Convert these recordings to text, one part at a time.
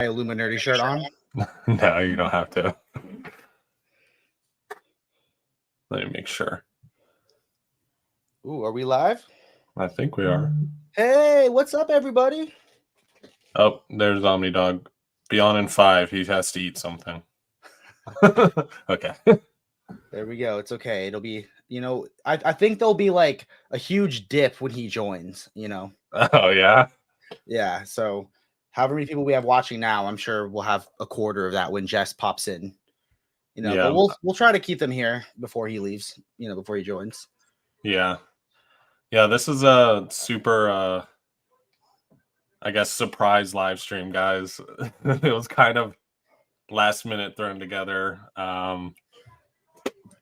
Illuminati shirt on? No, you don't have to. Let me make sure. Ooh, are we live? I think we are. Hey, what's up, everybody? Oh, there's OmniDog. Beyond in 5, he has to eat something. Okay. There we go. It's okay. It'll be, I think there'll be like a huge dip when he joins, Oh, yeah? Yeah, so however many people we have watching now, I'm sure we'll have a quarter of that when Jess pops in. Yeah. But we'll try to keep them here before he leaves, before he joins. Yeah. Yeah, this is a super I guess surprise live stream, guys. It was kind of last minute thrown together. And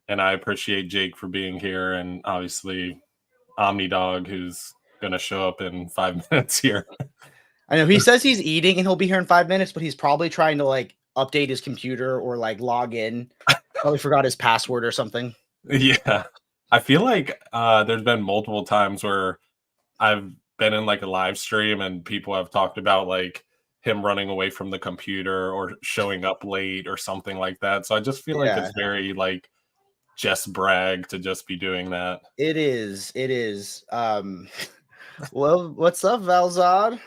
I appreciate Jake for being here, and obviously OmniDog, who's gonna show up in 5 minutes here. I know he says he's eating and he'll be here in 5 minutes, but he's probably trying to like update his computer or like log in. Probably forgot his password or something. Yeah. I feel like there's been multiple times where I've been in like a live stream and people have talked about like him running away from the computer or showing up late or something like that. So I just feel like it's very like just brag to just be doing that. It is. Well, what's up, Valzad?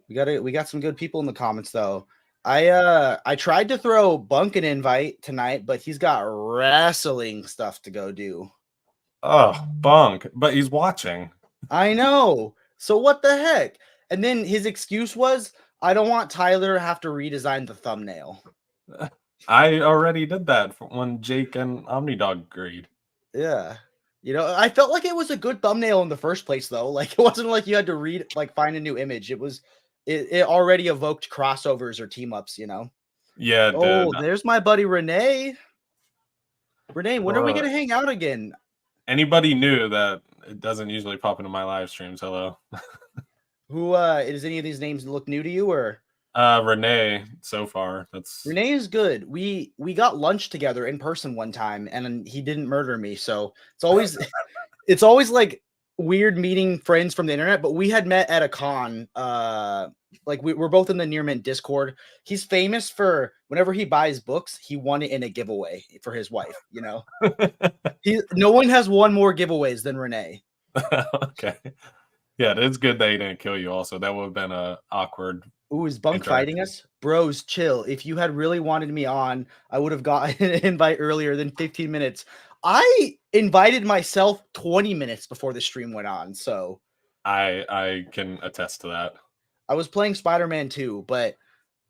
We got some good people in the comments though. I tried to throw Bunk an invite tonight, but he's got wrestling stuff to go do. Oh, Bunk, but he's watching. I know. So what the heck? And then his excuse was, I don't want Tyler to have to redesign the thumbnail. I already did that when Jake and OmniDog agreed. Yeah. I felt like it was a good thumbnail in the first place, though. Like, it wasn't like you had to find a new image. It already evoked crossovers or team ups, Yeah, Oh, there's my buddy Renee. Renee, when are we going to hang out again? Anybody new that it doesn't usually pop into my live streams? Hello. Who does any of these names look new to you, or Renee? So far, Renee is good. We got lunch together in person one time, and he didn't murder me. So it's always like weird meeting friends from the internet. But we had met at a con. Like we're both in the Near Mint Discord. He's famous for whenever he buys books, he won it in a giveaway for his wife. No one has won more giveaways than Renee. Okay. Yeah, it's good that he didn't kill you. Also, that would have been a awkward. Ooh, is Bunk fighting us? Bros, chill. If you had really wanted me on, I would have gotten an invite earlier than 15 minutes. I invited myself 20 minutes before the stream went on, so I can attest to that. I was playing Spider-Man 2, but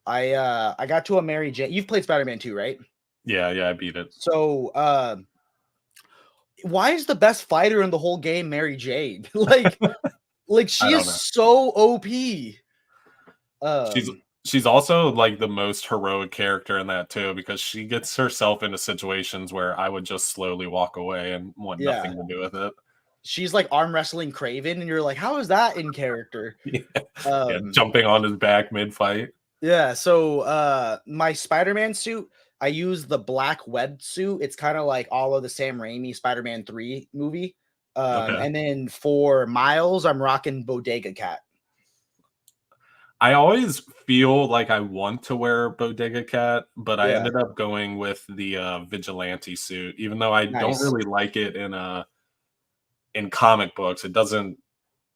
I got to a Mary Jane. You've played Spider-Man 2, right? Yeah, I beat it. So why is the best fighter in the whole game Mary Jane? like she is so OP. She's also like the most heroic character in that too, because she gets herself into situations where I would just slowly walk away and want nothing to do with it. She's like arm wrestling Craven, and you're like, how is that in character? Yeah, jumping on his back mid-fight. Yeah, so my Spider-Man suit, I use the black web suit. It's kind of like all of the Sam Raimi Spider-Man 3 movie. And then for Miles, I'm rocking Bodega Cat. I always feel like I want to wear Bodega Cat, but I ended up going with the vigilante suit, even though I don't really like it in comic books. It doesn't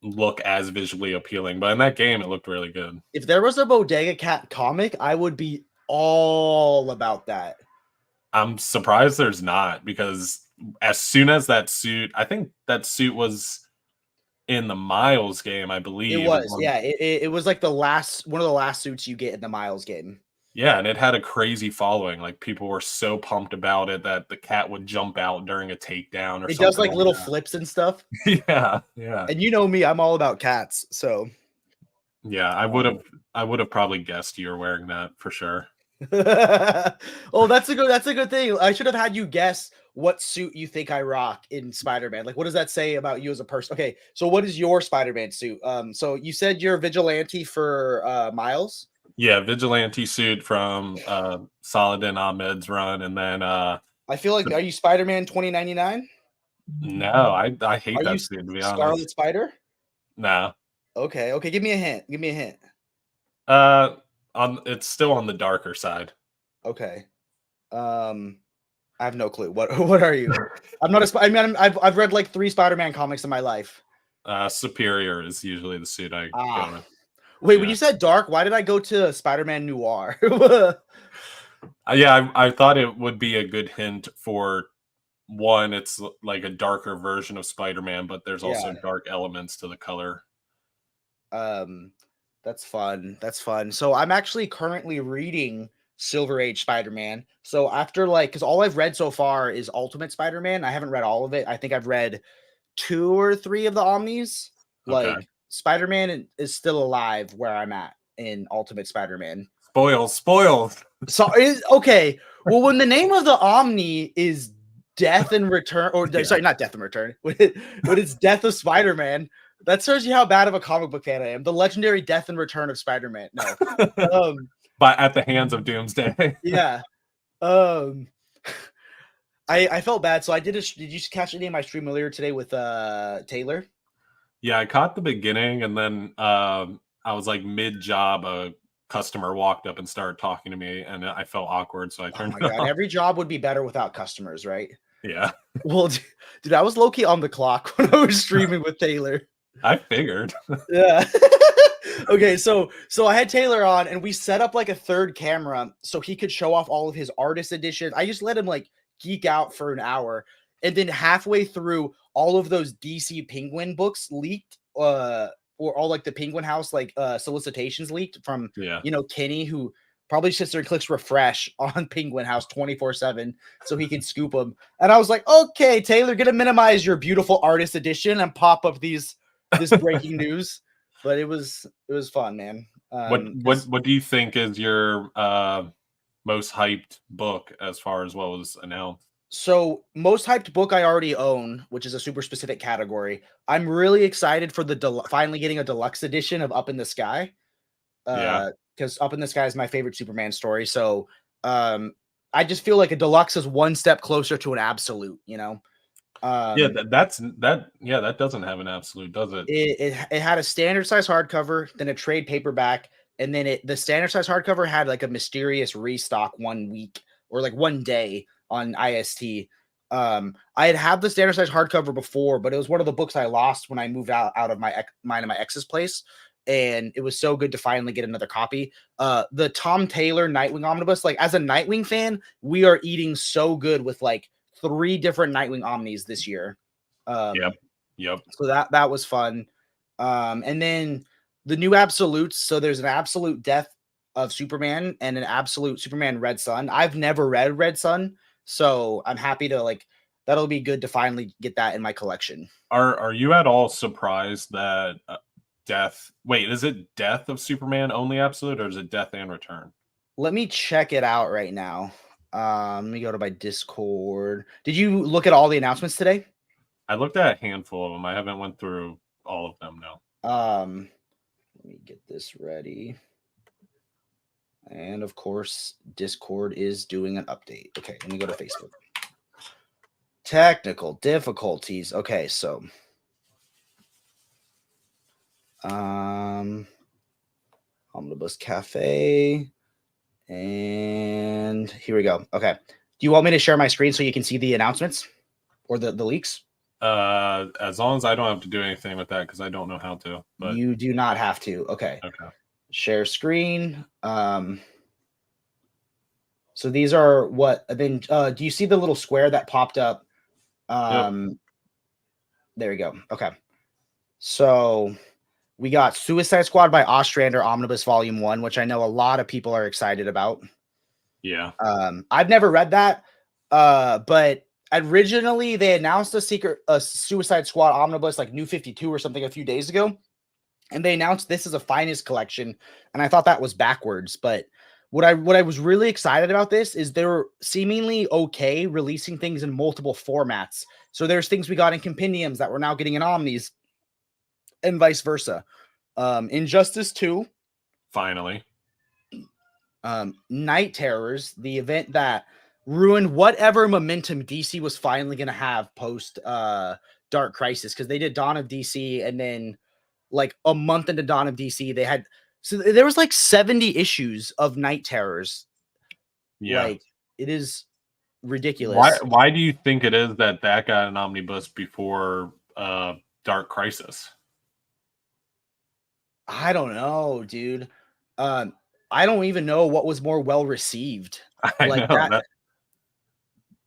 look as visually appealing, but in that game, it looked really good. If there was a Bodega Cat comic, I would be all about that. I'm surprised there's not, because as soon as that suit, I think that suit was in the Miles game, I believe. It was, yeah. It was like one of the last suits you get in the Miles game. Yeah, and it had a crazy following. Like, people were so pumped about it that the cat would jump out during a takedown or something. It does like little flips and stuff. Yeah. And you know me, I'm all about cats, so. Yeah, I would have probably guessed you were wearing that for sure. Oh, that's a good thing. I should have had you guess what suit you think I rock in Spider-Man. Like, what does that say about you as a person? Okay, so what is your Spider-Man suit? So you said you're vigilante for Miles? Yeah, vigilante suit from Saladin Ahmed's run, and then I feel like, are you Spider-Man 2099? No, I hate that suit, to be honest. Scarlet Spider? No. Okay, give me a hint. It's still on the darker side. Okay. I have no clue. What are you? I'm not a. I mean, I've read like 3 Spider-Man comics in my life. Superior is usually the suit I go Ah, with. wait. When Yeah. you said dark, why did I go to Spider-Man Noir? Yeah, I thought it would be a good hint for one. It's like a darker version of Spider-Man, but there's also Yeah. dark elements to the color. Um, that's fun. That's fun. So I'm actually currently reading Silver Age Spider-Man. So after because all I've read so far is Ultimate Spider-Man. I haven't read all of it. I think I've read 2 or 3 of the Omnis. Okay. Like Spider-Man is still alive where I'm at in Ultimate Spider-Man. Spoils. So okay. Well, when the name of the Omni is Death and Return, or Yeah. sorry, not Death and Return, when it's Death of Spider-Man, that shows you how bad of a comic book fan I am. The legendary Death and Return of Spider-Man. No, But at the hands of Doomsday. yeah. Um, I felt bad, so I did. Did you catch any of my stream earlier today with Taylor? Yeah, I caught the beginning, and then I was like mid job. A customer walked up and started talking to me, and I felt awkward, so I Oh turned my it god, off. every job would be better without customers, right? Yeah, Well, dude, I was low key on the clock when I was streaming with Taylor. I figured. Yeah. Okay, so I had Taylor on and we set up like a third camera so he could show off all of his artist editions. I just let him like geek out for an hour. And then halfway through, all of those DC Penguin books leaked, or all like the Penguin House solicitations leaked from Yeah. Kenny, who probably sits there and clicks refresh on Penguin House 24/7 so he can scoop them. And I was like, okay, Taylor, gonna minimize your beautiful artist edition and pop up this breaking news. But it was fun, man. What do you think is your most hyped book as far as what was announced? So most hyped book I already own, which is a super specific category. I'm really excited for finally getting a deluxe edition of Up in the Sky. Yeah. Because Up in the Sky is my favorite Superman story. So I just feel like a deluxe is one step closer to an absolute, Yeah, that doesn't have an absolute, does it? It had a standard size hardcover, then a trade paperback, and then the standard size hardcover had like a mysterious restock 1 week or like 1 day on IST. I had the standard size hardcover before, but it was one of the books I lost when I moved out of mine and my ex's place, and it was so good to finally get another copy. The Tom Taylor Nightwing omnibus, like as a Nightwing fan, we are eating so good with like 3 different Nightwing omnis this year. Yep. So that was fun. And then the new absolutes. So there's an absolute death of Superman and an absolute Superman Red Sun. I've never read Red Sun, so I'm happy to that'll be good to finally get that in my collection. Are you at all surprised that Death? Wait, is it Death of Superman only absolute, or is it Death and Return? Let me check it out right now. Let me go to my Discord. Did you look at all the announcements today? I looked at a handful of them. I haven't went through all of them. No. Let me get this ready. And of course, Discord is doing an update. Okay, let me go to Facebook. Technical difficulties. Okay, so Omnibus Cafe. And here we go. Okay. Do you want me to share my screen so you can see the announcements or the leaks? As long as I don't have to do anything with that, because I don't know how to. But you do not have to. Okay. Share screen. So these are what then do you see the little square that popped up? There we go. Okay. So we got Suicide Squad by Ostrander Omnibus Volume 1, which I know a lot of people are excited about. Yeah. I've never read that. But originally they announced a Suicide Squad Omnibus like New 52 or something a few days ago. And they announced this is a finest collection. And I thought that was backwards. But what I was really excited about this is they're seemingly okay releasing things in multiple formats. So there's things we got in compendiums that we're now getting in Omnis and vice versa. Injustice 2. Finally. Night Terrors, the event that ruined whatever momentum DC was finally going to have post Dark Crisis, because they did Dawn of DC and then like a month into Dawn of DC, they had So there was like 70 issues of Night Terrors. Yeah. Like, it is ridiculous. Why do you think it is that got an omnibus before Dark Crisis? I don't know, dude. I don't even know what was more well received. I Like know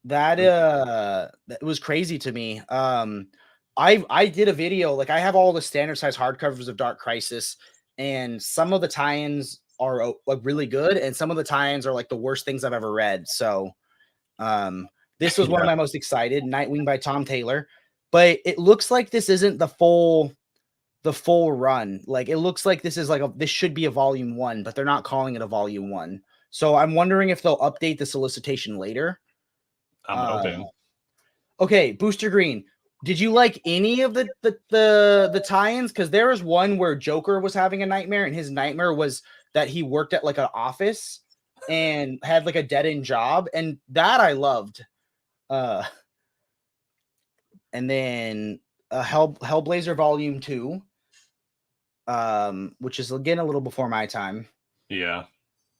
that was crazy to me. I did a video, like I have all the standard size hardcovers of Dark Crisis, and some of the tie-ins are like really good, and some of the tie-ins are like the worst things I've ever read. So this was one of my most excited, Nightwing by Tom Taylor. But it looks like this isn't the full run. Like it looks like this is like this should be a volume 1, but they're not calling it a volume 1. So I'm wondering if they'll update the solicitation later. I'm hoping. Okay, Booster Green. Did you like any of the tie-ins? Because there was one where Joker was having a nightmare, and his nightmare was that he worked at like an office and had like a dead-end job, and that I loved. And then Hellblazer Volume 2, which is again a little before my time. Yeah.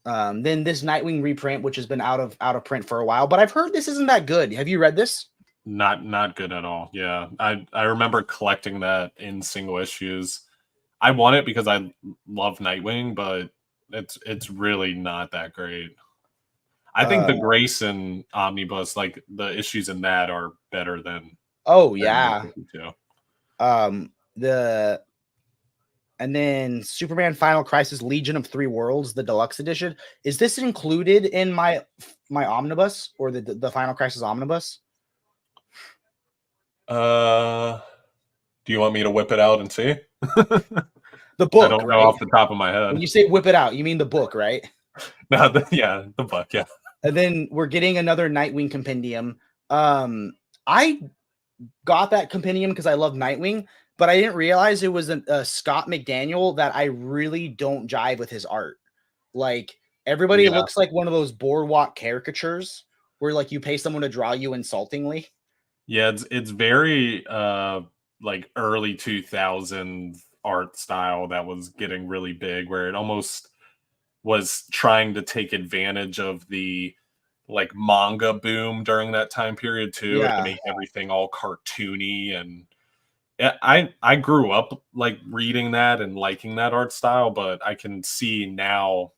Then this Nightwing reprint, which has been out of print for a while, but I've heard this isn't that good. Have you read this? Not good at all. Yeah. I remember collecting that in single issues. I want it because I love Nightwing, but it's really not that great. I think the Grayson omnibus, like the issues in that, are better than. Oh yeah. And then Superman Final Crisis Legion of Three Worlds, the deluxe edition. Is this included in my omnibus or the Final Crisis omnibus? Do you want me to whip it out and see? The book. I don't know off the top of my head. When you say whip it out, you mean the book, right? No, the book, yeah. And then we're getting another Nightwing compendium. I got that compendium because I love Nightwing, but I didn't realize it was a Scott McDaniel that I really don't jive with his art. Like everybody looks like one of those boardwalk caricatures where like you pay someone to draw you insultingly. Yeah, it's very like early 2000s art style that was getting really big, where it almost was trying to take advantage of the like manga boom during that time period too, to make everything all cartoony. And I grew up like reading that and liking that art style, but I can see now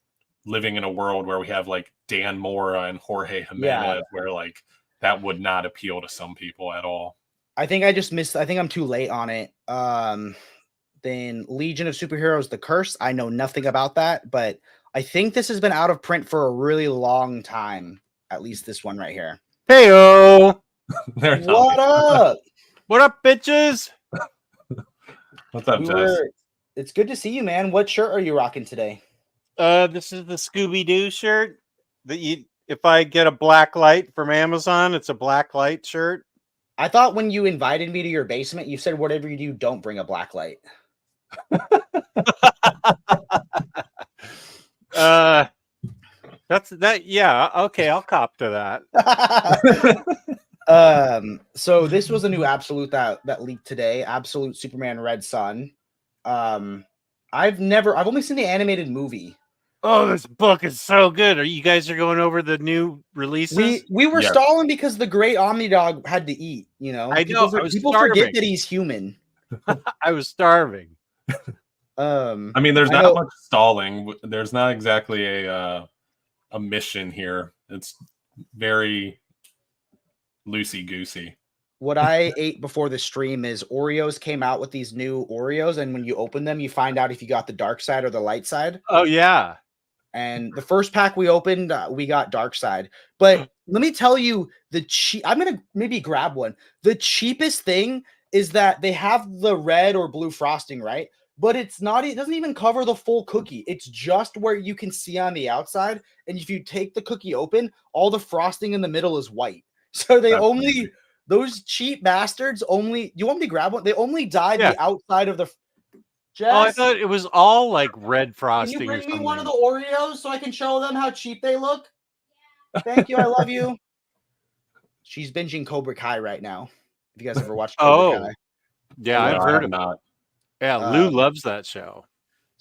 living in a world where we have like Dan Mora and Jorge Jimenez, where like that would not appeal to some people at all. I think I just missed. I think I'm too late on it. Then Legion of Superheroes: The Curse. I know nothing about that, but I think this has been out of print for a really long time. At least this one right here. Heyo! What up? What up, bitches? What's up, Jess? It's good to see you, man. What shirt are you rocking today? This is the Scooby-Doo shirt that if I get a black light from Amazon, it's a black light shirt. I thought when you invited me to your basement, you said whatever you do, don't bring a black light. That's that. Yeah. Okay. I'll cop to that. So this was a new Absolute that leaked today. Absolute Superman Red Sun. I've only seen the animated movie. Oh, this book is so good. You guys going over the new releases? We were stalling because the great Omnidog had to eat, you know. I know. People forget that he's human. I was starving. I mean, there's not much stalling. There's not exactly a mission here. It's very loosey-goosey. What I ate before the stream is Oreos came out with these new Oreos, and when you open them, you find out if you got the dark side or the light side. Oh, yeah. And the first pack we opened, we got dark side. But let me tell you, I'm going to maybe grab one. The cheapest thing is that they have the red or blue frosting, right? But it doesn't even cover the full cookie. It's just where you can see on the outside. And if you take the cookie open, all the frosting in the middle is white. So those cheap bastards you want me to grab one? They only dyed the outside of the. Jess, I thought it was all like red frosting. Can you bring me one of the Oreos so I can show them how cheap they look? Thank you. I love you. She's binging Cobra Kai right now. If you guys ever watched Cobra Kai. Yeah, I've heard about it. Yeah, Lou loves that show.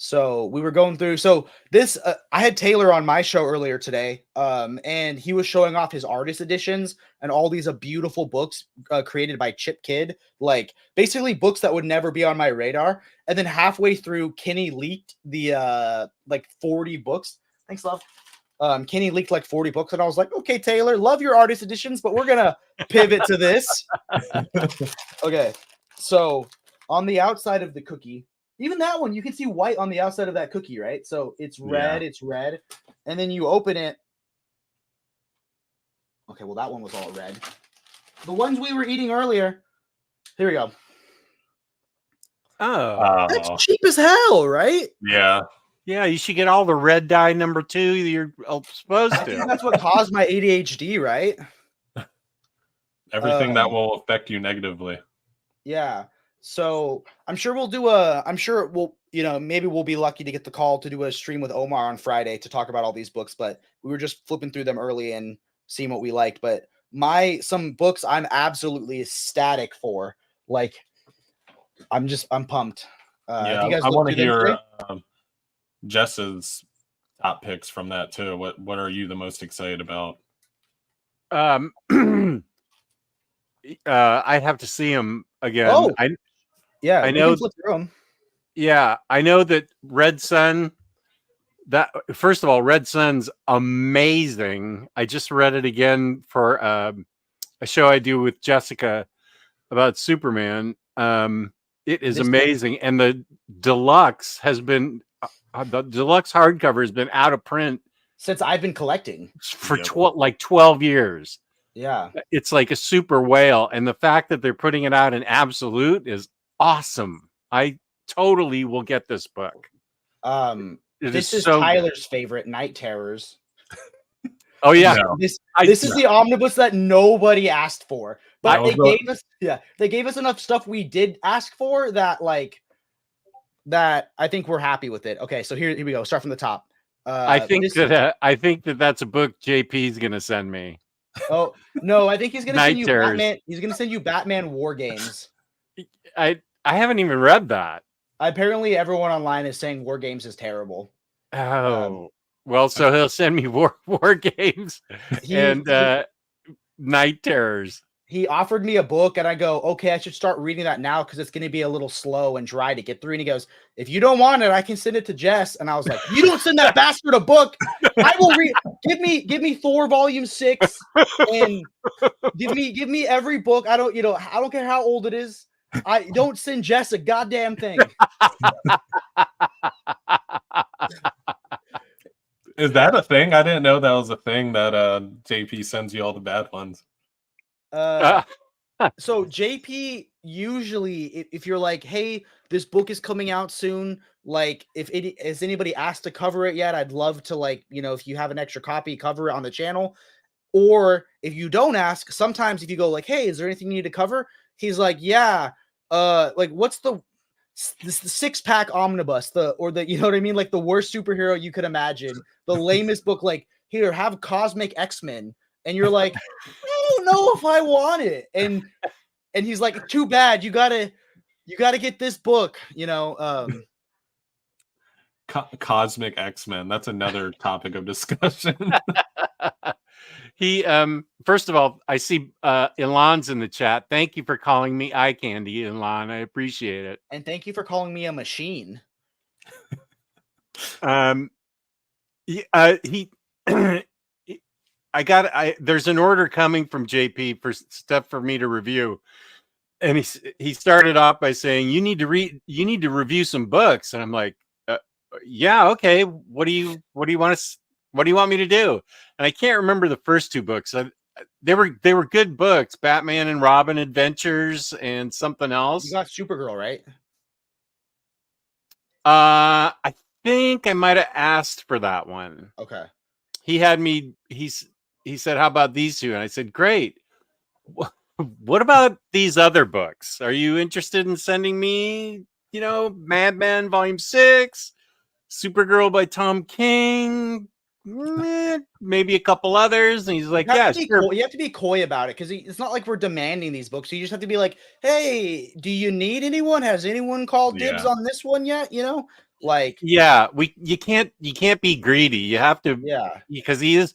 So we were going through. So this, I had Taylor on my show earlier today, and he was showing off his artist editions and all these beautiful books created by Chip Kidd, like basically books that would never be on my radar. And then halfway through, Kenny leaked the like 40 books. Thanks, love. Kenny leaked like 40 books, and I was like, okay, Taylor, love your artist editions, but we're gonna pivot to this. Okay, so on the outside of the cookie. Even that one, you can see white on the outside of that cookie, right? So it's red, it's red. And then you open it. Okay, well, that one was all red. The ones we were eating earlier. Here we go. Oh. That's cheap as hell, right? Yeah. Yeah, you should get all the red dye number 2 you're supposed I think to. that's what caused my ADHD, right? Everything that will affect you negatively. Yeah. So I'm sure we'll maybe we'll be lucky to get the call to do a stream with Omar on Friday to talk about all these books, but we were just flipping through them early and seeing what we liked. But some books I'm absolutely ecstatic for. Like, I'm pumped. Yeah, you guys I look want to through them hear today? Jess's top picks from that too. What are you the most excited about? I have to see him again. Oh, yeah, I we know. can flip through them. Yeah, I know that Red Sun. That first of all, Red Sun's amazing. I just read it again for a show I do with Jessica about Superman. It is amazing, and the deluxe has been the deluxe hardcover has been out of print since I've been collecting for 12 years. Yeah, it's like a super whale, and the fact that they're putting it out in absolute is awesome. I totally will get this book. This is so Tyler's favorite, Night Terrors. Oh yeah, no. This is the omnibus that nobody asked for, but they gave us enough stuff we did ask for that I think we're happy with it. Okay, so here we go. Start from the top. I think that that's a book JP's gonna send me. Oh no, I think he's gonna send you Batman. He's gonna send you Batman War Games. I haven't even read that. Apparently, everyone online is saying War Games is terrible. Oh, well, so he'll send me War Games and Night Terrors. He offered me a book, and I go, okay, I should start reading that now because it's going to be a little slow and dry to get through. And he goes, if you don't want it, I can send it to Jess. And I was like, you don't send that bastard a book. I will read. Give me Thor Volume 6 and give me every book. I don't care how old it is. I don't send Jess a goddamn thing. Is that a thing? I didn't know that was a thing that JP sends you all the bad ones. So JP usually, if you're like, hey, this book is coming out soon, like has anybody asked to cover it yet? I'd love to, like, if you have an extra copy, cover it on the channel. Or if you don't ask, sometimes if you go like, hey, is there anything you need to cover? He's like, yeah, like what's the 6-pack omnibus, you know what I mean? Like the worst superhero you could imagine, the lamest book, like, here, have Cosmic X-Men. And you're like, I don't know if I want it. And he's like, too bad. You gotta get this book, Cosmic X-Men. That's another topic of discussion. He first of all, I see Ilan's in the chat. Thank you for calling me eye candy, Ilan. I appreciate it. And thank you for calling me a machine. There's an order coming from JP for stuff for me to review. And he started off by saying, you need to review some books. And I'm like, yeah, okay. What do you want me to do? And I can't remember the first 2 books. They were good books, Batman and Robin Adventures and something else. You got Supergirl, right? I think I might have asked for that one. Okay. He had me, he said, how about these 2? And I said, great. What about these other books? Are you interested in sending me, Madman Volume 6, Supergirl by Tom King, maybe a couple others? And he's like, yeah, sure. You have to be coy about it because it's not like we're demanding these books. You just have to be like, hey, do you need anyone? Has anyone called dibs on this one yet? Like, Yeah, you can't be greedy. You have to, yeah. because he is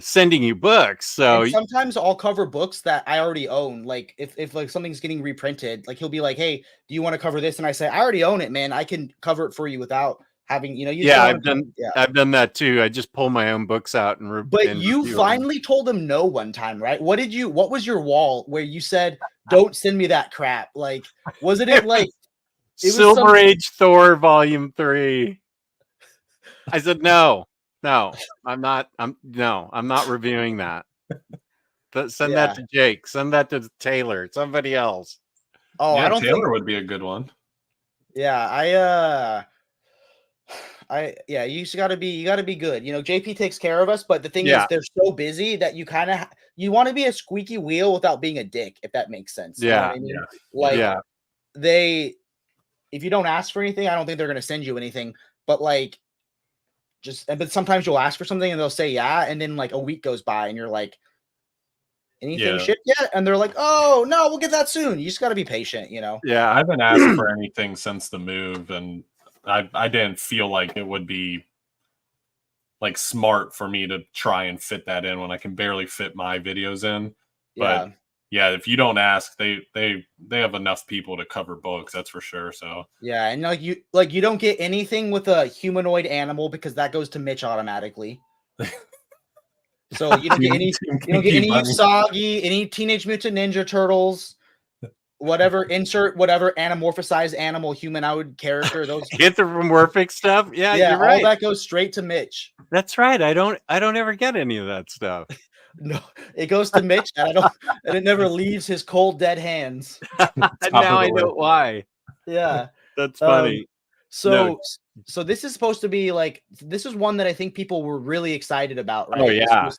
sending you books. So And sometimes I'll cover books that I already own. Like if like something's getting reprinted, like he'll be like, "Hey, do you want to cover this?" And I say, "I already own it, man. I can cover it for you without having, you just yeah, don't wanna yeah." I've done that too. I just pull my own books out and But you review 'em. finally told him no one time, right? What was your wall where you said, "Don't send me that crap"? Like, wasn't it like it was Silver some Age Thor Volume 3. I said no, I'm not reviewing that. Send that yeah. to Jake. Send that to Taylor. Somebody else. Oh, I Yeah, don't think Taylor would be a good one. yeah, you just you gotta be good. JP takes care of us, but the thing is Yeah. they're so busy that you kind of you want to be a squeaky wheel without being a dick, if that makes sense. You know what Yeah. I mean? Yeah. Like Yeah. if you don't ask for anything, I don't think they're gonna send you anything. But like but sometimes you'll ask for something and they'll say yeah, and then like a week goes by and you're like, anything Yeah. shipped yet? And they're like, oh no, we'll get that soon. You just gotta be patient, Yeah. I haven't asked for anything since the move, and I didn't feel like it would be like smart for me to try and fit that in when I can barely fit my videos in. Yeah. But yeah, if you don't ask, they have enough people to cover books, that's for sure. So Yeah, and you don't get anything with a humanoid animal because that goes to Mitch automatically. So you don't get any Usagi, any Teenage Mutant Ninja Turtles, insert whatever anamorphosized animal humanoid character. Those anthropomorphic stuff. Yeah, you're all right. that goes straight to Mitch. That's right. I don't ever get any of that stuff. No, it goes to Mitch, and it never leaves his cold dead hands. Now I know why. Yeah. That's funny. So this is supposed to be like, this is one that I think people were really excited about, right? Oh, yeah.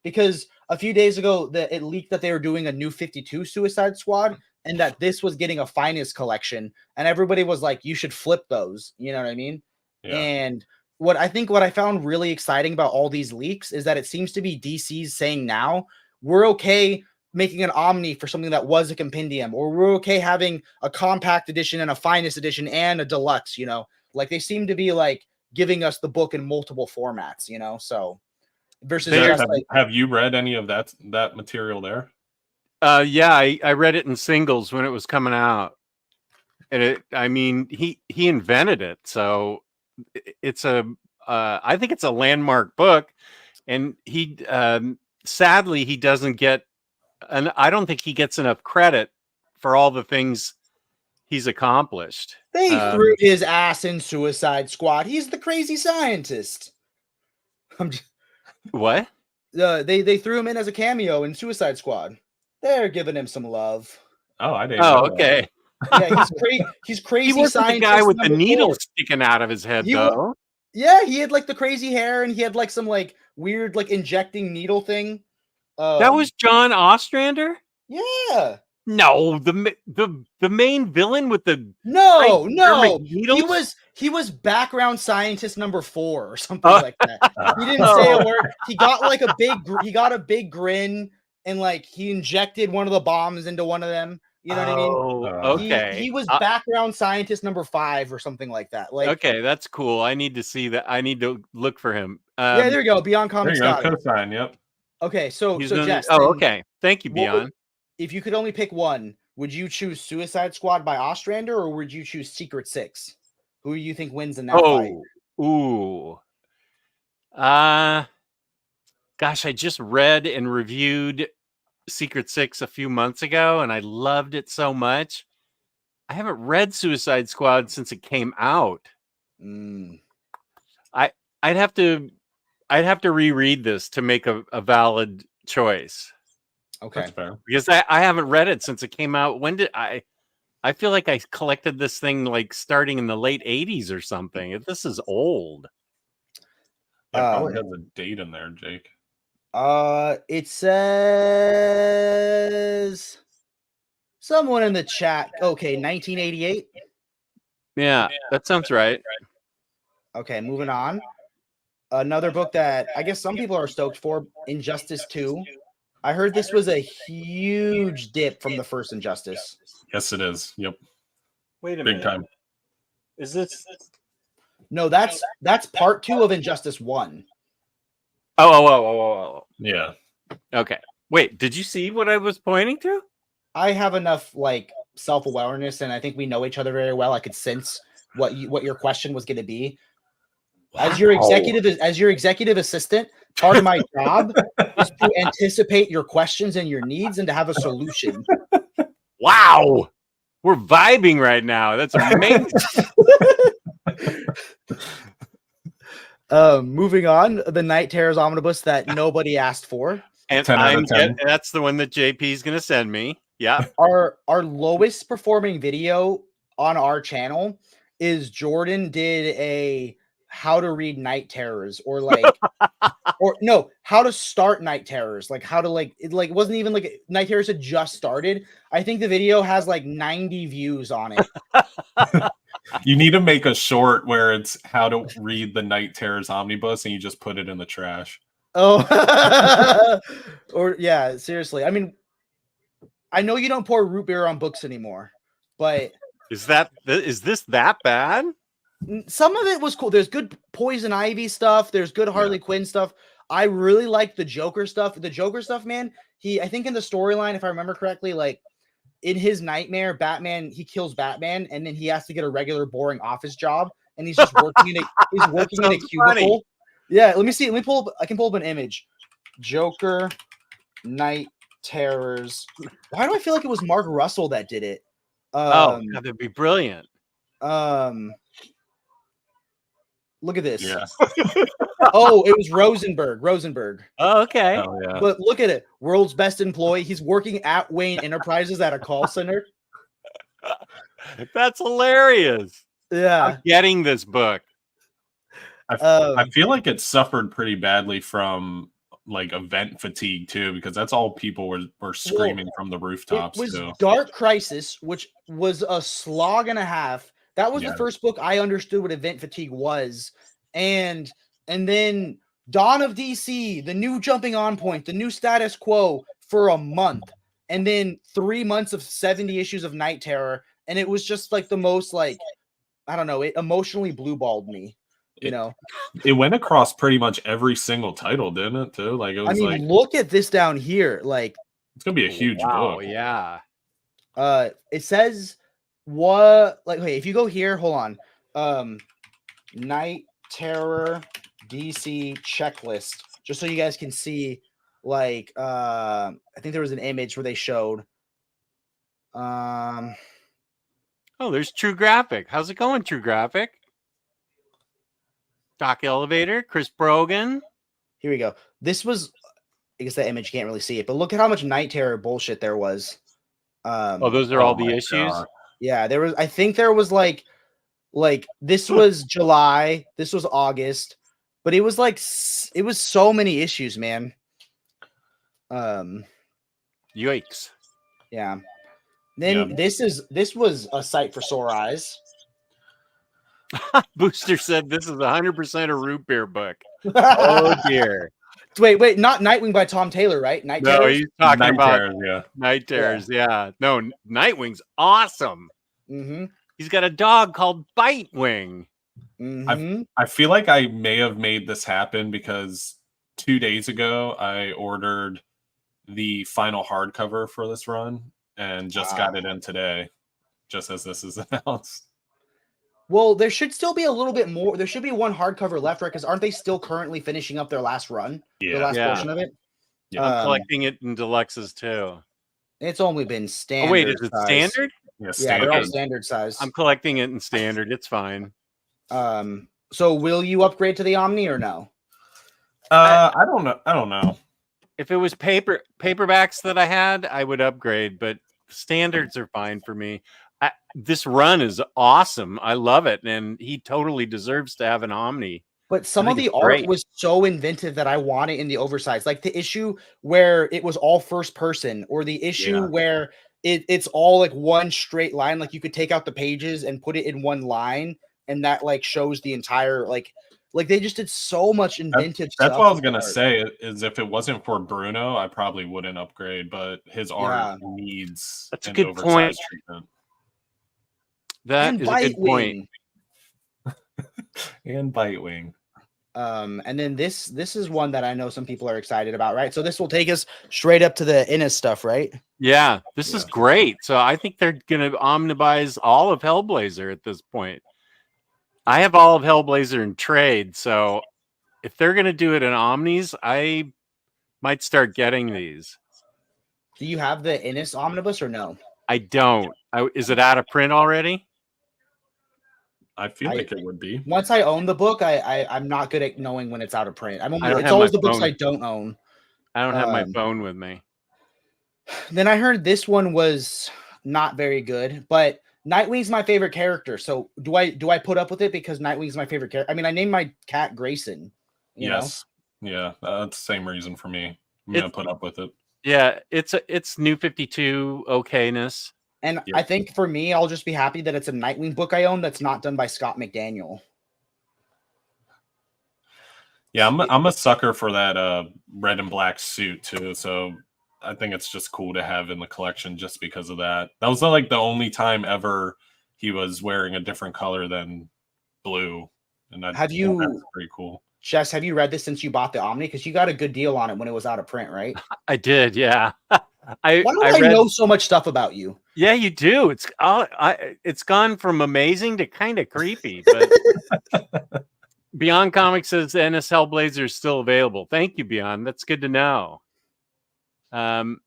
Because a few days ago it leaked that they were doing a new 52 Suicide Squad and that this was getting a finest collection, and everybody was like, you should flip those. You know what I mean? Yeah. And what I found really exciting about all these leaks is that it seems to be DC's saying now we're okay making an Omni for something that was a compendium, or we're okay having a compact edition and a finest edition and a deluxe, like they seem to be like giving us the book in multiple formats, so versus just have you read any of that material there? Yeah, I read it in singles when it was coming out. And he invented it. So it's I think it's a landmark book, and he sadly he doesn't get, and I don't think he gets enough credit for all the things he's accomplished. They threw his ass in Suicide Squad. He's the crazy scientist. What? They threw him in as a cameo in Suicide Squad. They're giving him some love. Oh, I didn't know okay. Yeah, he's crazy. He wasn't the guy with the needle sticking out of his head, though. Yeah, he had like the crazy hair, and he had like some like weird like injecting needle thing. That was John Ostrander? Yeah. No, the main villain with the no. needles? He was background scientist number 4 or something like that. He didn't say a word. He got like a big grin, and like he injected one of the bombs into one of them. You know what I mean? Okay. He was background scientist number 5 or something like that. Like, okay, that's cool. I need to see that. I need to look for him. Yeah, there you go. Beyond Comics. Cosign, yep. Okay, so Jess. Okay. Thank you, Beyond. If you could only pick one, would you choose Suicide Squad by Ostrander, or would you choose Secret 6? Who do you think wins in that fight? Ooh. Gosh, I just read and reviewed Secret 6 a few months ago, and I loved it so much. I haven't read Suicide Squad since it came out. I'd have to reread this to make a valid choice. Okay. That's fair. Because I haven't read it since it came out. When did I feel like I collected this thing like starting in the late 80s or something. This is old. Yeah, probably has a date in there, Jake. It says someone in the chat. Okay, 1988. Yeah, that sounds right. Okay, moving on. Another book that I guess some people are stoked for, Injustice 2. I heard this was a huge dip from the first Injustice. Yes, it is. Yep. Wait a minute. Big time. Is this No, that's part 2 of Injustice 1. Oh. Yeah. Okay. Wait, did you see what I was pointing to? I have enough like self-awareness, and I think we know each other very well. I could sense what your question was going to be. As your executive assistant, part of my job is to anticipate your questions and your needs and to have a solution. Wow. We're vibing right now. That's amazing. Moving on, the Night Terrors omnibus that nobody asked for. And 10 out of 10. That's the one that JP is going to send me. Yeah. Our lowest performing video on our channel is Jordan did a how to read Night Terrors, or like or no, how to start Night Terrors, like how to it wasn't even like Night Terrors had just started. I think the video has like 90 views on it. You need to make a short where it's how to read the Night Terrors omnibus, and you just put it in the trash. Oh, or yeah, seriously. I mean, I know you don't pour root beer on books anymore, but is this that bad? Some of it was cool. There's good Poison Ivy stuff. There's good Harley Quinn stuff. I really like the Joker stuff. The Joker stuff, man. I think in the storyline, if I remember correctly, like in his nightmare, Batman, he kills Batman, and then he has to get a regular, boring office job, and he's just working in a cubicle. Funny. Yeah, let me see. I can pull up an image. Joker Night Terrors. Why do I feel like it was Mark Russell that did it? That'd be brilliant. Look at this. Yeah. Oh, it was Rosenberg. Oh, okay. Oh, yeah. But look at it. World's best employee. He's working at Wayne Enterprises at a call center. That's hilarious. Yeah. I'm getting this book. I feel like it suffered pretty badly from like event fatigue too, because that's all people were screaming from the rooftops. It was too. Dark Crisis, which was a slog and a half. That was the first book I understood what event fatigue was. And then Dawn of DC, the new jumping on point, the new status quo for a month. And then 3 months of 70 issues of Night Terror. And it was just like the most like, I don't know, it emotionally blue-balled me. You know, it went across pretty much every single title, didn't it? Too, like it was. I mean, look at this down here. Like, it's gonna be a huge book. Yeah. It says what? Like, okay, if you go here, hold on. Night Terror DC checklist, just so you guys can see. Like, I think there was an image where they showed. Oh, there's True Graphic. How's it going, True Graphic? Doc Elevator, Chris Brogan. Here we go. This was, I guess that image you can't really see it, but look at how much Night Terror bullshit there was. Those are all the issues. God. Yeah, there was. I think there was like this was July, this was August, but it was like it was so many issues, man. Yikes. Yeah. Then this was a sight for sore eyes. Booster said this is 100% a root beer book. Oh dear. Wait, not Nightwing by Tom Taylor, right? Night Terrors? No, he's talking about Terrors, Night Terrors. Yeah. No, Nightwing's awesome. Mm-hmm. He's got a dog called Bitewing. Mm-hmm. I feel like I may have made this happen because 2 days ago I ordered the final hardcover for this run and just got it in today, just as this is announced. Well, there should still be a little bit more. There should be one hardcover left, right? Because aren't they still currently finishing up their last run? Yeah. Their last portion of it? Yeah. I'm collecting it in deluxes too. It's only been standard. Oh, wait, is it size. standard? Yeah, They're all standard size. I'm collecting it in standard. It's fine. So will you upgrade to the Omni or no? I don't know. I don't know. If it was paperbacks that I had, I would upgrade, but standards are fine for me. This run is awesome. I love it, and he totally deserves to have an Omni. But some of the art was so inventive that I want it in the oversized. Like the issue where it was all first person, or the issue where it's all like one straight line. Like you could take out the pages and put it in one line, and that like shows the entire like they just did so much inventive stuff. That's what I was gonna say. Is if it wasn't for Bruno, I probably wouldn't upgrade. But his art needs a good point. Treatment. That is a good point. And Bitewing. And then this is one that I know some people are excited about, right? So this will take us straight up to the Innis stuff, right? Yeah, this is great. So I think they're going to omnibuy all of Hellblazer at this point. I have all of Hellblazer in trade, so if they're going to do it in Omnis, I might start getting these. Do you have the Innis omnibus or no? I don't. Is it out of print already? I feel like it would be. Once I own the book, I'm not good at knowing when it's out of print. It's have always my the books phone. I don't own. I don't have my phone with me. Then I heard this one was not very good, but Nightwing's my favorite character. So do I put up with it because Nightwing's my favorite character? I mean, I named my cat Grayson. Yes. Yeah, that's the same reason for me. I'm gonna put up with it. Yeah, it's New 52 okayness. And I think for me, I'll just be happy that it's a Nightwing book I own that's not done by Scott McDaniel. Yeah, I'm a sucker for that red and black suit too. So I think it's just cool to have in the collection just because of that. That was like the only time ever he was wearing a different color than blue. And that's pretty cool. Jess, have you read this since you bought the Omni? Because you got a good deal on it when it was out of print, right? I did, yeah. Why do I know so much stuff about you? Yeah, you do. It's gone from amazing to kind of creepy. But Beyond Comics says Ennis Hellblazer is still available. Thank you, Beyond. That's good to know. I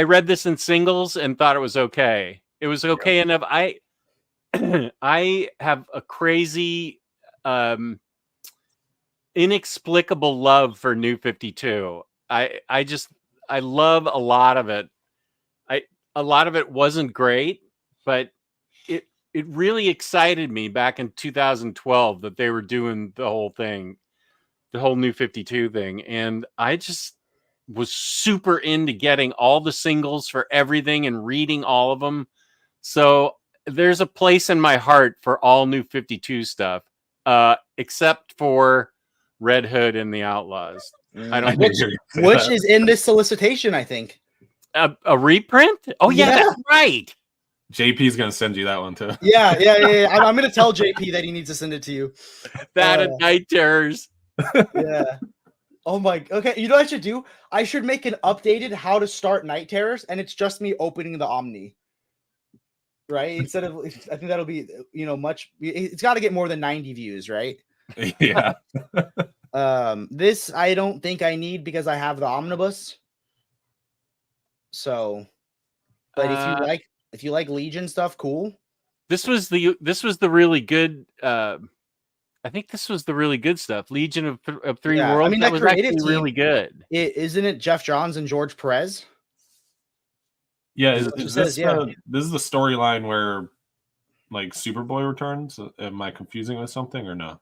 read this in singles and thought it was okay. It was okay enough. I have a crazy inexplicable love for New 52. I love a lot of it. A lot of it wasn't great, but it really excited me back in 2012 that they were doing the whole thing, the whole New 52 thing, and I just was super into getting all the singles for everything and reading all of them. So there's a place in my heart for all New 52 stuff, except for Red Hood and the Outlaws. I don't which is in this solicitation, I think. A reprint? Oh yeah, that's right. JP's gonna send you that one too. Yeah. I'm gonna tell JP that he needs to send it to you. That and Night Terrors. Yeah. Oh my. Okay. You know what I should do? I should make an updated how to start Night Terrors, and it's just me opening the Omni. Right? Instead of, I think that'll be, much. It's got to get more than 90 views, right? Yeah. This I don't think I need because I have the omnibus. So, but if you like Legion stuff, cool. This was the really good. I think this was the really good stuff. Legion of Three Worlds. I mean, that was actually really good. Isn't it Jeff Johns and George Perez? Yeah, is this this is the storyline where like Superboy returns? Am I confusing with something or no?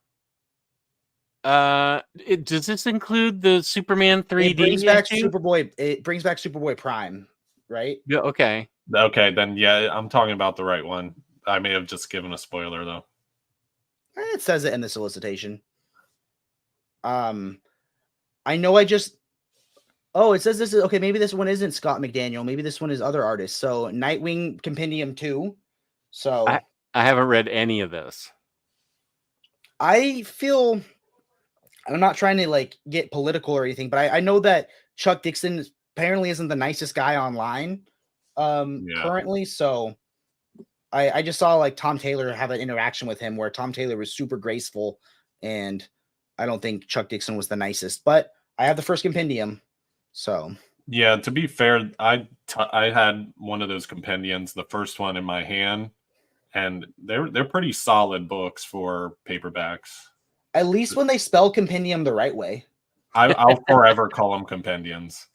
Does this include the Superman 3D? It brings back Superboy. It brings back Superboy Prime, right? Yeah. Okay. Okay, then yeah, I'm talking about the right one. I may have just given a spoiler though. It says it in the solicitation. I know I just. Oh, it says this is okay. Maybe this one isn't Scott McDaniel. Maybe this one is other artists. So Nightwing Compendium 2. So I haven't read any of this. I feel. I'm not trying to like get political or anything, but I know that Chuck Dixon apparently isn't the nicest guy online currently. So I just saw like Tom Taylor have an interaction with him where Tom Taylor was super graceful, and I don't think Chuck Dixon was the nicest. But I have the first compendium, so yeah. To be fair, I had one of those compendiums, the first one in my hand, and they're pretty solid books for paperbacks. At least when they spell compendium the right way. I'll forever call them compendiums.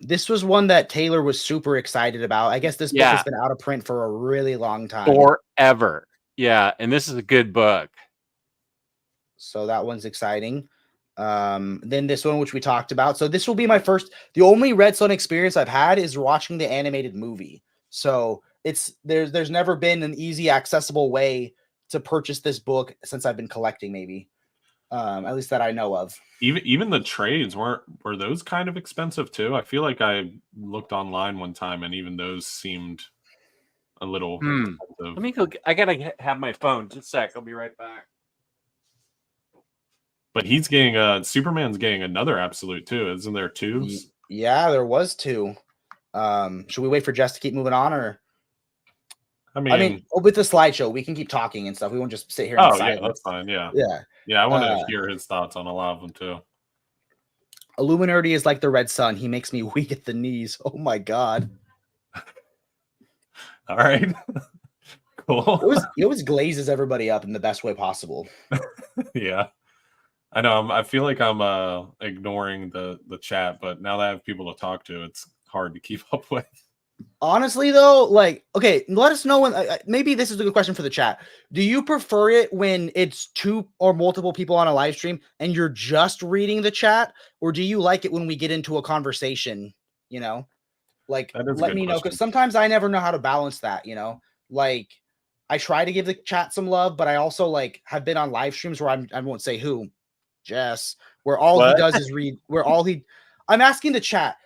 This was one that Taylor was super excited about. I guess this book has been out of print for a really long time. Forever. Yeah, and this is a good book. So that one's exciting. Then this one, which we talked about. So this will be my first. The only Red Son experience I've had is watching the animated movie. So there's never been an easy, accessible way to purchase this book since I've been collecting, maybe. At least that I know of. Even the trades were those kind of expensive too? I feel like I looked online one time and even those seemed a little Let expensive. me go. I gotta have my phone. Just a sec. I'll be right back. But he's getting Superman's getting another absolute too. Isn't there two? Yeah, there was 2. Should we wait for Jess to keep moving on, or? I mean, with the slideshow, we can keep talking and stuff. We won't just sit here. Oh yeah, that's fine. Yeah, yeah. I want to hear his thoughts on a lot of them too. Illuminati is like the red sun. He makes me weak at the knees. Oh my god. All right. Cool. He always glazes everybody up in the best way possible. Yeah. I know. I feel like I'm ignoring the chat, but now that I have people to talk to, it's hard to keep up with. Honestly, though, like, okay, let us know when. Maybe this is a good question for the chat. Do you prefer it when it's 2 or multiple people on a live stream and you're just reading the chat, or do you like it when we get into a conversation? You know, like, let me know, because sometimes I never know how to balance that. You know, like, I try to give the chat some love, but I also like have been on live streams where I won't say who, Jess, where all he does is read. I'm asking the chat.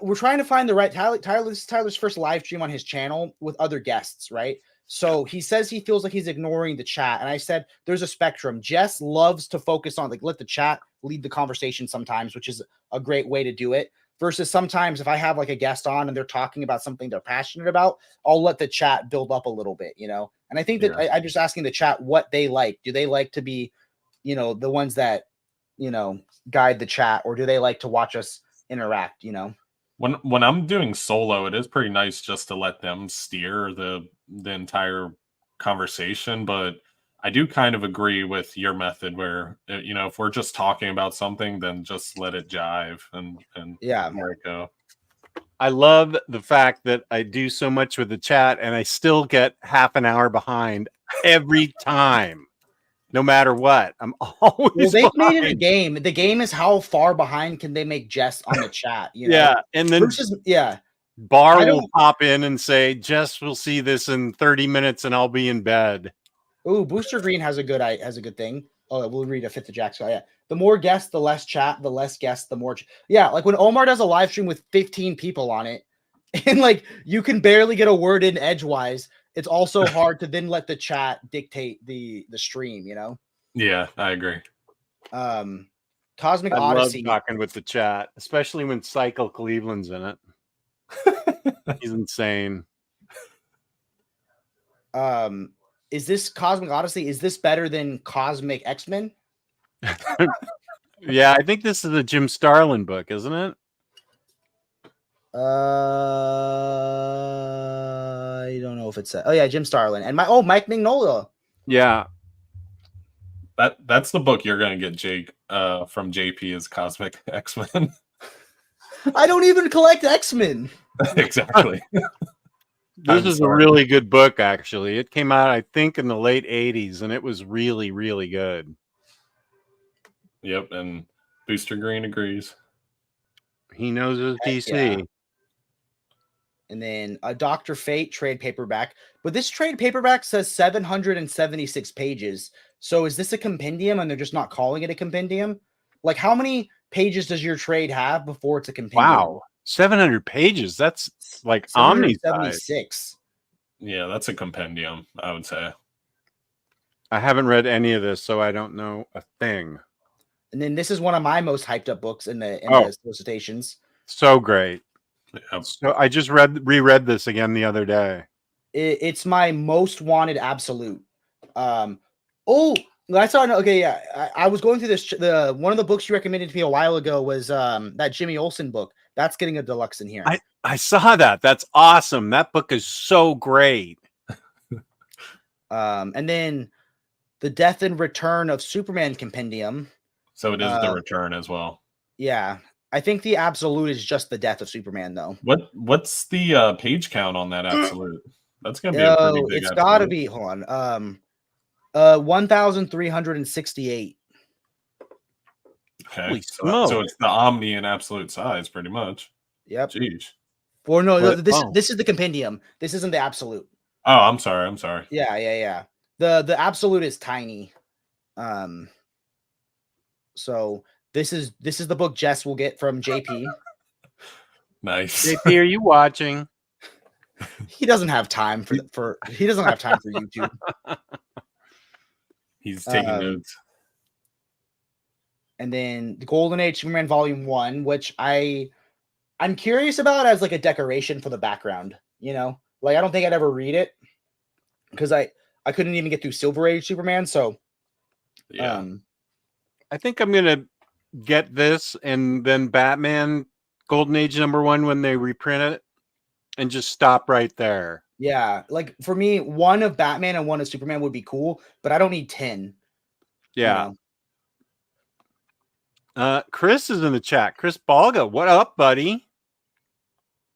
We're trying to find the right Tyler's first live stream on his channel with other guests, right? So he says he feels like he's ignoring the chat, and I said there's a spectrum. Jess loves to focus on, like, let the chat lead the conversation sometimes, which is a great way to do it. Versus sometimes if I have like a guest on and they're talking about something they're passionate about, I'll let the chat build up a little bit, you know. And I think that I'm just asking the chat what they like. Do they like to be, you know, the ones that, you know, guide the chat, or do they like to watch us interact, you know? When I'm doing solo, it is pretty nice just to let them steer the entire conversation. But I do kind of agree with your method where, you know, if we're just talking about something, then just let it jive and yeah, there it go. I love the fact that I do so much with the chat and I still get half an hour behind every time. No matter what, I'm always. Well, they've made it a game. The game is how far behind can they make Jess on the chat? You know? Yeah, and then Bar will pop in and say, "Jess will see this in 30 minutes, and I'll be in bed." Ooh, Booster Green has a good thing. Oh, we'll read a fifth of Jack. So yeah, the more guests, the less chat. The less guests, the more. Yeah, like when Omar does a live stream with 15 people on it, and like you can barely get a word in edgewise. It's also hard to then let the chat dictate the stream. You know. Yeah, I agree. Cosmic I Odyssey. love talking with the chat, especially when Cycle Cleveland's in it. He's insane. Is this Cosmic Odyssey? Is this better than Cosmic X-Men? Yeah, I think this is a Jim Starlin book, isn't it? I don't know if it's oh yeah, Jim Starlin and Mike Mignola. Yeah. That's the book you're gonna get, Jake, from JP is Cosmic X-Men. I don't even collect X-Men. Exactly. This is a really good book, actually. It came out, I think, in the late 80s, and it was really, really good. Yep, and Booster Green agrees. He knows his DC. Yeah. And then a Dr. Fate trade paperback. But this trade paperback says 776 pages. So is this a compendium and they're just not calling it a compendium? Like, how many pages does your trade have before it's a compendium? Wow. 700 pages. That's like Omni 76. Yeah, that's a compendium, I would say. I haven't read any of this, so I don't know a thing. And then this is one of my most hyped up books in the solicitations. So great. Yep. So I just reread this again the other day. It's my most wanted absolute. I saw. Okay, yeah, I was going through this. One of the books you recommended to me a while ago was that Jimmy Olsen book. That's getting a deluxe in here. I saw that. That's awesome. That book is so great. And then the Death and Return of Superman compendium. So it is the return as well. Yeah, I think the absolute is just the death of Superman, though. What's the page count on that absolute? That's gonna be a pretty big. It's got to be 1,368. Okay, so it's the Omni in absolute size, pretty much. Yep. Jeez. Well, no, this is the compendium. This isn't the absolute. Oh, I'm sorry. Yeah. The absolute is tiny. So this is the book Jess will get from JP. Nice. JP, are you watching? He doesn't have time for he doesn't have time for YouTube. He's taking Um, notes. And then the Golden Age Superman Volume 1, which I'm curious about as like a decoration for the background, you know? Like I don't think I'd ever read it because I couldn't even get through Silver Age Superman, so Yeah. I think I'm gonna get this and then Batman Golden Age #1 when they reprint it, and just stop right there. yeah, like for me, one of Batman and one of Superman would be cool, but I don't need 10. Yeah. You know? Chris is in the chat. Chris Balga, what up, buddy?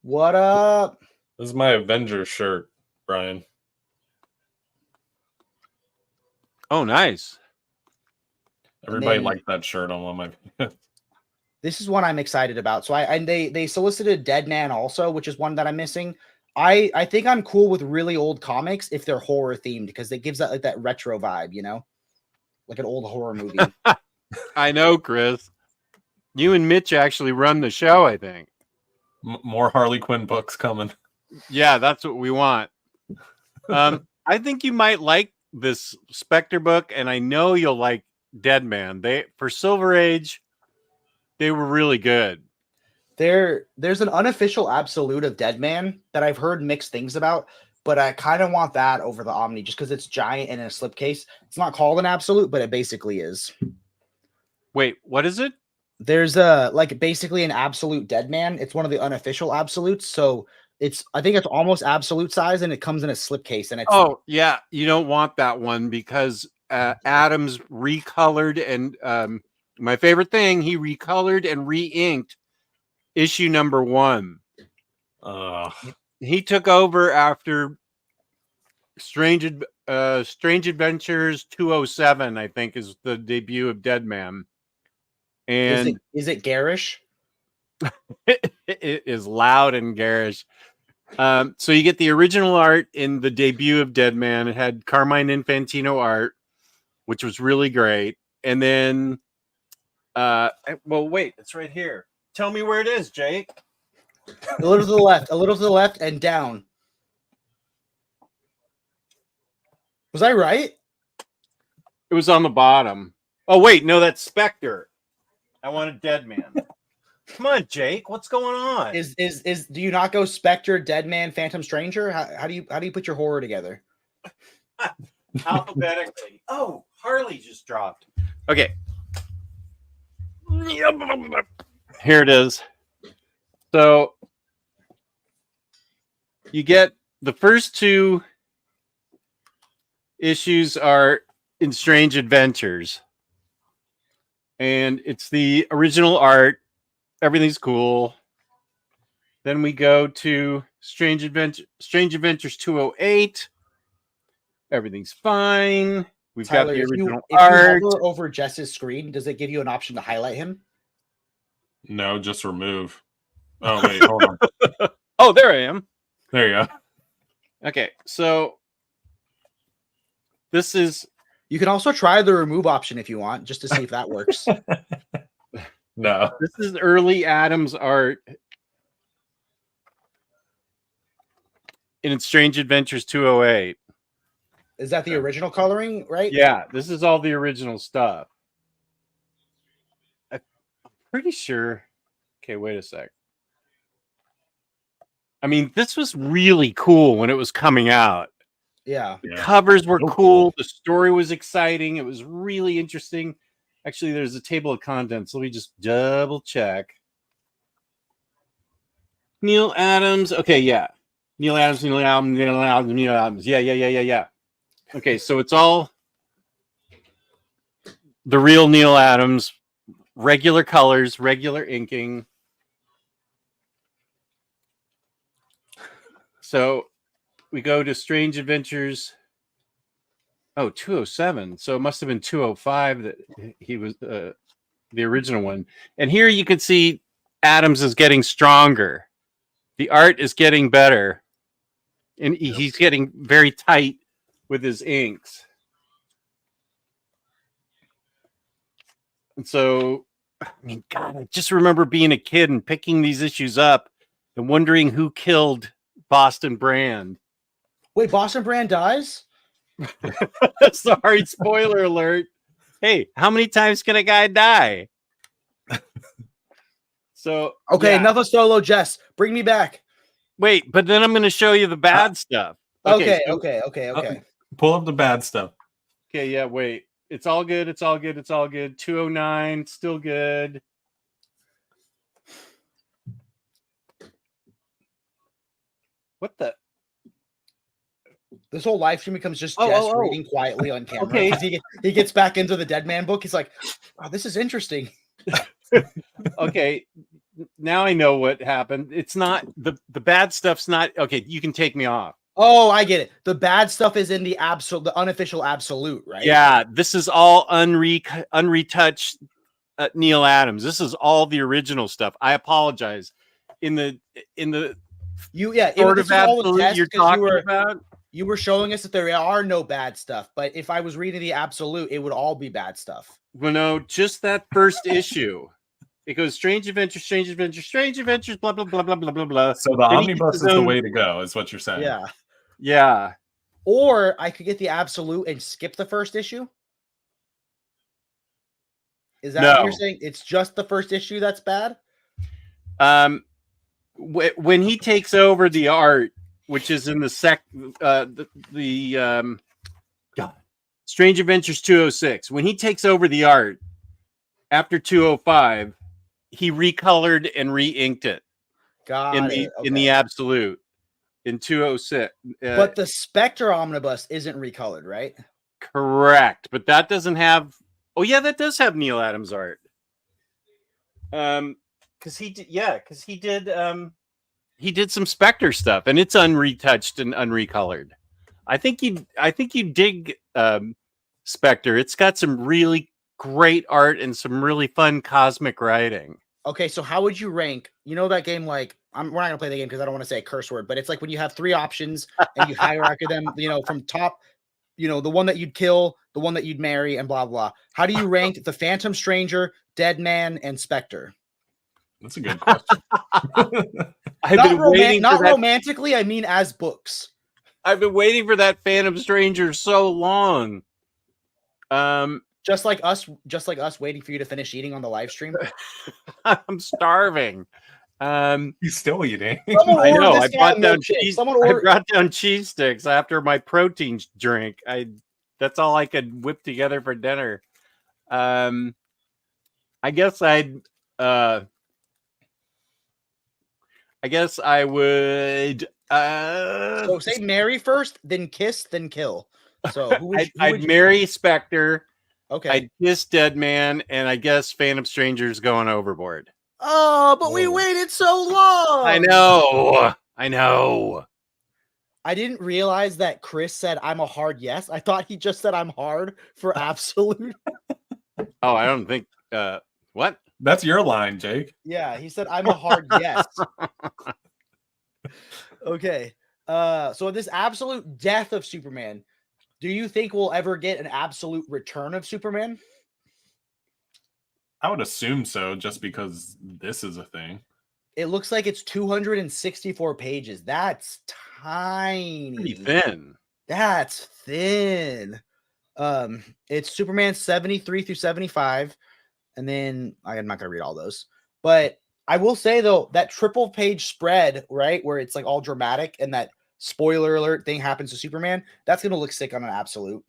What up? This is my Avengers shirt, Brian. Oh, nice. Everybody then- liked that shirt on one of my. This is one I'm excited about. So they solicited Dead Man also, which is one that I'm missing. I think I'm cool with really old comics if they're horror themed because it gives that like that retro vibe, you know, like an old horror movie. I know, Chris. You and Mitch actually run the show, I think. More Harley Quinn books coming. Yeah, that's what we want. I think you might like this Spectre book, and I know you'll like Dead Man. For Silver Age, they were really good. There's an unofficial absolute of Dead Man that I've heard mixed things about, but I kind of want that over the Omni just because it's giant and in a slipcase. It's not called an absolute, but it basically is. Wait, what is it? There's like basically an absolute Dead Man. It's one of the unofficial absolutes, so I think it's almost absolute size, and it comes in a slipcase. And it's Yeah, you don't want that one because Adams recolored and my favorite thing, he recolored and re-inked issue #1. He took over after Strange Adventures 207, I think, is the debut of Dead Man. And is it garish? it is loud and garish. So you get the original art in the debut of Dead Man. It had Carmine Infantino art, which was really great. And then, well, wait, it's right here. Tell me where it is, Jake. A little to the left, and down. Was I right? It was on the bottom. Oh, wait, no, that's Spectre. I want a Dead Man. Come on, Jake. What's going on? Do you not go Spectre, Dead Man, Phantom Stranger? How do you put your horror together? Alphabetically. Oh, Harley just dropped. Okay. Here it is. So you get the first two issues are in Strange Adventures. And it's the original art. Everything's cool. Then we go to Strange Adventures 208. Everything's fine. We've Tyler, got the if original you art. hover over Jess's screen, does it give you an option to highlight him? No, just remove. Oh, wait, hold on. Oh, there I am. There you go. Okay, so this is... You can also try the remove option if you want, just to see if that works. No. This is early Adams art in Strange Adventures 208. Is that the original coloring, right? Yeah, this is all the original stuff. I'm pretty sure. Okay, wait a sec. I mean, this was really cool when it was coming out. Yeah. The covers were cool. The story was exciting. It was really interesting. Actually, there's a table of contents. Let me just double check. Neil Adams. Okay, yeah. Neil Adams. Yeah. Okay, so it's all the real Neil Adams, regular colors, regular inking. So we go to Strange Adventures. Oh, 207. So it must have been 205 that he was the original one. And here you can see Adams is getting stronger. The art is getting better. And he's getting very tight with his inks. And so, I mean, God, I just remember being a kid and picking these issues up and wondering who killed Boston Brand. Wait, Boston Brand dies? Sorry, spoiler alert. Hey, how many times can a guy die? So Okay, yeah. enough of Solo Jess. Bring me back. Wait, but then I'm going to show you the bad stuff. Okay. Pull up the bad stuff. Okay, yeah, wait. It's all good. It's all good. It's all good. 209, still good. What the? This whole live stream becomes just Jess reading quietly on camera. Okay. He gets back into the Dead Man book. He's like, oh, this is interesting. Okay. Now I know what happened. It's not the bad stuff's not okay. You can take me off. Oh, I get it. The bad stuff is in the unofficial absolute, right? Yeah, this is all unretouched Neil Adams. This is all the original stuff. I apologize. In the sort of absolute you're talking about. You were showing us that there are no bad stuff, but if I was reading the absolute, it would all be bad stuff. Well, no, just that first issue. It goes strange adventures, blah blah blah blah blah blah blah. So the omnibus is the way to go, is what you're saying. Yeah. Yeah. Or I could get the absolute and skip the first issue. Is that what you're saying? It's just the first issue that's bad? When he takes over the art, which is in the Strange Adventures 206, when he takes over the art after 205, he recolored and re-inked it. In the absolute in 206. But the Spectre omnibus isn't recolored, right? Correct, but that doesn't have. Oh yeah, that does have Neil Adams art. Because he did some Spectre stuff, and it's unretouched and unrecolored. I think you dig Spectre. It's got some really great art and some really fun cosmic writing. Okay, so how would you rank? You know that game, like we're not gonna play the game because I don't want to say a curse word, but it's like when you have 3 options and you hierarchy them, from top, the one that you'd kill, the one that you'd marry, and blah blah. How do you rank the Phantom Stranger, Dead Man, and Spectre? That's a good question. Not romantically, I mean as books. I've been waiting for that Phantom Stranger so long. Just like us waiting for you to finish eating on the live stream. I'm starving. He's still eating. I know. I brought down cheese sticks after my protein drink. That's all I could whip together for dinner. I guess I would. So say marry first, then kiss, then kill. So I'd marry Spectre. Okay. I'd kiss Dead Man, and I guess Phantom Stranger's going overboard. Oh, but we waited so long. I know. I didn't realize that Chris said I'm a hard yes. I thought he just said I'm hard for absolute. Oh, I don't think. What? That's your line, Jake. Yeah, he said I'm a hard yes. Okay. So this absolute death of Superman, do you think we'll ever get an absolute return of Superman? I would assume so, just because this is a thing. It looks like it's 264 pages. That's tiny. Pretty thin. That's thin. It's Superman 73 through 75. And then I'm not going to read all those. But I will say, though, that triple page spread, right, where it's like all dramatic and that spoiler alert thing happens to Superman, that's going to look sick on an absolute.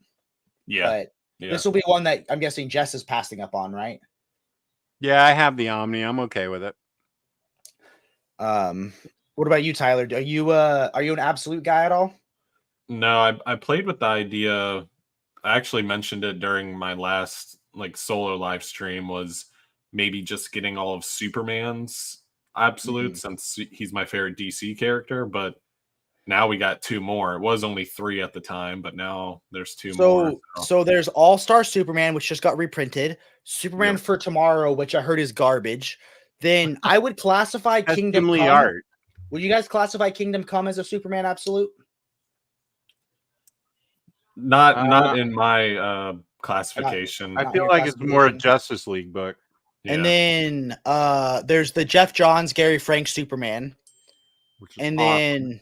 Yeah. But this will be one that I'm guessing Jess is passing up on, right? Yeah, I have the Omni. I'm okay with it. What about you, Tyler? Are you an absolute guy at all? No, I played with the idea. I actually mentioned it during my last solo live stream, was maybe just getting all of Superman's absolute since he's my favorite DC character, but now we got 2 more. It was only 3 at the time, but now there's 2 more. So there's All-Star Superman, which just got reprinted. Superman for Tomorrow, which I heard is garbage. Then I would classify Kingdom Come. Art. Would you guys classify Kingdom Come as a Superman absolute? Not in my classification. I feel like it's more a Justice League book. Yeah. And then there's the Jeff Johns, Gary Frank Superman. Then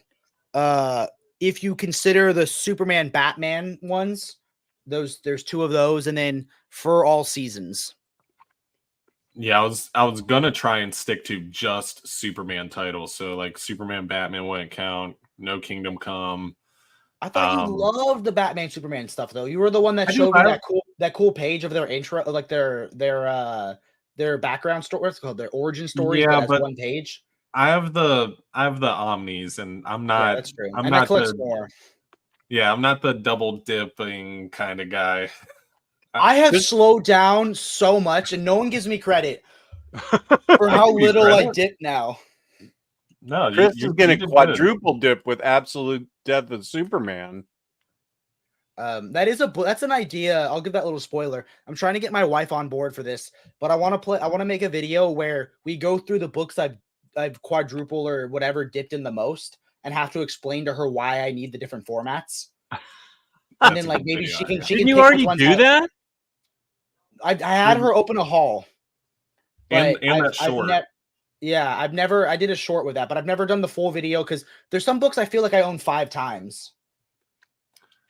If you consider the Superman Batman ones, there's 2 of those, and then for all seasons. Yeah, I was gonna try and stick to just Superman titles. So like Superman Batman wouldn't count, No Kingdom Come. I thought you loved the Batman Superman stuff though. You were the one that I do, showed me I- that cool page of their intro, like their background story. What's it called? Their origin stories, Yeah, but as but one page. I have the Omnis, and Yeah, that's true. I'm And that not collects the more. yeah, I'm not the double dipping kind of guy. I have slowed down so much, and no one gives me credit for I how give you little I credit. dip now. No, Chris is going you to did good. quadruple dip with Absolute Death of Superman. That's an idea. I'll give that little spoiler. I'm trying to get my wife on board for this, but I want to make a video where we go through the books I've quadruple or whatever dipped in the most and have to explain to her why I need the different formats. And then like maybe she can Didn't you pick already which ones do that? I had her open a haul. And But that short. I did a short with that, but I've never done the full video because there's some books I feel like I own 5 times.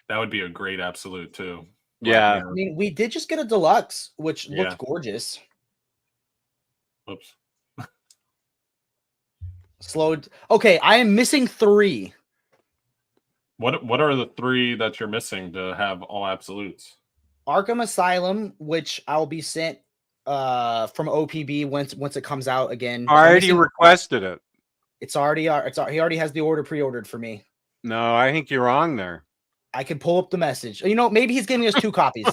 That would be a great absolute too. Yeah. I mean, we did just get a deluxe, which looked gorgeous. Whoops. Slowed. Okay, I am missing 3. What are the 3 that you're missing to have all absolutes? Arkham Asylum, which I'll be sent from OPB once it comes out again. I already requested it. He already has the order pre-ordered for me. No, I think you're wrong there. I can pull up the message. You know, maybe he's giving us 2 copies.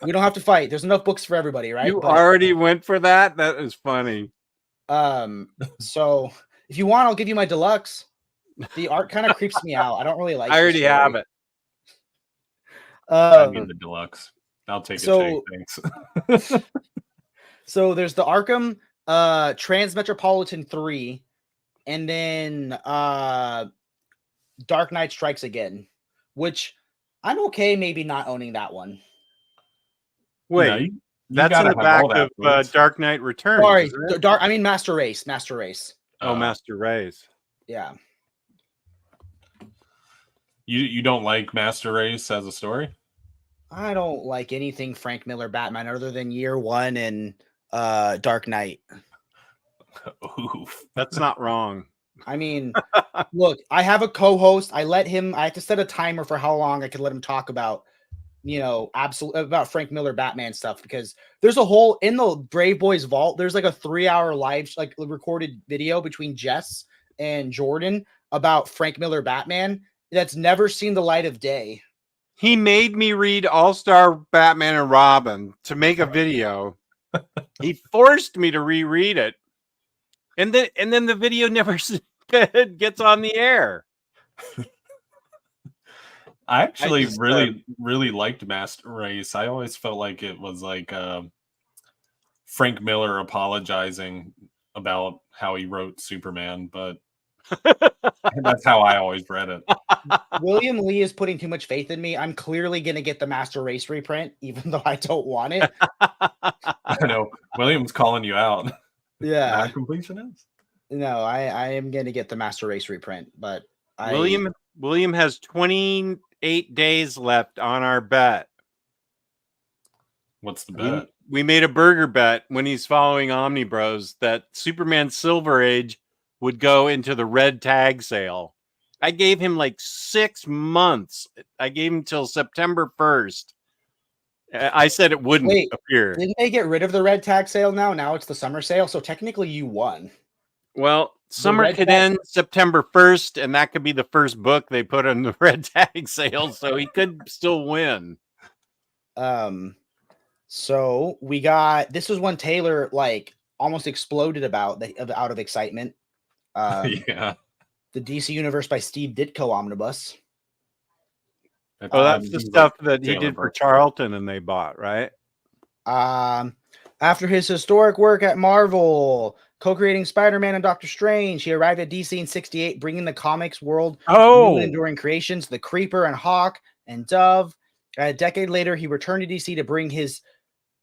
We don't have to fight. There's enough books for everybody, right? You already went for that? That is funny. So if you want, I'll give you my deluxe. The art kind of creeps me out. I don't really like I already have it. I need the deluxe. I'll take it. Thanks. So there's the Arkham Transmetropolitan 3, and then Dark Knight Strikes Again, which I'm okay maybe not owning that one. Wait, that's in the back of Dark Knight Returns. Sorry, Master Race. Oh, Master Race. Yeah. You don't like Master Race as a story? I don't like anything Frank Miller Batman other than Year One and Dark Knight. Oof. That's not wrong. I mean, look, I have a co-host. I have to set a timer for how long I could let him talk about, about Frank Miller Batman stuff, because there's a whole in the Brave Boys vault. There's like a 3-hour live recorded video between Jess and Jordan about Frank Miller Batman that's never seen the light of day. He made me read All-Star Batman and Robin to make a video. He forced me to reread it. And then the video never gets on the air. I actually really liked Master Race. I always felt like it was like Frank Miller apologizing about how he wrote Superman, but that's how I always read it. William Lee is putting too much faith in me. I'm clearly going to get the Master Race reprint, even though I don't want it. I know. William's calling you out. Yeah. Completionist? No, I am going to get the Master Race reprint, but William has 28 days left on our bet. What's the bet? We made a burger bet when he's following Omnibros that Superman Silver Age would go into the red tag sale. I gave him like 6 months. I gave him till September 1st. I said it wouldn't appear. Didn't they get rid of the red tag sale now? Now it's the summer sale. So technically you won. Well, summer could end September 1st, and that could be the first book they put on the red tag sale. So he could still win. So this was one Taylor almost exploded out of excitement. Yeah. The DC Universe by Steve Ditko omnibus. Oh, that's the stuff that he did for Charlton and they bought, right? After his historic work at Marvel, co-creating Spider-Man and Doctor Strange, he arrived at DC in '68, bringing the comics world new and enduring creations, the Creeper and Hawk and Dove. A decade later, he returned to DC to bring his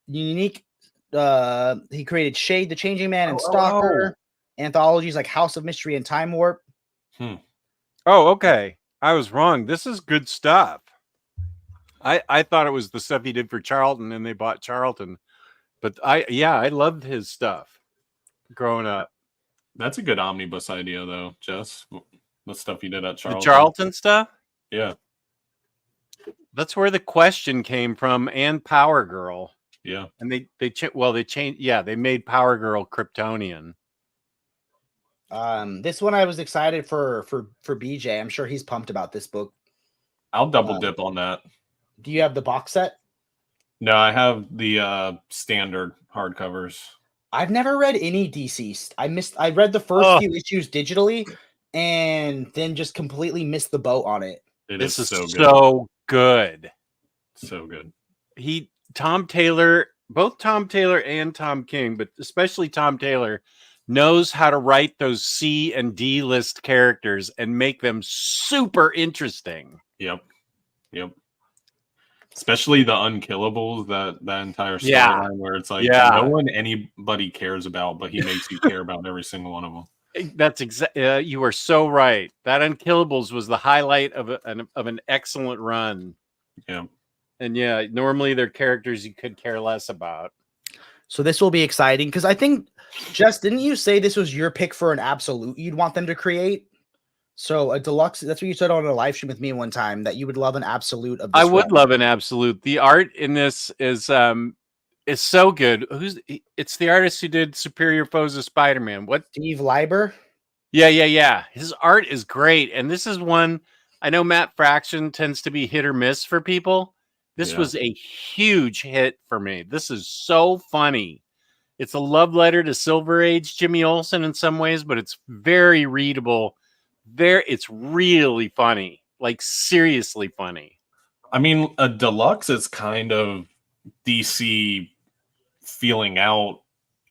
unique. He created Shade, the Changing Man, and Stalker anthologies like House of Mystery and Time Warp. Oh, okay. I was wrong. This is good stuff. I thought it was the stuff he did for Charlton, and they bought Charlton. But I loved his stuff growing up. That's a good omnibus idea, though, Jess. The stuff you did at The Charlton. Charlton stuff. Yeah. That's where the Question came from, and Power Girl. Yeah. And they changed. Yeah, they made Power Girl Kryptonian. This one I was excited for BJ. I'm sure he's pumped about this book. I'll double dip on that. Do you have the box set? No, I have the standard hardcovers. I've never read any Deceased. I read the first few issues digitally and then just completely missed the boat on it. This is so good. So good. Tom Taylor, both Tom Taylor and Tom King, but especially Tom Taylor, knows how to write those C and D list characters and make them super interesting. Yep. Especially the Unkillables, that entire storyline where it's like no one anybody cares about, but he makes you care about every single one of them. That's you are so right. That Unkillables was the highlight of an excellent run. Yeah. And normally they're characters you could care less about. So this will be exciting because I think, Jess, didn't you say this was your pick for an absolute you'd want them to create? So a deluxe, that's what you said on a live stream with me one time, that you would love an absolute of this. I would love an absolute. The art in this is so good. It's the artist who did Superior Foes of Spider-Man. What? Steve Leiber? Yeah. His art is great. And this is one, I know Matt Fraction tends to be hit or miss for people. This was a huge hit for me. This is so funny. It's a love letter to Silver Age Jimmy Olsen in some ways, but it's very readable. It's really funny, like seriously funny. I mean, a deluxe is kind of DC feeling out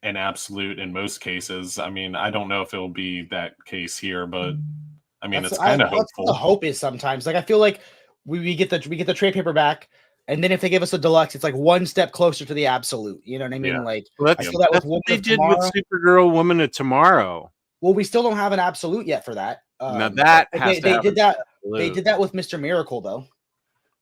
an absolute in most cases. I mean, I don't know if it'll be that case here, but I mean, it's kind of hopeful. The hope is sometimes like I feel like we get the trade paperback, and then if they give us a deluxe, it's like one step closer to the absolute. You know what I mean? Yeah. Like I feel that with what they did with Supergirl, Woman of Tomorrow. Well, we still don't have an absolute yet for that. Now that they did that. They did that with Mr. Miracle, though.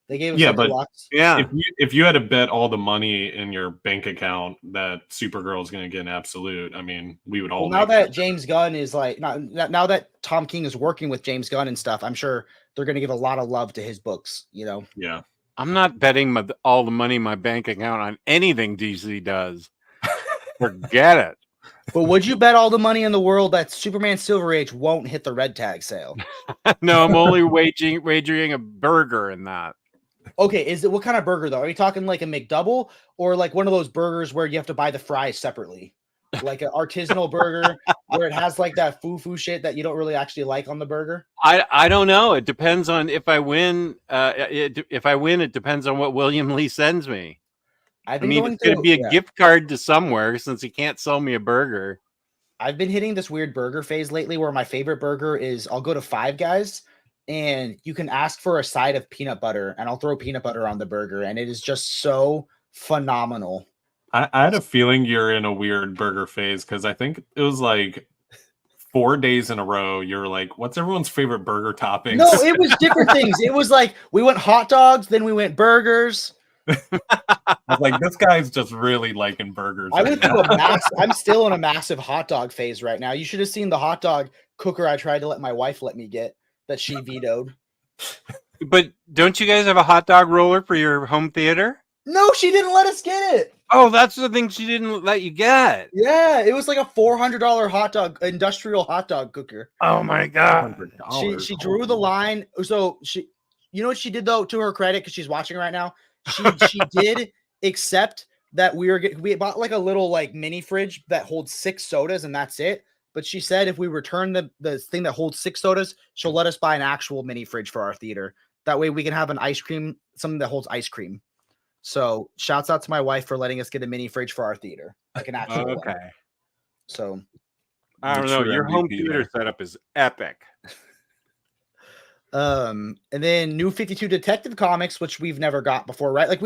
They gave us but deluxe. If you had to bet all the money in your bank account that Supergirl is going to get an absolute, I mean, we would all. Well, now that James Gunn is like, now that Tom King is working with James Gunn and stuff, I'm sure they're going to give a lot of love to his books. You know. Yeah. I'm not betting all the money in my bank account on anything DC does. Forget it. But would you bet all the money in the world that Superman Silver Age won't hit the red tag sale? No, I'm only wagering a burger in that. Okay, what kind of burger though? Are you talking like a McDouble or like one of those burgers where you have to buy the fries separately? Like an artisanal burger where it has like that foo shit that you don't really actually like on the burger? I don't know. It depends on if I win. If I win, it depends on what William Lee sends me. I mean, it's going to be a gift card to somewhere since he can't sell me a burger. I've been hitting this weird burger phase lately where my favorite burger is I'll go to Five Guys and you can ask for a side of peanut butter and I'll throw peanut butter on the burger. And it is just so phenomenal. I had a feeling you're in a weird burger phase because I think it was like 4 days in a row. You're like, what's everyone's favorite burger toppings? No, it was different things. It was like we went hot dogs, then we went burgers. I was like, this guy's just really liking burgers. I went through I'm still in a massive hot dog phase right now. You should have seen the hot dog cooker I tried to let my wife let me get that she vetoed. But don't you guys have a hot dog roller for your home theater? No, she didn't let us get it. Oh, that's the thing she didn't let you get. Yeah, it was like a $400 industrial hot dog cooker. Oh my god. She drew the line. So you know what she did though, to her credit, because she's watching right now. She did accept that we bought like a little like mini fridge that holds 6 sodas and that's it. But she said if we return the thing that holds 6 sodas, she'll let us buy an actual mini fridge for our theater. That way we can have an ice cream, something that holds ice cream. So shouts out to my wife for letting us get a mini fridge for our theater, like an actual one. So I don't know. Your home theater setup is epic. And then New 52 Detective Comics, which we've never got before, right? Like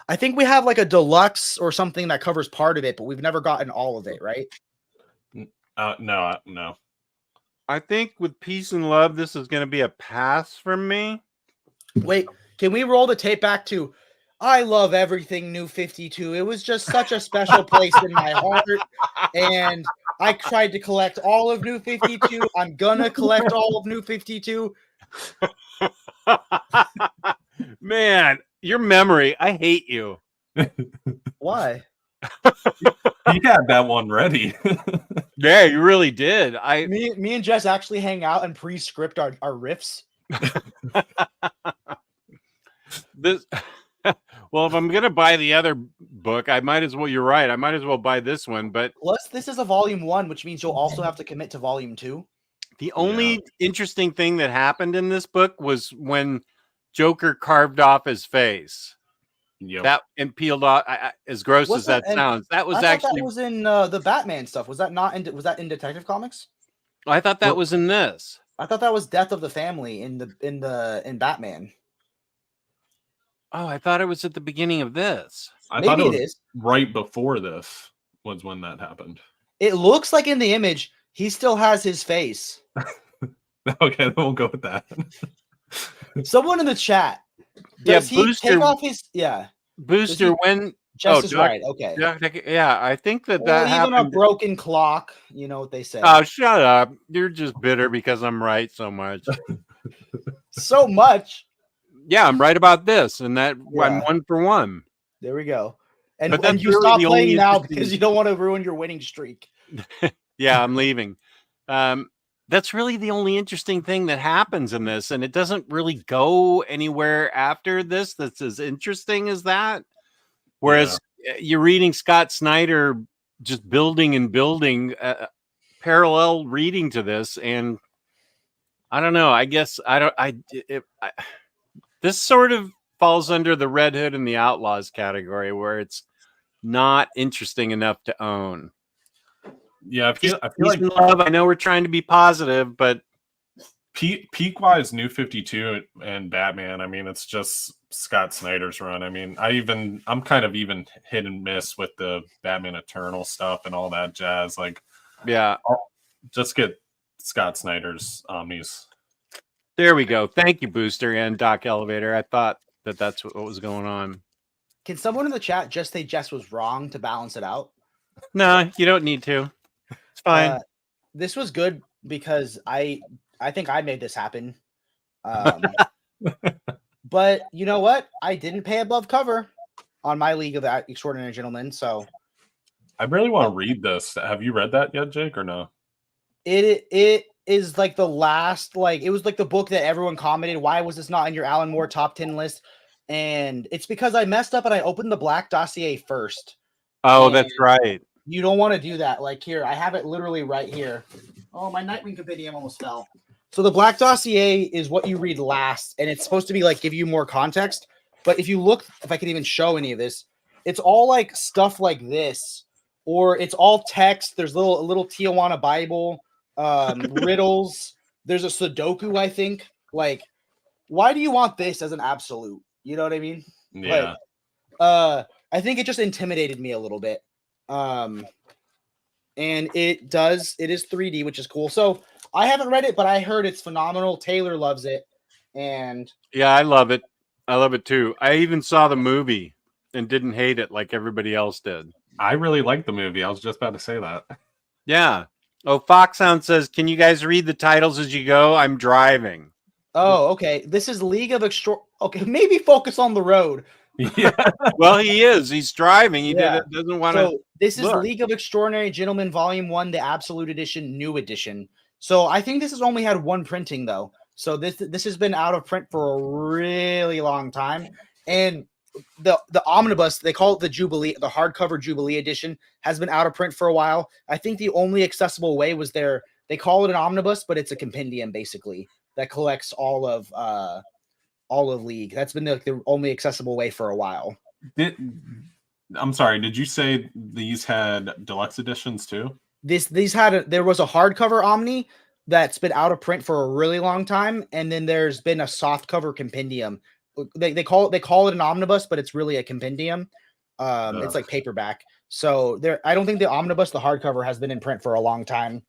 I think we have like a deluxe or something that covers part of it, but we've never gotten all of it, right? No. I think with Peace and Love, this is going to be a pass from me. Wait, can we roll the tape back to I love everything New 52. It was just such a special place in my heart. And I tried to collect all of New 52. I'm gonna collect all of New 52. Man, your memory, I hate you. Why? He had that one ready. Yeah, you really did. Me and Jess actually hang out and pre-script our riffs. This well, if I'm gonna buy the other book, I might as well. You're right. I might as well buy this one. But Plus, this is a volume 1, which means you'll also have to commit to volume 2. the only interesting thing that happened in this book was when Joker carved off his face. Yep. That and peeled off. As gross as that And sounds, that was I thought actually that was in the Batman stuff. Was that not in? Was that in Detective Comics? I thought that was in this. I thought that was Death of the Family in Batman. Oh, I thought it was at the beginning of this. I thought Maybe it is right before this was when that happened. It looks like in the image he still has his face. Okay, then we'll go with that. Someone in the chat. Does he take off his Booster when Jess is right. Okay. Yeah, I think that Well, even happened. a broken clock, you know what they say. Oh, shut up. You're just bitter because I'm right so much. So much. Yeah, I'm right about this, and that Yeah. I'm 1 for 1. There we go. And, But that's and you really stop the playing only now interesting- because you don't want to ruin your winning streak. Yeah, I'm leaving. That's really the only interesting thing that happens in this, and it doesn't really go anywhere after this that's as interesting as that. Whereas you're reading Scott Snyder just building and building parallel reading to this, and I don't know. I guess this sort of falls under the Red Hood and the Outlaws category, where it's not interesting enough to own. Yeah, I feel like love. I know we're trying to be positive, but peak wise, New 52 and Batman. I mean, it's just Scott Snyder's run. I mean, I'm kind of even hit and miss with the Batman Eternal stuff and all that jazz. Like, yeah, I'll just get Scott Snyder's Omnis. There we go. Thank you, Booster and Doc Elevator. I thought that's what was going on. Can someone in the chat just say Jess was wrong to balance it out? No, you don't need to. It's fine. This was good because I think I made this happen. But you know what? I didn't pay above cover on my League of Extraordinary Gentlemen, so I really want to read this. Have you read that yet, Jake, or no? It is like the last, like it was like the book that everyone commented, why was this not in your Alan Moore top 10 list? And it's because I messed up and I opened the Black Dossier first. Oh, that's right. You don't want to do that. Like here, I have it literally right here. Oh, my Nightwing Compendium almost fell. So the Black Dossier is what you read last, and it's supposed to be like give you more context. But if you look, if I can even show any of this, it's all like stuff like this, or it's all text. There's a little Tijuana Bible, riddles. There's a Sudoku, I think. Like, why do you want this as an absolute? You know what I mean? Yeah. Like, I think it just intimidated me a little bit. And it is 3D, which is cool. So I haven't read it, but I heard it's phenomenal. Taylor loves it. And yeah, I love it. I love it too. I even saw the movie and didn't hate it like everybody else did. I really liked the movie. I was just about to say that. Yeah. Oh, Foxhound says, can you guys read the titles as you go? I'm driving. Oh, okay. This is League of Okay, maybe focus on the road. Yeah. Well, he is. He's driving. He doesn't want to. So this is League of Extraordinary Gentlemen, Volume 1, the Absolute Edition, New Edition. So I think this has only had one printing, though. So this has been out of print for a really long time. And the omnibus, they call it the Jubilee, the hardcover Jubilee edition, has been out of print for a while. I think the only accessible way was they call it an omnibus, but it's a compendium, basically, that collects all of League. That's been the only accessible way for a while. I'm sorry, did you say these had deluxe editions too? There was a hardcover Omni that's been out of print for a really long time, and then there's been a softcover compendium. They call it an omnibus, but it's really a compendium. It's like paperback. So I don't think the omnibus, the hardcover, has been in print for a long time.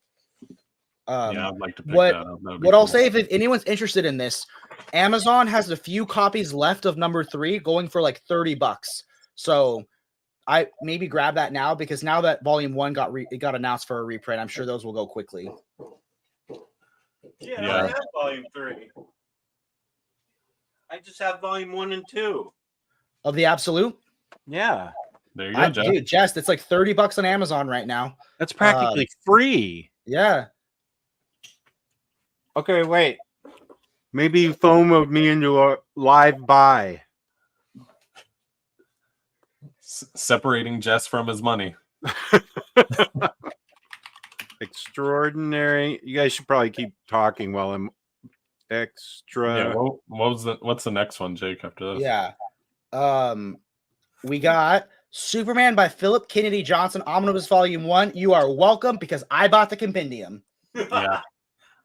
Yeah, I'd like to pick what that up. That'd be what I'll cool. say, if anyone's interested in this, Amazon has a few copies left of number 3 going for like $30. So I maybe grab that now, because now that volume 1 got announced for a reprint, I'm sure those will go quickly. Yeah, Yeah. I have volume 3. I just have volume 1 and 2 of the Absolute. Yeah, There you go, Jeff. Dude, Jess, it's like $30 on Amazon right now. that's practically free. Yeah. Okay, wait. Maybe you FOMO'd me into a live buy. Separating Jess from his money. Extraordinary. You guys should probably keep talking while I'm extra. Yeah. What's the next one, Jake? After this? Yeah. We got Superman by Philip Kennedy Johnson, Omnibus Volume 1. You are welcome, because I bought the compendium. Yeah.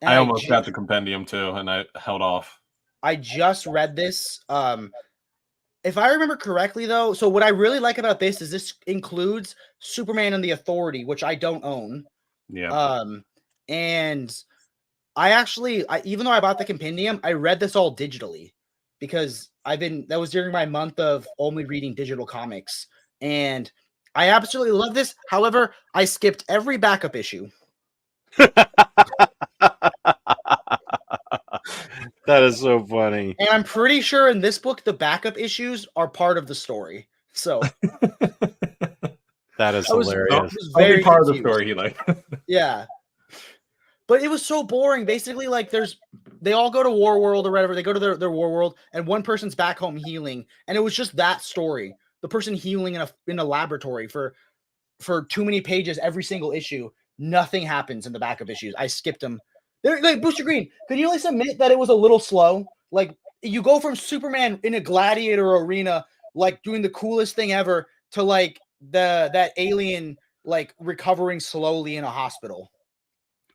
And I almost got the compendium too, and I held off. I just read this. If I remember correctly, though, so what I really like about this is this includes Superman and the Authority, which I don't own. Yeah. And I actually, even though I bought the compendium, I read this all digitally, because that was during my month of only reading digital comics, and I absolutely love this. However, I skipped every backup issue. That is so funny. And I'm pretty sure in this book, the backup issues are part of the story. So That is I was- hilarious. Only part of the confused. story he liked. Yeah. But it was so boring. Basically, like they all go to War World or whatever. They go to their War World, and one person's back home healing. And it was just that story. The person healing in a laboratory for too many pages every single issue. Nothing happens in the backup issues. I skipped them. They're like, Booster Green, can you at least admit that it was a little slow? Like, you go from Superman in a gladiator arena, like doing the coolest thing ever, to like that alien like recovering slowly in a hospital.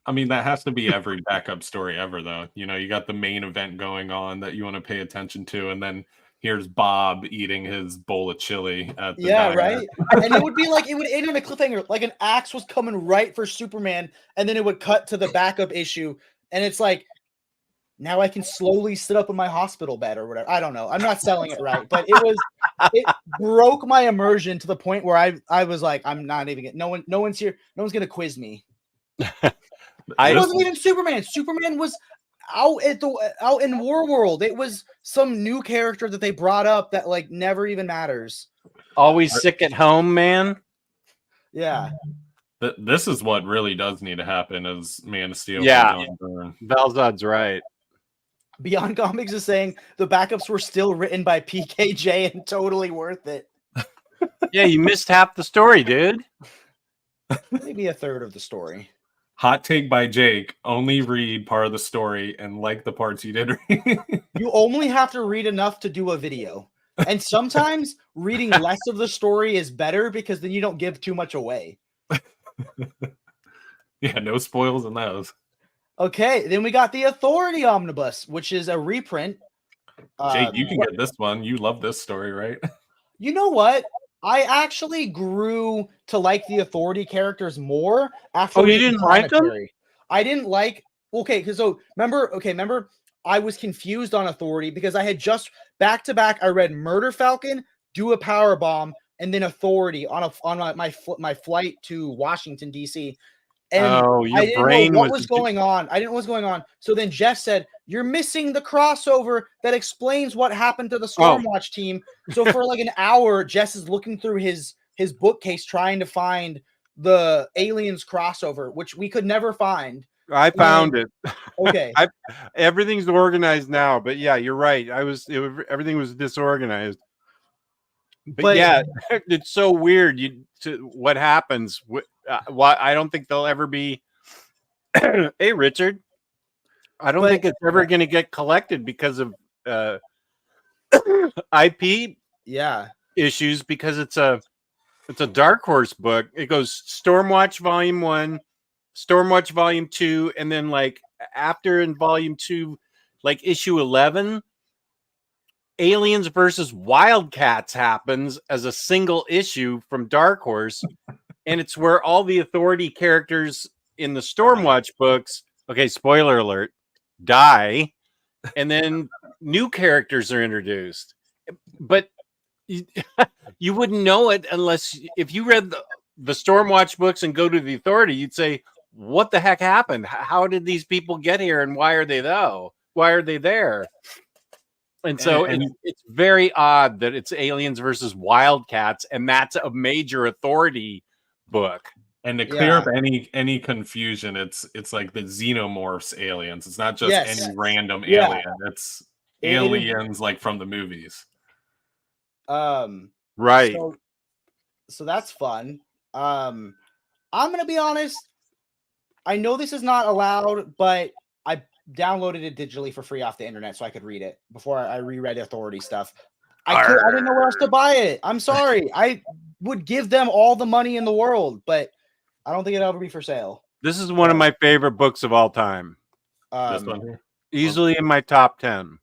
I mean, that has to be every backup story ever, though. You know, you got the main event going on that you want to pay attention to, and then here's Bob eating his bowl of chili at the diner. Right. And it would be like, it would end on a cliffhanger, like an axe was coming right for Superman, and then it would cut to the backup issue, and it's like, now I can slowly sit up in my hospital bed or whatever. I don't know. I'm not selling it right, but it broke my immersion to the point where I was like, I'm not even no one's here. No one's gonna quiz me. It wasn't even Superman. Superman was out in War World. It was some new character that they brought up that like never even matters. Always sick at home, man. Yeah. This is what really does need to happen is Man of Steel. Yeah. John Byrne. Valzad's right. Beyond Comics is saying the backups were still written by PKJ and totally worth it. Yeah, you missed half the story, dude. Maybe a third of the story. Hot take by Jake: only read part of the story and like the parts you did read. You only have to read enough to do a video. And sometimes reading less of the story is better, because then you don't give too much away. Yeah, no spoils in those. Okay, then we got the Authority Omnibus, which is a reprint. Jake, you can get this one. You love this story, right? You know what? I actually grew to like the Authority characters more after. Oh, you didn't like them? I didn't like. Okay, because remember, I was confused on Authority because I had just back to back. I read Murder Falcon, Do a Power Bomb, and then Authority on my flight to Washington D.C. And I didn't know what was going on. I didn't know what was going on. So then Jeff said, "You're missing the crossover that explains what happened to the Stormwatch team." So for like an hour, Jess is looking through his bookcase trying to find the Aliens crossover, which we could never find. I found it. Okay. Everything's organized now, but yeah, you're right. Everything was disorganized. But yeah, it's so weird. What happens? Why I don't think they'll ever be. Hey, Richard. I don't think it's ever going to get collected because of IP issues, because it's a Dark Horse book. It goes Stormwatch Volume 1, Stormwatch Volume 2, and then like after in Volume 2, like issue 11, Aliens versus Wildcats happens as a single issue from Dark Horse, and it's where all the Authority characters in the Stormwatch books okay, spoiler alert, die, and then new characters are introduced. But you, you wouldn't know it unless if you read the Stormwatch books and go to the Authority, you'd say, what the heck happened? How did these people get here, and why are they though? Why are they there? And so it's very odd that it's aliens versus wildcats, and that's a major Authority book. And to clear up any confusion, it's like the xenomorphs aliens. It's not just any random alien. It's aliens like from the movies. Right. So that's fun. I'm gonna be honest. I know this is not allowed, but I downloaded it digitally for free off the internet so I could read it before I reread Authority stuff. I didn't know where else to buy it. I'm sorry. I would give them all the money in the world, but I don't think it'll ever be for sale. This is one of my favorite books of all time. This one here? Easily in my top 10.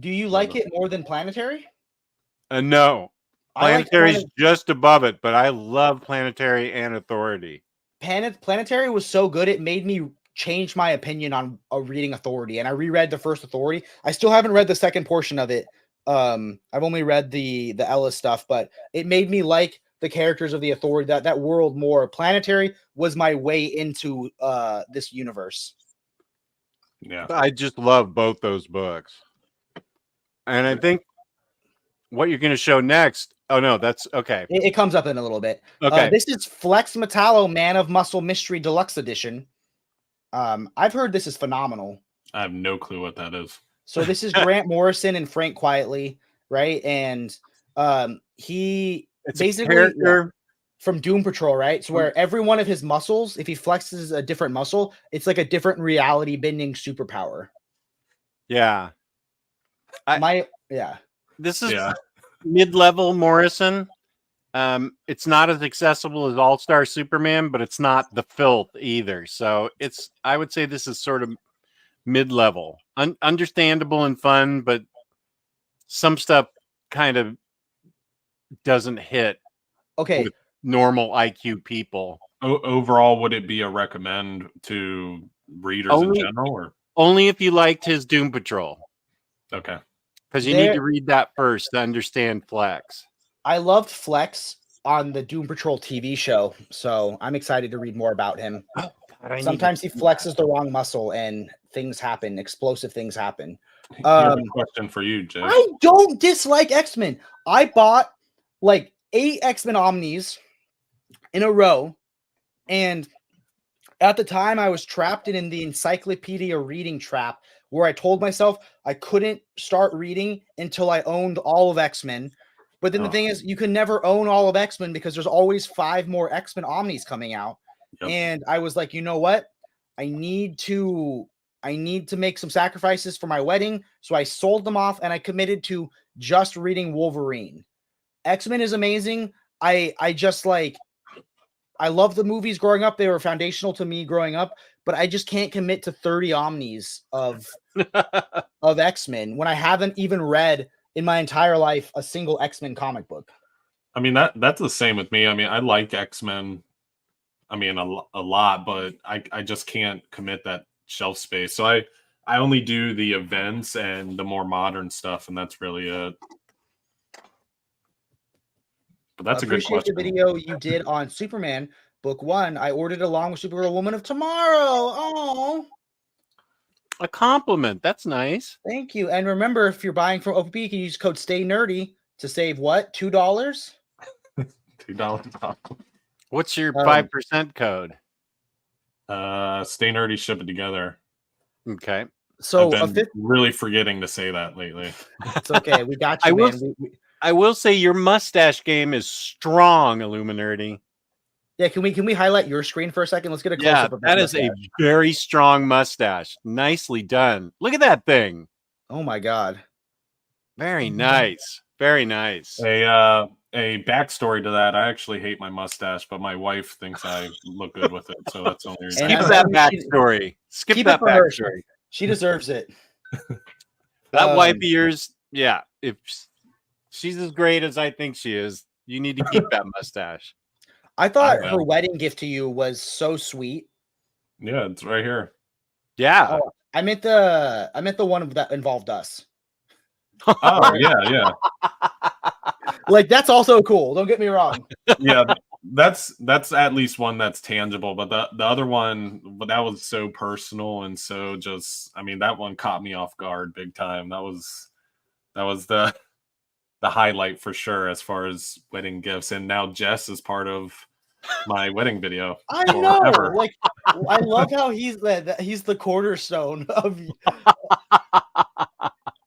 Do you like it more than Planetary? No. Planetary's just above it, but I love Planetary and Authority. Planetary was so good, it made me change my opinion on reading Authority, and I reread the first Authority. I still haven't read the second portion of it. I've only read the Ellis stuff, but it made me like the characters of the Authority, that world more. Planetary was my way into this universe. Yeah, I just love both those books, and I think what you're going to show next. Oh no, that's okay. It comes up in a little bit. Okay, this is Flex Metallo Man of Muscle Mystery Deluxe Edition. I've heard this is phenomenal. I have no clue what that is. So this is Grant Morrison and Frank Quietly, right? And it's basically a character from Doom Patrol, right? So where every one of his muscles, if he flexes a different muscle, it's like a different reality bending superpower. Yeah. This is mid-level Morrison. It's not as accessible as All-Star Superman, but it's not the filth either. So I would say this is sort of mid-level, understandable and fun, but some stuff kind of doesn't hit with normal IQ people. Overall, would it be a recommend to readers in general, or only if you liked his Doom Patrol? Okay. Because you need to read that first to understand Flex. I loved Flex on the Doom Patrol TV show, so I'm excited to read more about him. Oh, God, sometimes he flexes the wrong muscle and things happen. Explosive things happen. A question for you, Jay. I don't dislike X-Men. I bought like 8 X-Men Omnis in a row, and at the time I was trapped in the encyclopedia reading trap, where I told myself I couldn't start reading until I owned all of X-Men. But then the thing is, you can never own all of X-Men because there's always 5 more X-Men Omnis coming out. Yep. And I was like, you know what? I need to make some sacrifices for my wedding. So I sold them off and I committed to just reading Wolverine. X-Men is amazing. I love the movies growing up. They were foundational to me growing up, but I just can't commit to 30 Omnis of X-Men when I haven't even read in my entire life a single X-Men comic book. I mean, that's the same with me. I mean, I like X-Men, I mean, a lot, but I just can't commit that shelf space. So I only do the events and the more modern stuff, and that's really it. But that's a good question. The video you did on Superman book 1. I ordered along with Supergirl Woman of Tomorrow. Oh, a compliment. That's nice. Thank you. And remember, if you're buying from OPP, you can use code Stay Nerdy to save what? $2? $2. What's your 5% code? Stay Nerdy, ship it together. Okay. So I've been really forgetting to say that lately. It's okay. We got you, I will say your mustache game is strong, Illuminati. Yeah, can we highlight your screen for a second? Let's get a close up of that. That is a very strong mustache. Nicely done. Look at that thing. Oh my God. Very nice. Very nice. A backstory to that. I actually hate my mustache, but my wife thinks I look good with it. So that's the only reason. Skip that backstory. Skip that backstory. She deserves it. That wife of yours, yeah. If she's as great as I think she is, you need to keep that mustache. I thought her wedding gift to you was so sweet. Yeah, it's right here. Yeah. Oh, I meant the one that involved us. Oh yeah. Like that's also cool. Don't get me wrong. Yeah, that's at least one that's tangible. But the other one, but that was so personal and so just. I mean, that one caught me off guard big time. That was the highlight for sure as far as wedding gifts. And now Jess is part of my wedding video. I know. Forever. Like I love how he's he's the cornerstone of.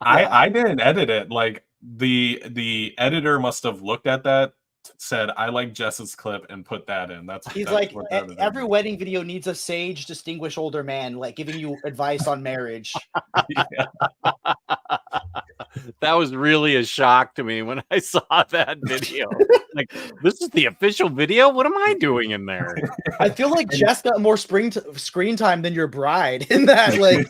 I didn't edit it. Like the editor must have looked at that, said I like Jess's clip, and put that in. He's that's like what the editor every did. wedding video needs a sage, distinguished older man like giving you advice on marriage. Yeah. That was really a shock to me when I saw that video. Like, this is the official video? What am I doing in there? I feel like Jess got more screen time than your bride in that. Like,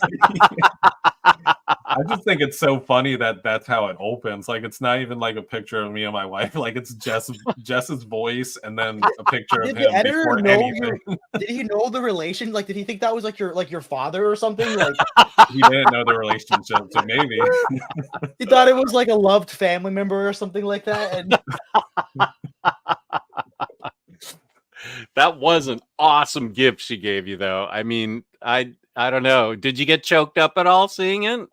I just think it's so funny that that's how it opens. Like, it's not even like a picture of me and my wife. Like, it's Jess's voice and then a picture of did him the editor before know anything. did he know the relation? Like, did he think that was like your father or something? Like, He didn't know the relationship, so maybe. he thought it was like a loved family member or something like that. And That was an awesome gift she gave you, though. I mean, I don't know. Did you get choked up at all seeing it?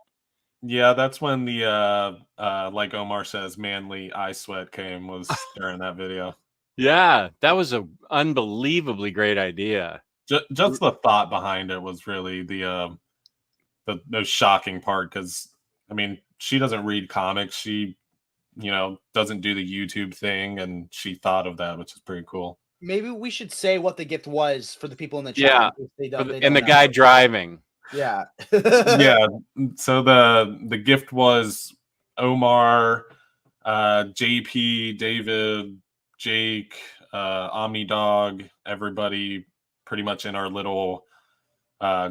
Yeah, that's when the like Omar says, manly eye sweat came was during that video. Yeah, that was an unbelievably great idea. Just the thought behind it was really the most shocking part, because I mean, she doesn't read comics. She, doesn't do the YouTube thing, and she thought of that, which is pretty cool. maybe we should say what the gift was for the people in the chat. Yeah, if they don't, and the know. guy driving. Yeah. Yeah. So the gift was Omar, JP, David, Jake, Omni Dog, everybody pretty much in our little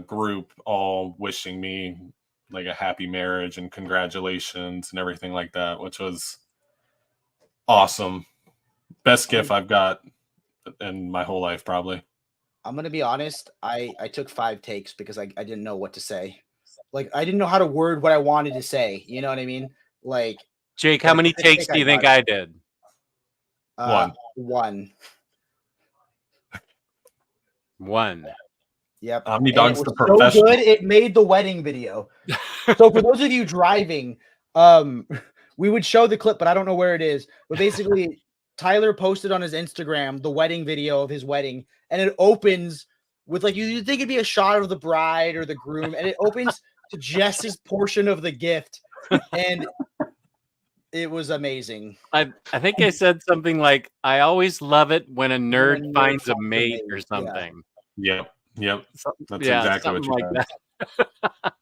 group, all wishing me like a happy marriage and congratulations and everything like that, which was awesome. Best gift I've got in my whole life, probably. I'm gonna be honest. I took 5 takes because I didn't know what to say. Like I didn't know how to word what I wanted to say. You know what I mean? Like Jake, how many takes do you think I did? One. Yep. Omni Dog's the so professional. good, it made the wedding video. So for those of you driving, we would show the clip, but I don't know where it is. But basically, Tyler posted on his Instagram the wedding video of his wedding, and it opens with like you think it'd be a shot of the bride or the groom, and it opens to Jess's portion of the gift, and it was amazing. I think I said something like, "I always love it when a nerd finds a mate or something." Yeah. Yep. That's yeah, exactly what you like that.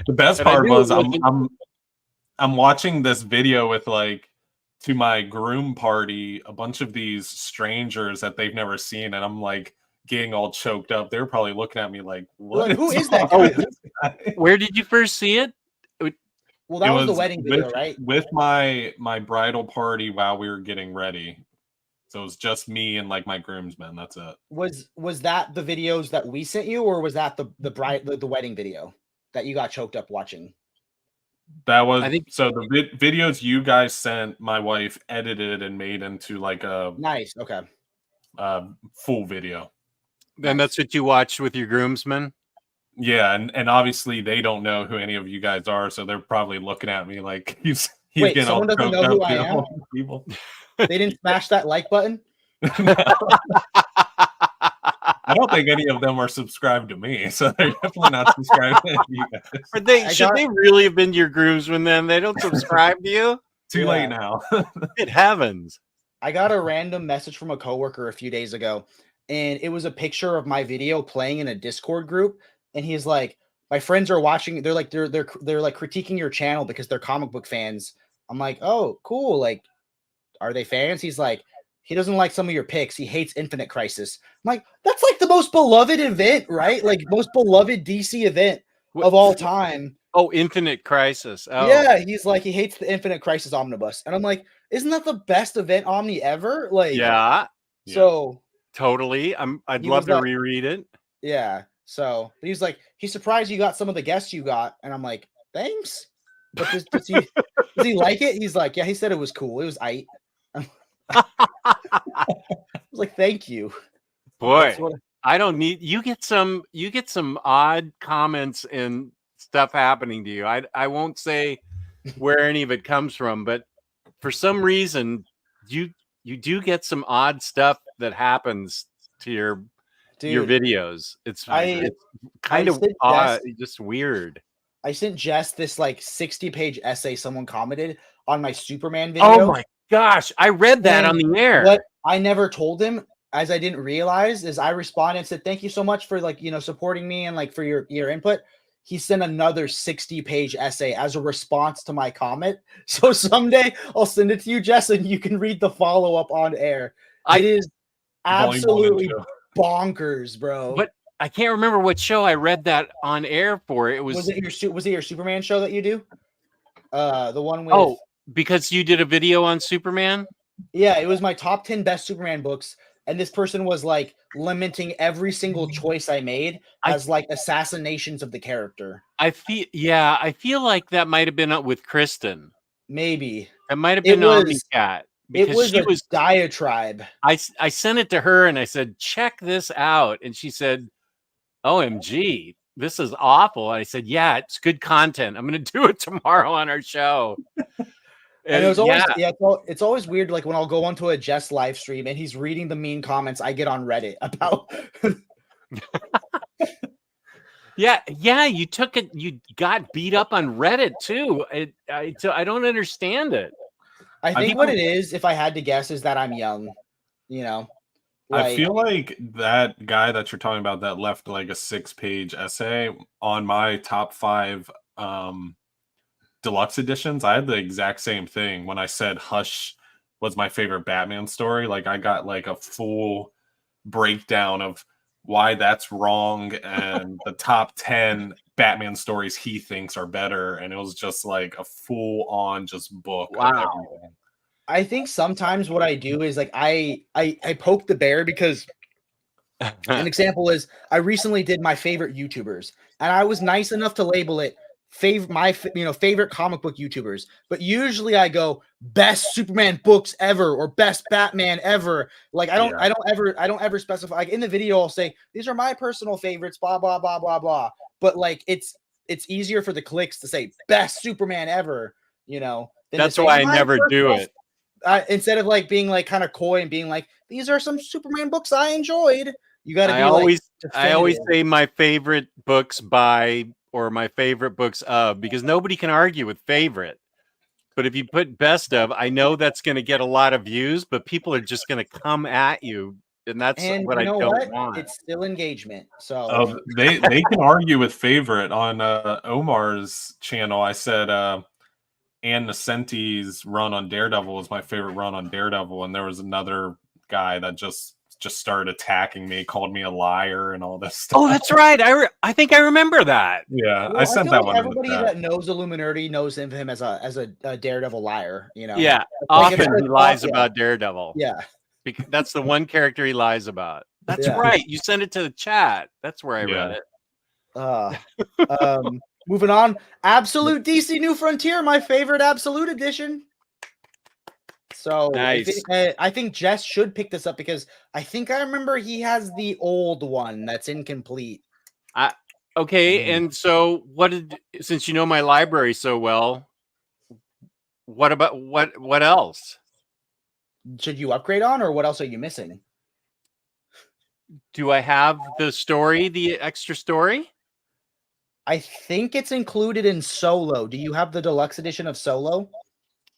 The best part was I'm watching this video with like, to my groom party, a bunch of these strangers that they've never seen, and I'm like getting all choked up. They're probably looking at me like, "What? Who is that guy?" Where did you first see it? Well, that was the wedding video, right? With my bridal party while we were getting ready. So it was just me and like my groomsmen. That's it. Was that the videos that we sent you, or was that the wedding video that you got choked up watching? That was, I think so. The videos you guys sent, my wife edited and made into like a nice, okay, full video. Then that's what you watched with your groomsmen. Yeah, and obviously they don't know who any of you guys are, so they're probably looking at me like he's Wait, getting someone doesn't know who I am. People. They didn't smash that like button. I don't think any of them are subscribed to me, so they're definitely not subscribed to you guys. Should they really have been your groomsmen then? They don't subscribe to you? Too late now. It happens. I got a random message from a coworker a few days ago, and it was a picture of my video playing in a Discord group, and he's like, "My friends are watching. They're like they're like critiquing your channel because they're comic book fans." I'm like, "Oh, cool. Like, are they fans?" He's like, "He doesn't like some of your picks. He hates Infinite Crisis." I'm like, that's like the most beloved event, right? Like most beloved DC event of all time. Oh, Infinite Crisis. Oh. Yeah, he's like, he hates the Infinite Crisis omnibus. And I'm like, isn't that the best event Omni ever? Like, yeah. So totally. I'd love to reread it. Yeah. So he's like, he's surprised you got some of the guests you got, and I'm like, thanks. But does he like it? He's like, yeah, he said it was cool. It was aight. I was like, thank you. Boy, What, I don't need you get some odd comments and stuff happening to you. I won't say where any of it comes from, but for some reason you do get some odd stuff that happens to your videos. It's kind of odd, just weird. I sent Jess this like 60-page essay someone commented on my Superman video. Oh my gosh, I read that on the air. What I never told him, as I didn't realize, is I responded and said, thank you so much for like, supporting me and like for your input. He sent another 60-page essay as a response to my comment. So someday I'll send it to you, Jess, and you can read the follow-up on air. It is absolutely bonkers, bro. But I can't remember what show I read that on air for. It was it your Superman show that you do? The one with... Oh, because you did a video on Superman? Yeah, it was my top 10 best Superman books. And this person was like lamenting every single choice I made as like assassinations of the character. I feel like that might have been with Kristen. Maybe. It might have been Omnicat. It was a diatribe. I sent it to her and I said, check this out. And she said, OMG, this is awful. I said, yeah, it's good content. I'm going to do it tomorrow on our show. And it was always, it's always weird. Like when I'll go onto a Jess live stream and he's reading the mean comments I get on Reddit about. yeah, you took it. You got beat up on Reddit too. I don't understand it. I think what it is, if I had to guess, is that I'm young. I feel like that guy that you're talking about that left like a 6-page essay on my top 5 deluxe editions. I had the exact same thing when I said Hush was my favorite Batman story. Like I got like a full breakdown of why that's wrong and the top 10 Batman stories he thinks are better. And it was just like a full on just book. Wow. I think sometimes what I do is like I poke the bear because an example is I recently did my favorite YouTubers and I was nice enough to label it favorite comic book YouTubers, but usually I go best Superman books ever or best Batman ever. Like I don't ever specify. Like in the video I'll say these are my personal favorites, blah blah blah blah blah. But like it's easier for the clicks to say best Superman ever, That's why I never do it. Instead of like being like kind of coy and being like these are some Superman books I enjoyed. You got to be I always say my favorite books by or my favorite books of, because nobody can argue with favorite. But if you put best of, I know that's going to get a lot of views, but people are just going to come at you. And that's what I don't want. It's still engagement. So they can argue with favorite. On Omar's channel, I said Ann Nesenti's run on Daredevil was my favorite run on Daredevil. And there was another guy that just started attacking me, called me a liar and all this stuff. Oh, that's right. I think I remember that. Yeah, I sent that one. Everybody that knows Illuminati knows him as a Daredevil liar. Yeah, often he lies about Daredevil. Yeah, because that's the one character he lies about. That's right. You sent it to the chat. That's where I read it. Moving on, Absolute DC New Frontier, my favorite Absolute edition. So nice. I think Jess should pick this up because I think I remember he has the old one that's incomplete. Okay, and so since you know my library so well, what about what else? Should you upgrade on, or what else are you missing? Do I have the extra story? I think it's included in Solo. Do you have the deluxe edition of Solo?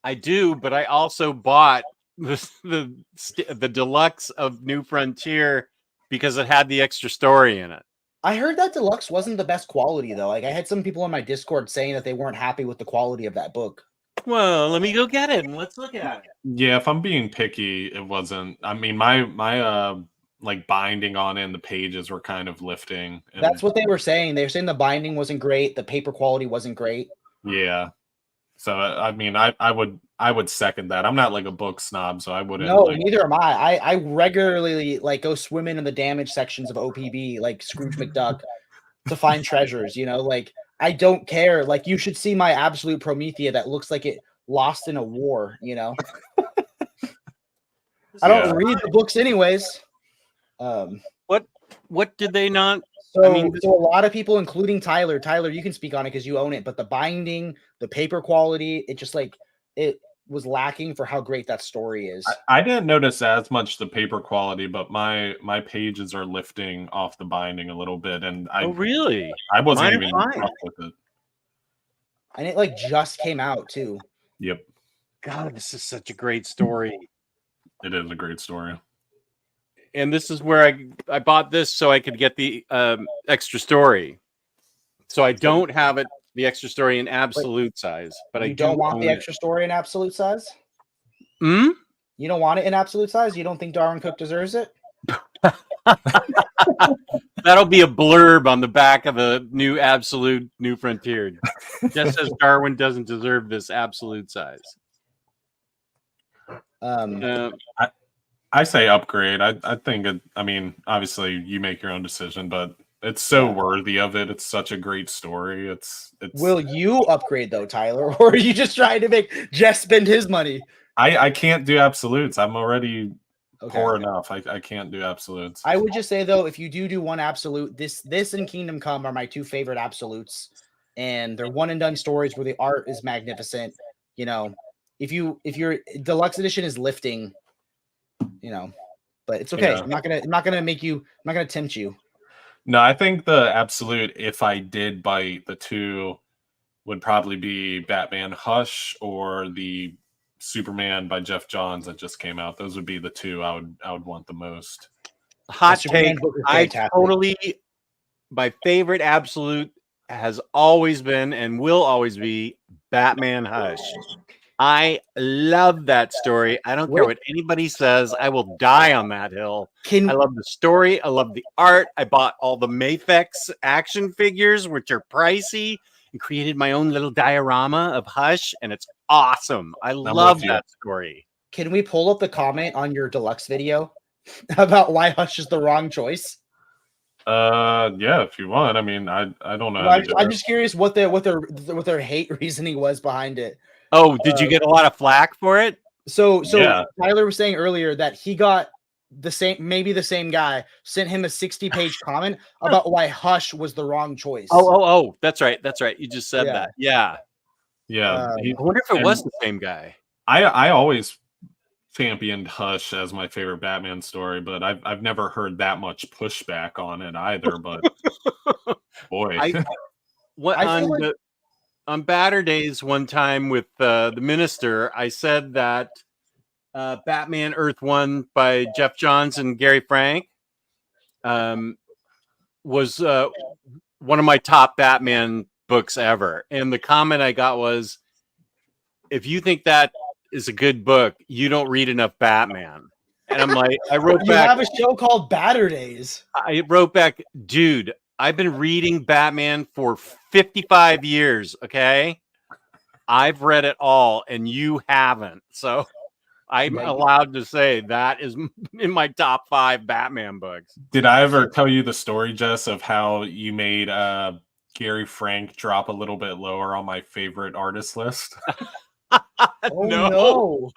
I do, but I also bought the deluxe of New Frontier because it had the extra story in it. I heard that deluxe wasn't the best quality though. Like I had some people on my Discord saying that they weren't happy with the quality of that book. Well, let me go get it and let's look at it. Yeah, if I'm being picky, it wasn't. I mean, my like binding on it and the pages were kind of lifting. That's what they were saying. They were saying the binding wasn't great, the paper quality wasn't great. Yeah. So I mean, I would I would second that. I'm not like a book snob, so I wouldn't. No, like, neither am I. I regularly like go swimming in the damage sections of OPB, like Scrooge McDuck, to find treasures. You know, like I don't care. Like you should see my absolute Promethea that looks like it lost in a war. You know, I don't read the books anyways. What did they not? So, I mean, so a lot of people, including Tyler, you can speak on it because you own it. But the binding, the paper quality, it just like it was lacking for how great that story is. I didn't notice as much the paper quality, but my pages are lifting off the binding a little bit, and oh really? I wasn't Mine are even fine. up with it. And it like just came out too. Yep, God, this is such a great story. it is a great story. And this is where I bought this so I could get the extra story. So I don't have it the extra story in absolute size, but I don't want own the it. extra story in absolute size. Hmm? You don't want it in absolute size. You don't think Darwin Cook deserves it? That'll be a blurb on the back of the new Absolute New Frontier. Just says Darwin doesn't deserve this absolute size. I say upgrade. I think it. I mean, obviously you make your own decision, but it's so worthy of it. It's such a great story. It's. Will you upgrade though, Tyler, or are you just trying to make Jess spend his money? I can't do absolutes. I'm already poor Okay. enough. I can't do absolutes. I would just say though, if you do one absolute, this and Kingdom Come are my two favorite absolutes, and they're one and done stories where the art is magnificent. You know, if your deluxe edition is lifting, you know, but it's okay. Yeah. I'm not gonna tempt you. No, I think the absolute, if I did bite, the two would probably be Batman Hush or the Superman by Jeff Johns that just came out. Those would be the two I would want the most. Hot take. My favorite absolute has always been and will always be Batman Hush. I love that story. I don't care what anybody says. I will die on that hill. I love the story. I love the art. I bought all the Mafex action figures, which are pricey, and created my own little diorama of Hush, and it's awesome. I love that story. Can we pull up the comment on your deluxe video about why Hush is the wrong choice? Yeah, if you want. I mean, I don't know. I'm just curious what their hate reasoning was behind it. Oh, did you get a lot of flack for it? So yeah. Tyler was saying earlier that he got the same guy sent him a 60-page comment about why Hush was the wrong choice. Oh, that's right. You just said that. Yeah. Yeah. I wonder if it was the same guy. I always championed Hush as my favorite Batman story, but I've never heard that much pushback on it either. But boy, on Batter Days one time with the minister, I said that Batman Earth 1 by Jeff Johns and Gary Frank was one of my top Batman books ever. And the comment I got was, if you think that is a good book, you don't read enough Batman. And I'm like, I wrote back. You have a show called Batter Days. I wrote back, dude, I've been reading Batman for 55 years, okay? I've read it all, and you haven't. So I'm allowed to say that is in my top 5 Batman books. Did I ever tell you the story, Jess, of how you made Gary Frank drop a little bit lower on my favorite artist list? No.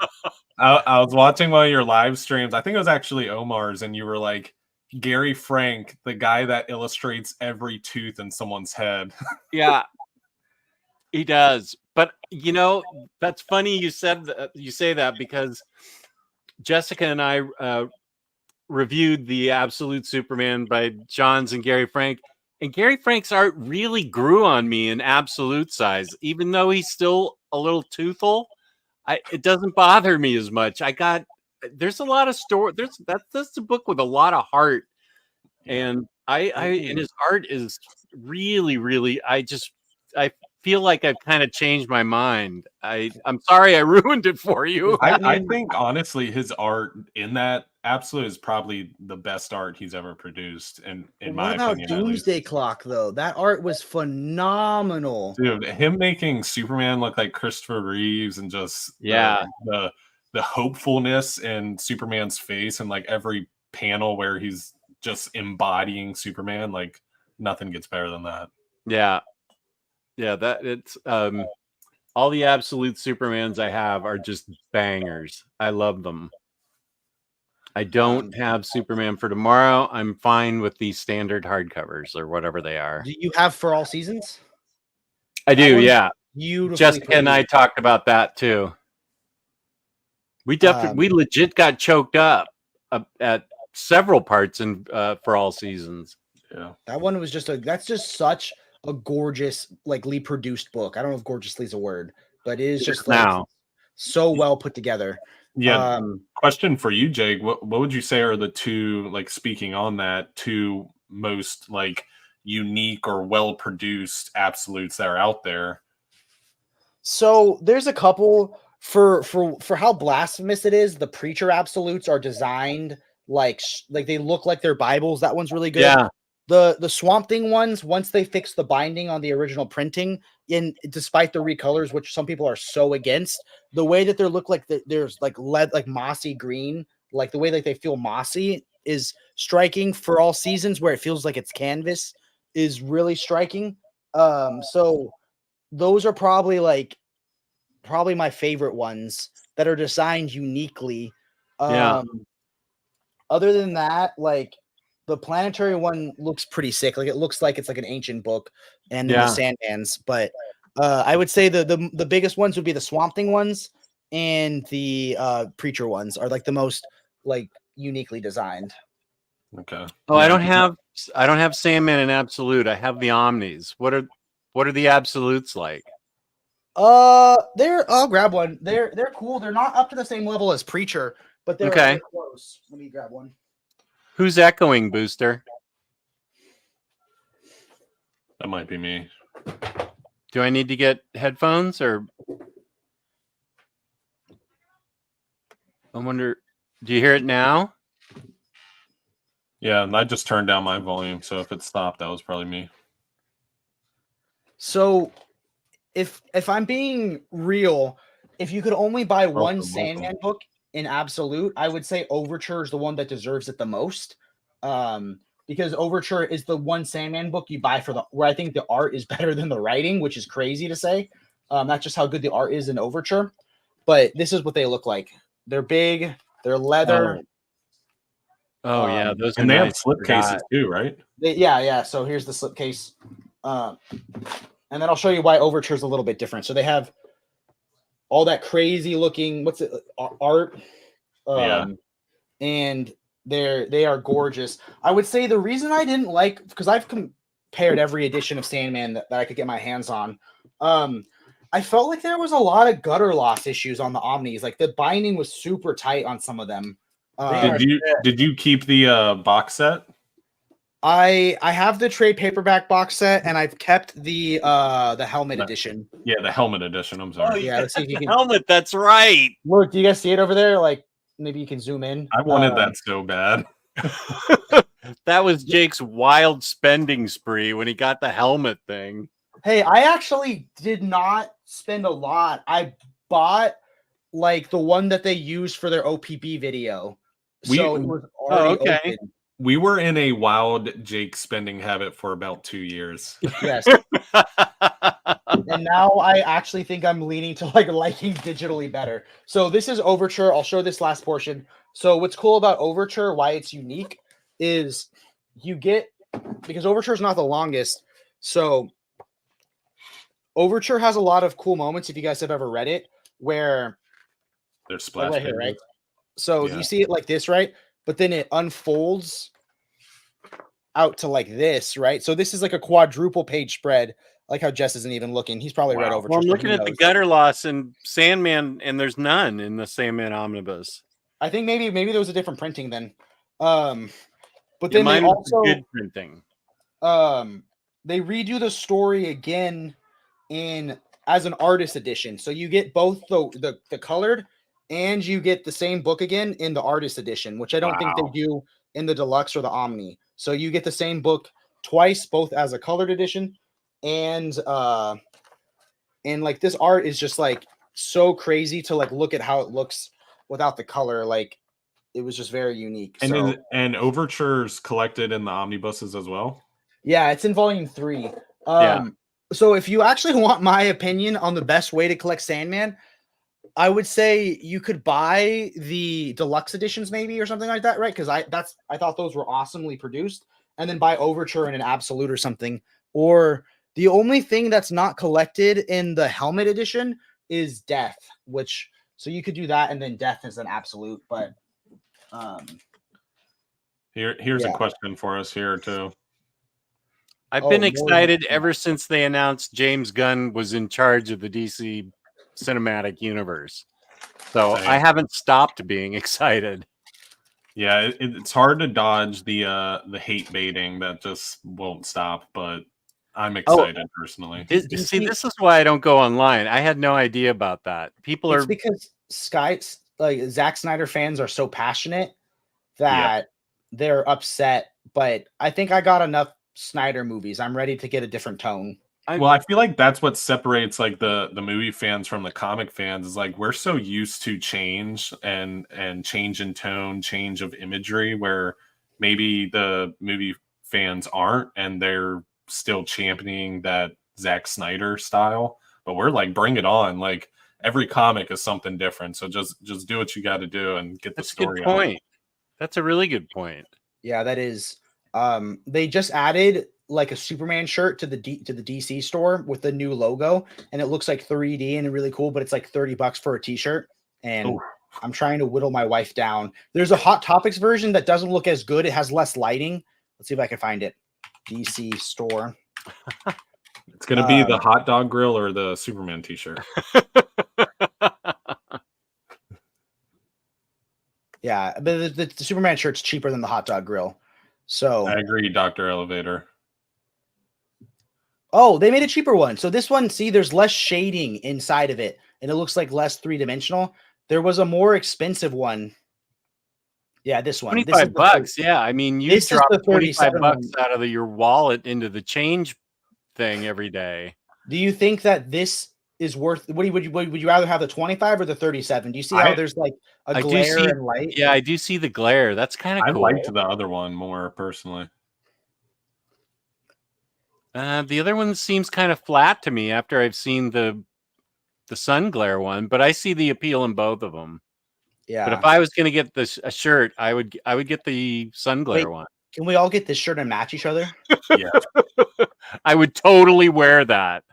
I was watching one of your live streams. I think it was actually Omar's, and you were like, Gary Frank, the guy that illustrates every tooth in someone's head. Yeah, he does. But you know, that's funny you say that, because Jessica and I reviewed the Absolute Superman by Johns and Gary Frank, and Gary Frank's art really grew on me in absolute size, even though he's still a little toothful. It doesn't bother me as much. There's a lot of story. That's a book with a lot of heart, and and his art is really, really. I feel like I've kind of changed my mind. I'm sorry I ruined it for you. I think honestly, his art in that Absolute is probably the best art he's ever produced, in What my about opinion. At least. Doomsday Clock though? That art was phenomenal. Dude, him making Superman look like Christopher Reeves and just Yeah. the hopefulness in Superman's face and like every panel where he's just embodying Superman, like nothing gets better than that. Yeah. Yeah, that it's all the absolute Supermans I have are just bangers. I love them. I don't have Superman for tomorrow. I'm fine with these standard hardcovers or whatever they are. Do you have For All Seasons? I do, one's yeah. Beautifully Jessica and I produced. talked about that too. We definitely, we legit got choked up at several parts in For All Seasons. Yeah. That one was that's just such a gorgeous, like, produced book. I don't know if gorgeously is a word, but it is just like so well put together. Yeah. Question for you, Jake. What would you say are the two, like, speaking on that, two most like unique or well produced absolutes that are out there? So there's a couple for how blasphemous it is. The Preacher absolutes are designed like they look like they're Bibles. That one's really good. Yeah. The Swamp Thing ones, once they fix the binding on the original printing, despite the recolors, which some people are so against, the way that they look like there's like lead, like mossy green, like the way that they feel mossy is striking. For All Seasons, where it feels like it's canvas, is really striking. So those are probably my favorite ones that are designed uniquely. Yeah. Other than that, like, the Planetary one looks pretty sick. Like, it looks like it's like an ancient book, and then the Sandmans. But I would say the biggest ones would be the Swamp Thing ones, and the Preacher ones are like the most like uniquely designed. Okay. Oh, I don't have Sandman and Absolute. I have the Omnis. What are the Absolutes like? I'll grab one. They're cool. They're not up to the same level as Preacher, but they're close. Let me grab one. Who's echoing, Booster? That might be me. Do I need to get headphones or? I wonder, do you hear it now? Yeah, and I just turned down my volume, so if it stopped, that was probably me. So if I'm being real, if you could only buy one Sandman book in Absolute, I would say Overture is the one that deserves it the most. Because Overture is the one Sandman book you buy where I think the art is better than the writing, which is crazy to say. Not just how good the art is in Overture, but this is what they look like. They're big, they're leather. Oh yeah, those and they have slipcases too, right? Yeah. So here's the slipcase. And then I'll show you why Overture is a little bit different. So they have all that crazy looking, art. And they are gorgeous. I would say the reason I didn't like, because I've compared every edition of Sandman that I could get my hands on. I felt like there was a lot of gutter loss issues on the Omnis. Like, the binding was super tight on some of them. Did you keep the box set? I have the trade paperback box set, and I've kept the helmet edition. Yeah, the helmet edition. I'm sorry. Oh, yeah, let's see if you can. Helmet, that's right. Look, do you guys see it over there? Like, maybe you can zoom in. I wanted that so bad. That was Jake's wild spending spree when he got the helmet thing. Hey, I actually did not spend a lot. I bought like the one that they used for their OPB video. So it was already open. We were in a wild Jake spending habit for about 2 years. Yes. And now I actually think I'm leaning to liking digitally better. So this is Overture. I'll show this last portion. So what's cool about Overture, why it's unique, is because Overture is not the longest. So Overture has a lot of cool moments, if you guys have ever read it, where there's splash right here, right? So you see it like this, right? But then it unfolds out to like this, right? So this is like a quadruple page spread. I like how Jess isn't even looking. He's probably read Overture. Well, I'm looking at the gutter loss and Sandman, and there's none in the Sandman omnibus. I think maybe there was a different printing then. But then they also good printing. They redo the story again as an artist edition. So you get both the colored and you get the same book again in the artist edition, which I don't think they Wow. do in the deluxe or the Omni. So you get the same book twice, both as a colored edition and like this art is just like so crazy to like look at how it looks without the color. Like it was just very unique. So And overtures collected in the omnibuses as well. yeah, it's in volume 3. Yeah. So if you actually want my opinion on the best way to collect Sandman, I would say you could buy the deluxe editions maybe or something like that, right? Because I thought those were awesomely produced, and then buy Overture in an absolute or something. Or the only thing that's not collected in the helmet edition is Death, which so you could do that, and then Death is an absolute. But Here's a yeah. question for us here too. I've been more excited ever since they announced James Gunn was in charge of the DC cinematic universe. So Same. I haven't stopped being excited. Yeah, it's hard to dodge the hate baiting that just won't stop, but I'm excited personally. See, this is why I don't go online. I had no idea about that. People It's are because Zack Snyder fans are so passionate that they're upset. But I think I got enough Snyder movies. I'm ready to get a different tone. Well, I feel like that's what separates like the movie fans from the comic fans is like we're so used to change and change in tone, change of imagery, where maybe the movie fans aren't, and they're still championing that Zack Snyder style. But we're like, bring it on! Like every comic is something different, so just do what you got to do and get the story. That's a good point. That's a really good point. Yeah, that is. They just added like a Superman shirt to the DC store with the new logo, and it looks like 3D and really cool, but it's like $30 for a t-shirt. And I'm trying to whittle my wife down. There's a Hot Topics version that doesn't look as good. It has less lighting. Let's see if I can find it. DC store. It's gonna be the hot dog grill or the Superman t-shirt. Yeah, but the Superman shirt's cheaper than the hot dog grill. So I agree, Dr. Elevator. Oh, they made a cheaper one. So this one, see, there's less shading inside of it, and it looks like less three-dimensional. There was a more expensive one. Yeah, this one. $25. Yeah, I mean, you this drop is the $25 out of your wallet into the change thing every day. Do you think that this is worth? Would you rather have the 25 or the 37? Do you see how there's like a glare and light? Yeah, I do see the glare. That's kind of cool. I liked the other one more personally. The other one seems kind of flat to me after I've seen the sun glare one, but I see the appeal in both of them. Yeah. But if I was going to get a shirt, I would get the sun glare one. Can we all get this shirt and match each other? Yeah. I would totally wear that.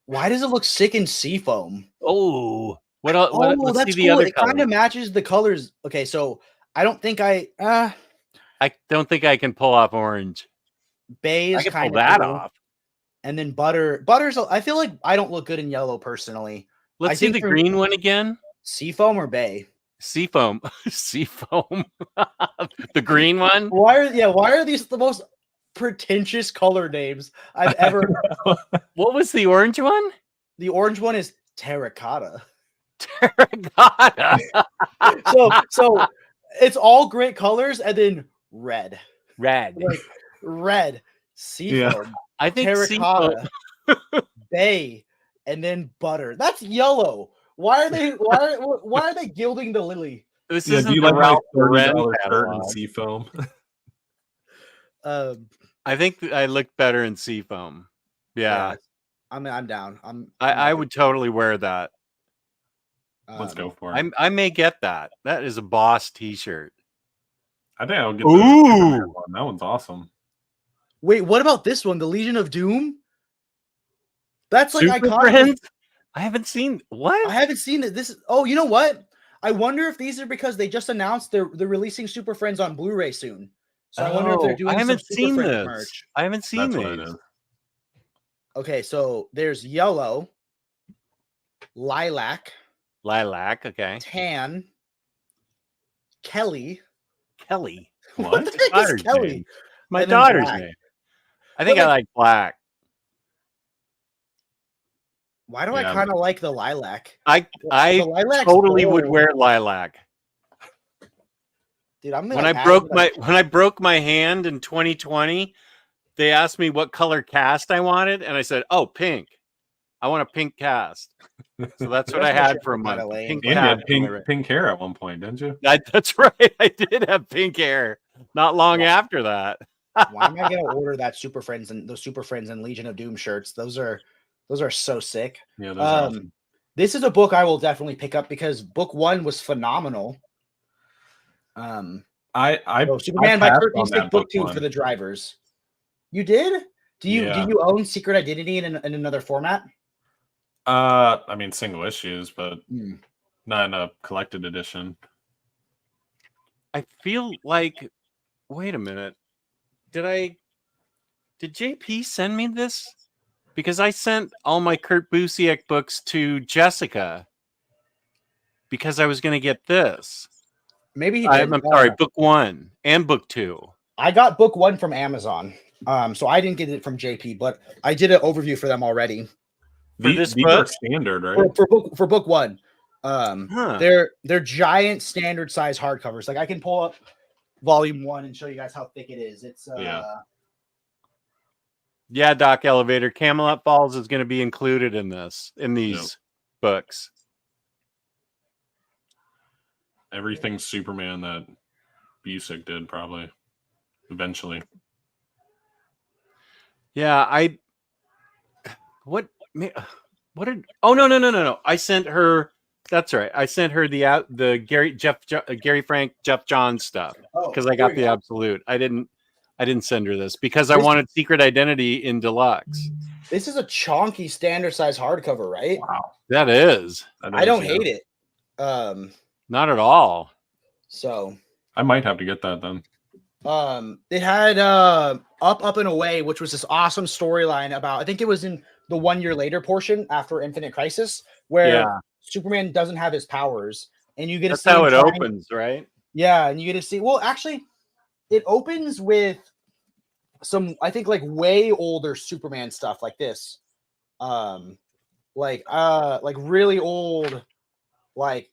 Why does it look sick in seafoam? Oh, what else? Oh, that's cool. It kind of matches the colors. Okay, so I don't think I don't think I can pull off orange. Bay is kind of pull that off. And then butter's. I feel like I don't look good in yellow personally. Let's see the green one again. Seafoam or Bay? Seafoam. Seafoam. The green one. Why are these the most pretentious color names I've ever heard? What was the orange one? The orange one is terracotta. Terracotta. so it's all great colors and then red. Like red. Seafoam. Yeah. I think terracotta. Bay and then butter. That's yellow. Why are they gilding the lily? This isn't the Ralph Lauren shirt and seafoam. I think I look better in seafoam. Yeah. I'm down. I would totally wear that. Let's go for it. I may get that. That is a boss t-shirt. I think I'll get the one. That one's awesome. Wait, what about this one? The Legion of Doom? That's like Super iconic. Friends? I haven't seen what? I haven't seen it. You know what? I wonder if these are because they just announced they're releasing Super Friends on Blu-ray soon. So I wonder if they're doing. I haven't seen this. Merch. I haven't seen these. Okay, so there's yellow, lilac, okay, tan, Kelly. What the heck is Kelly? Name? My daughter's name. I think I like black. Why do I Yeah. kind of like the lilac? I The lilac's totally would bold. wear lilac. Dude, I'm When like, I broke my hand in 2020, they asked me what color cast I wanted, and I said, "Oh, pink. I want a pink cast." So that's what I had for a month. Kinda lame, Pink but- And you had cast on my wrist. pink hair at one point, didn't you? That's right. I did have pink hair. Not long after that. Why am I gonna order that Super Friends and those Super Friends and Legion of Doom shirts? Those are so sick. Yeah, those are awesome. This is a book I will definitely pick up because book 1 was phenomenal. So Superman by passed Kurt on Busiek, that book 2 one. for the drivers. You did? Do Yeah. you own Secret Identity in another format? I mean single issues, but Hmm. not in a collected edition. I feel like, wait a minute. Did JP send me this? Because I sent all my Kurt Busiek books to Jessica because I was going to get this. Maybe he did. I'm sorry, book 1 and book 2. I got book 1 from Amazon. So I didn't get it from JP, but I did an overview for them already. this These book? are standard, right? For book 1. They're giant standard size hardcovers. Like I can pull up volume 1 and show you guys how thick it is. It's Yeah, Doc Elevator. Camelot Falls is going to be included in these books. Everything Superman that Busiek did, probably eventually. Yeah, what did? Oh no! I sent her. That's right. I sent her the Gary Frank Jeff Johns stuff because I got the absolute. I didn't send her this because I wanted Secret Identity in deluxe. This is a chonky standard size hardcover, right? Wow, that is. I don't hate it. Not at all. So I might have to get that then. It had Up and Away, which was this awesome storyline about, I think it was in the 1 year later portion after Infinite Crisis, where Superman doesn't have his powers, and you get to see how it opens, right? Yeah, and you get to see. Well, actually, it opens with some, I think, like way older Superman stuff like this, like really old, like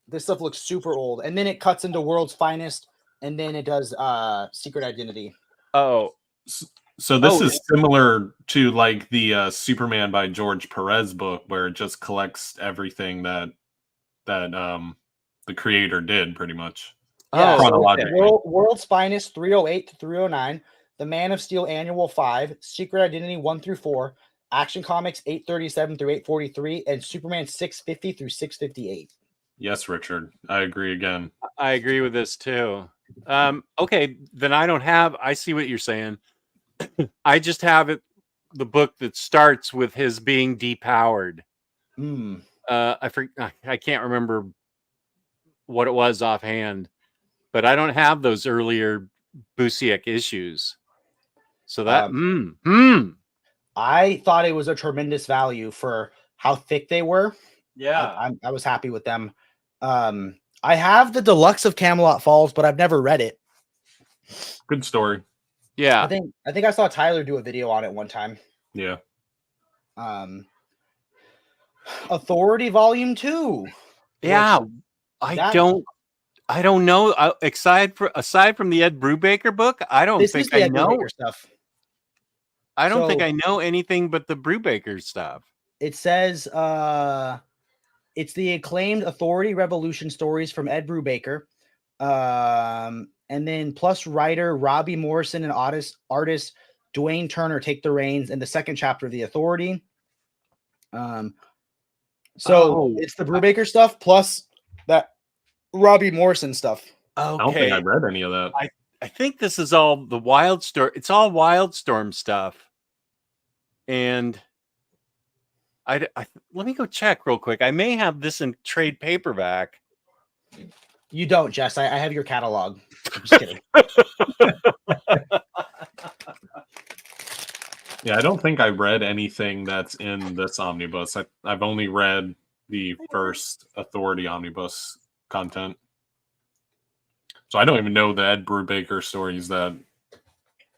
this stuff looks super old, and then it cuts into World's Finest. And then it does Secret Identity. Oh. So this is similar to like the Superman by George Perez book, where it just collects everything that the creator did, pretty much. Yeah, chronologically. World's Finest 308 to 309, The Man of Steel Annual 5, Secret Identity 1 through 4, Action Comics 837 through 843, and Superman 650 through 658. Yes, Richard. I agree again. I agree with this too. Okay, then I see what you're saying. I just have the book that starts with his being depowered. I can't remember what it was offhand, but I don't have those earlier Busiek issues. So that I thought it was a tremendous value for how thick they were. Yeah, I was happy with them. I have the deluxe of Camelot Falls, but I've never read it. Good story. Yeah, I think I saw Tyler do a video on it one time. Yeah. Authority Volume 2. Yeah, I don't know. Aside from the Ed Brubaker book, I don't think I know stuff. I don't think I know anything but the Brubaker stuff. It says it's the acclaimed Authority Revolution stories from Ed Brubaker. And then plus writer Robbie Morrison and artist Dwayne Turner take the reins in the second chapter of the Authority. So it's the Brubaker stuff plus that Robbie Morrison stuff. Okay. I don't think I read any of that. I think this is all the Wildstorm. It's all Wildstorm stuff. And let me go check real quick. I may have this in trade paperback. You don't, Jess. I have your catalog. I'm just kidding. Yeah, I don't think I read anything that's in this omnibus. I've only read the first Authority omnibus content. So I don't even know the Ed Brubaker stories that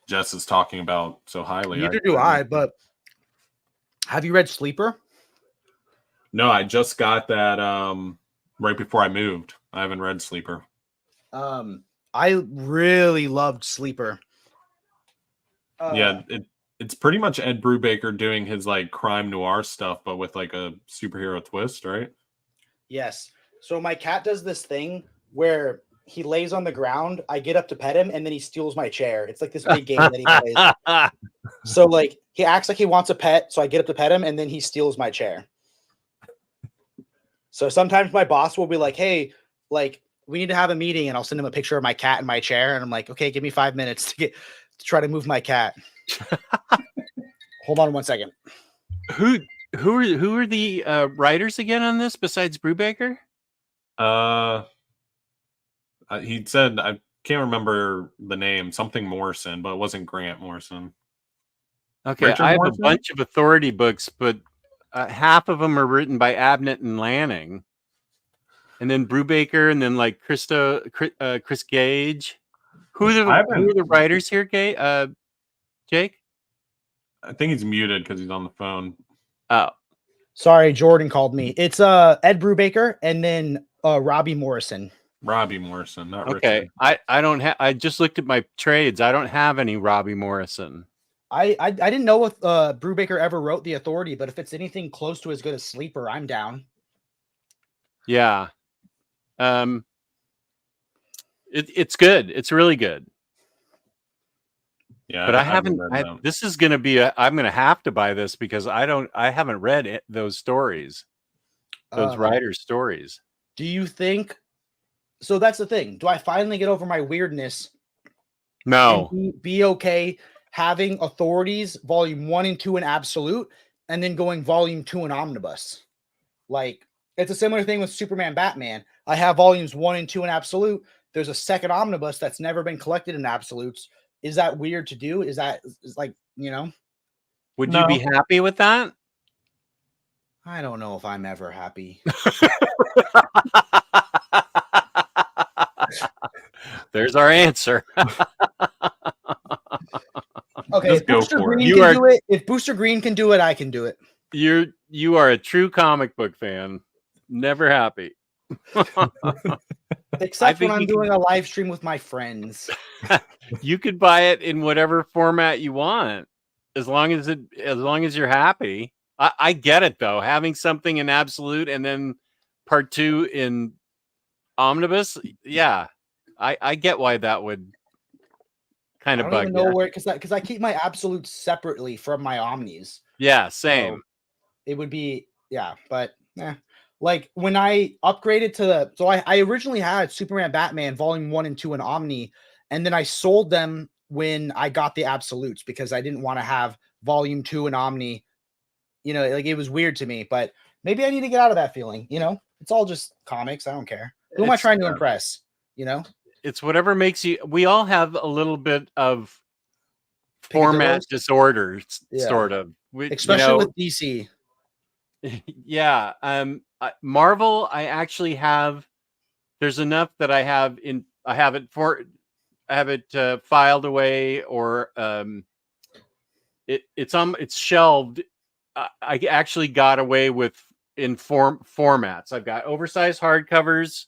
Jess is talking about so highly. Neither do I, but have you read Sleeper? No, I just got that right before I moved. I haven't read Sleeper. I really loved Sleeper. Yeah, it's pretty much Ed Brubaker doing his like crime noir stuff, but with like a superhero twist, right? Yes. So my cat does this thing where he lays on the ground, I get up to pet him, and then he steals my chair. It's like this big game that he plays. So like he acts like he wants a pet, so I get up to pet him, and then he steals my chair. So sometimes my boss will be like, "Hey, like we need to have a meeting," and I'll send him a picture of my cat and my chair, and I'm like, "Okay, give me 5 minutes to try to move my cat." Hold on 1 second. Who are the writers again on this besides Brubaker? He said I can't remember the name, something Morrison, but it wasn't Grant Morrison. Okay, Richard I have Morrison? a bunch of authority books, but half of them are written by Abnett and Lanning, and then Brubaker, and then like Chris Gage. Who are the writers here, Jake? I think he's muted because he's on the phone. Oh, sorry, Jordan called me. It's Ed Brubaker and then Robbie Morrison. Robbie Morrison, not okay. Richard. I don't have. I just looked at my trades. I don't have any Robbie Morrison. I didn't know if Brubaker ever wrote The Authority, but if it's anything close to as good as Sleeper, I'm down. Yeah. It's good. It's really good. Yeah, but I haven't. This is going to be I'm going to have to buy this because I haven't read those stories, those writers' stories. Do you think? So that's the thing. Do I finally get over my weirdness? No. And be okay having Authorities Volume 1 and 2 in absolute, and then going Volume 2 in omnibus. Like it's a similar thing with Superman, Batman. I have Volumes 1 and 2 in absolute. There's a second omnibus that's never been collected in absolutes. Is that weird to do? Is like, you know? Would you be happy with that? I don't know if I'm ever happy. There's our answer. Okay, if Booster Green can do it, if Booster Green can do it, I can do it. You are a true comic book fan. Never happy. Except when I'm doing a live stream with my friends. You could buy it in whatever format you want, as long as you're happy. I get it though. Having something in absolute and then part 2 in omnibus, yeah. I get why that would kind of bug you. I don't even know where, because I keep my absolutes separately from my omnis. Yeah, same. So it would be, yeah, but yeah. Like when I upgraded to I originally had Superman, Batman Volume 1 and 2 in Omni, and then I sold them when I got the absolutes because I didn't want to have Volume 2 in Omni. You know, like it was weird to me, but maybe I need to get out of that feeling. You know, it's all just comics. I don't care. Who am I trying to impress? You know, it's whatever makes you. We all have a little bit of format disorder, sort of. Especially with DC. Yeah. Marvel, I actually have. There's enough that I have it filed away, or it's shelved. I actually got away with in formats. I've got oversized hardcovers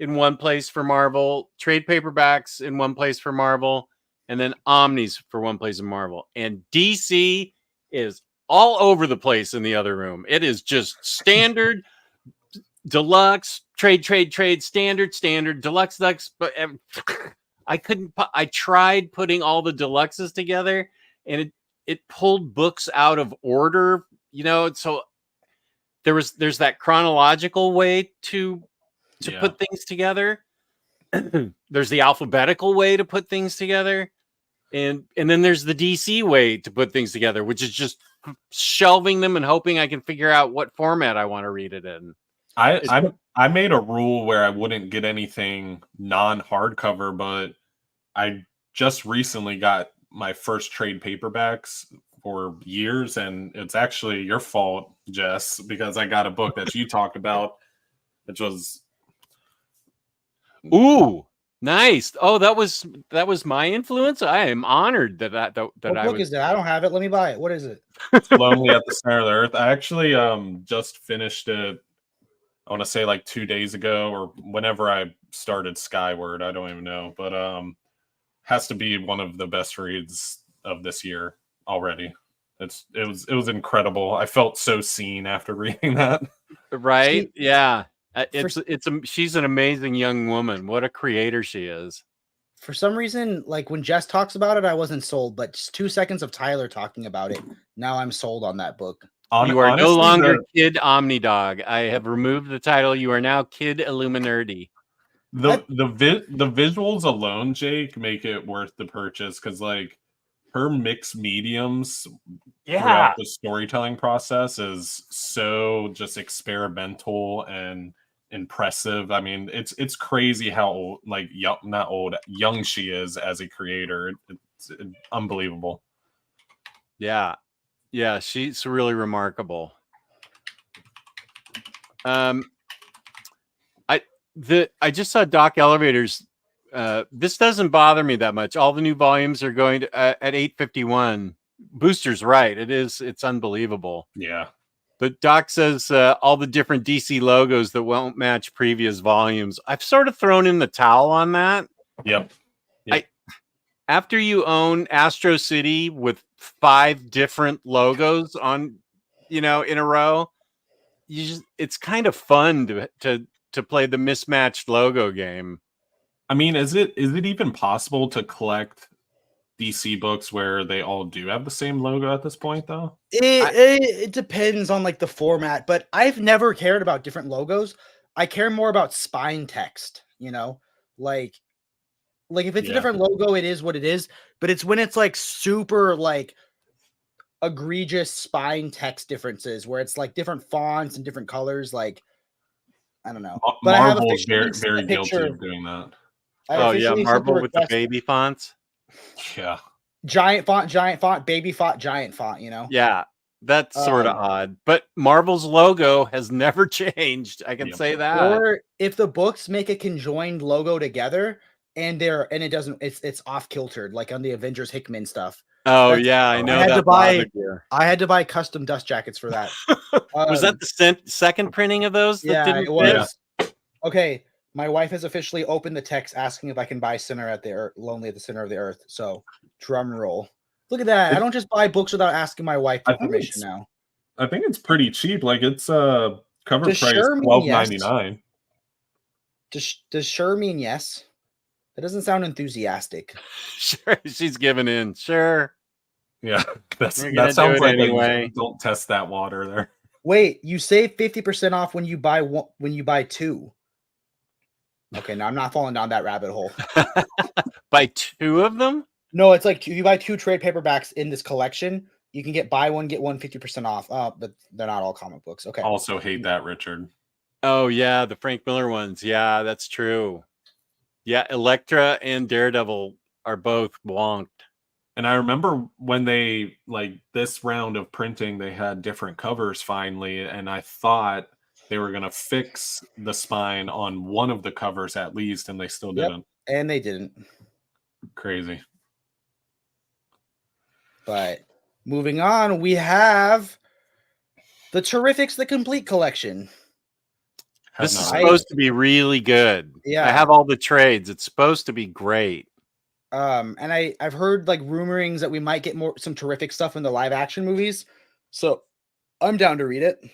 in one place for Marvel, trade paperbacks in one place for Marvel, and then omnis for one place in Marvel. And DC is all over the place in the other room. It is just standard, deluxe, trade, standard, deluxe, but I tried putting all the deluxes together, and it pulled books out of order, you know. So there's that chronological way to put things together. There's the alphabetical way to put things together, and then there's the DC way to put things together, which is just shelving them and hoping I can figure out what format I want to read it in. I made a rule where I wouldn't get anything non-hardcover, but I just recently got my first trade paperbacks for years, and it's actually your fault, Jess, because I got a book that you talked about, which was Nice. Oh, that was my influence. I am honored that What I book was. is that? I don't have it. Let me buy it. What is it? It's Lonely at the Center of the Earth. I actually just finished it. I want to say like 2 days ago or whenever I started Skyward. I don't even know, but has to be one of the best reads of this year already. It was incredible. I felt so seen after reading that. Right? See, Yeah. for, She's an amazing young woman. What a creator she is. for some reason, like when Jess talks about it, I wasn't sold, but just 2 seconds of Tyler talking about it, now I'm sold on that book. You are no Honestly, longer Kid Omnidog. I have removed the title. You are now Kid Illuminati. the visuals alone, Jake, make it worth the purchase because like her mixed mediums throughout the storytelling process is so just experimental and impressive. I mean, it's crazy how old, like young she is as a creator. It's unbelievable. Yeah. Yeah, she's really remarkable. I just saw Doc Elevator's. This doesn't bother me that much. All the new volumes are going to at 851. Booster's right. It's unbelievable. Yeah. But Doc says all the different DC logos that won't match previous volumes. I've sort of thrown in the towel on that. Yep. After you own Astro City with 5 different logos on, in a row, it's kind of fun to play the mismatched logo game. I mean, is it even possible to collect DC books where they all do have the same logo at this point, though? It depends on like the format, but I've never cared about different logos. I care more about spine text, like if it's a different logo, it is what it is. But it's when it's like super like egregious spine text differences where it's like different fonts and different colors. Like I don't know. But Marvel's very guilty of doing that. Oh yeah, Marvel with the baby fonts. Yeah. Giant font, baby font, giant font, Yeah, that's sort of odd. But Marvel's logo has never changed. I can say that. Or if the books make a conjoined logo together and it's off kiltered, like on the Avengers Hickman stuff. Oh yeah, I know. I had to buy custom dust jackets for that. Was that the second printing of those? Yeah, it was. Yeah. Okay, my wife has officially opened the text asking if I can buy Lonely at the Center of the Earth. So drum roll. Look at that. I don't just buy books without asking my wife for permission now. I think it's pretty cheap. Like it's cover price $12.99. Does sure mean yes? That doesn't sound enthusiastic. Sure, she's giving in. Sure. Yeah, that sounds like anyway. Don't test that water there. Wait, you save 50% off when you buy 2. Okay, now I'm not falling down that rabbit hole. Buy 2 of them? No, it's like if you buy 2 trade paperbacks in this collection, you can buy one, get one 50% off. But they're not all comic books. Okay. Also hate that, Richard. Oh yeah, the Frank Miller ones. Yeah, that's true. Yeah, Elektra and Daredevil are both wonked. And I remember when they this round of printing, they had different covers finally, and I thought they were going to fix the spine on one of the covers at least, and they still didn't. And they didn't. Crazy. But moving on, we have the Terrifics, the Complete Collection. This is supposed to be really good. Yeah. I have all the trades. It's supposed to be great. And I've heard like rumorings that we might get some terrific stuff in the live action movies. So I'm down to read it.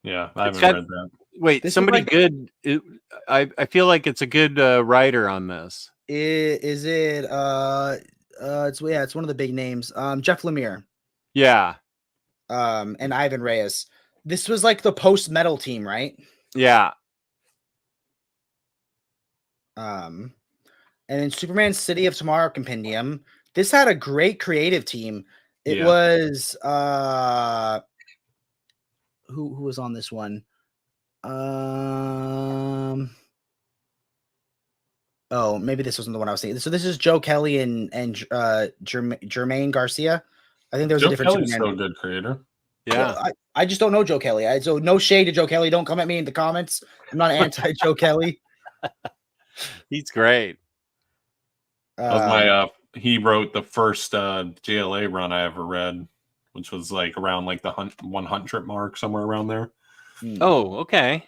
Yeah, I haven't read that. Wait, somebody good. I feel like it's a good writer on this. Is it? It's one of the big names. Jeff Lemire. Yeah. And Ivan Reyes. This was like the post-metal team, right? Yeah. And in Superman City of Tomorrow Compendium, this had a great creative team. It was who was on this one? Oh, maybe this wasn't the one I was saying. So this is Joe Kelly and Jermaine Garcia. I think there was a different Kelly's still a good creator. Yeah. Well, I just don't know Joe Kelly. So no shade to Joe Kelly. Don't come at me in the comments. I'm not anti Joe Kelly. He's great. That was my he wrote the first JLA run I ever read, which was like around like the 100 mark, somewhere around there. Oh, okay.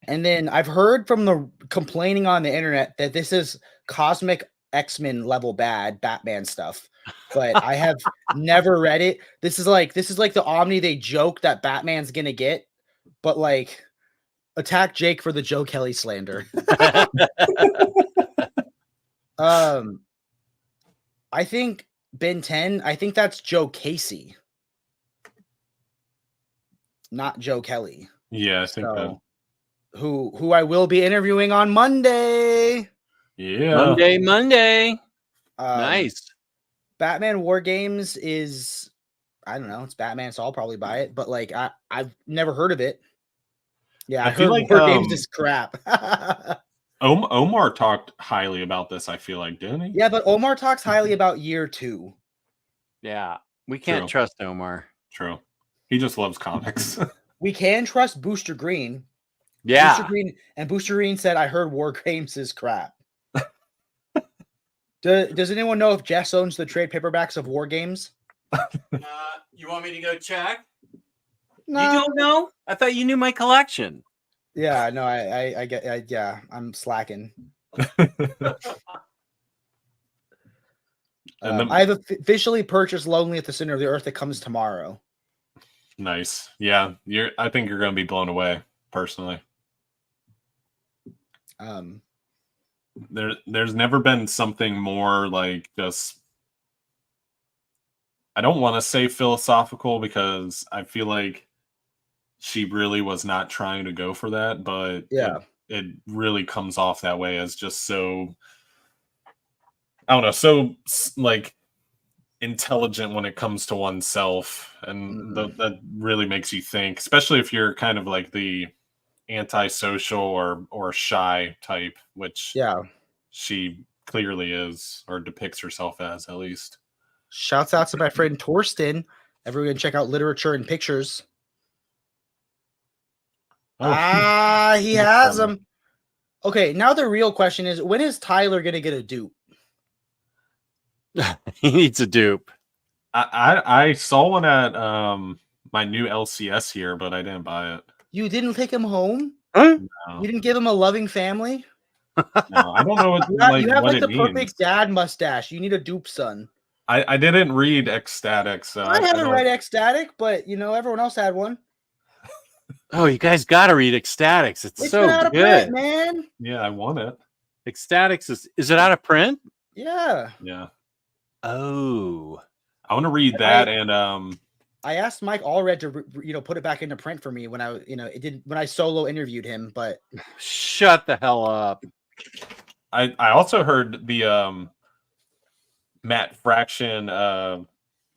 And then I've heard from the complaining on the internet that this is cosmic X-Men level bad Batman stuff, but I have never read it. This is like the Omni they joke that Batman's gonna get, but like attack Jake for the Joe Kelly slander. I think Ben 10, I think that's Joe Casey, not Joe Kelly. Yeah, I think that. Who I will be interviewing on Monday. Yeah. Monday. Nice. Batman War Games is, I don't know, it's Batman, so I'll probably buy it. But like, I've never heard of it. Yeah, I feel heard like War Games is crap. Omar talked highly about this. I feel like, didn't he? Yeah, but Omar talks highly about year 2. Yeah, we can't trust Omar. True. He just loves comics. We can trust Booster Green. Yeah. Booster Green said, I heard War Games is crap. Does anyone know if Jess owns the trade paperbacks of War Games? You want me to go check? No. You don't know? I thought you knew my collection. Yeah, no, I get, yeah, I'm slacking. I have officially purchased Lonely at the Center of the Earth that comes tomorrow. Nice. Yeah, I think you're going to be blown away, personally. There's never been something more like just, I don't want to say philosophical because I feel like she really was not trying to go for that, but yeah, it really comes off that way as just so, I don't know, so like intelligent when it comes to oneself, and that really makes you think, especially if you're kind of like the antisocial or shy type, which she clearly is, or depicts herself as, at least. Shouts out to my friend Torsten. Everyone check out Literature and Pictures. He has them. Okay, now the real question is, when is Tyler gonna get a dupe? He needs a dupe. I saw one at my new LCS here, but I didn't buy it. You didn't take him home? Huh? No. You didn't give him a loving family? No, I don't know what you have what like the means. perfect dad mustache. You need a dupe son. I didn't read Ecstatic, so I haven't read Ecstatic, but you know everyone else had one. Oh, you guys got to read Ecstatics. It's so out of good, print, man. Yeah, I want it. Ecstatics is it out of print? Yeah. Yeah. Oh, I want to read that, and I asked Mike Allred to put it back into print for me when when I solo interviewed him, but shut the hell up. I also heard the Matt Fraction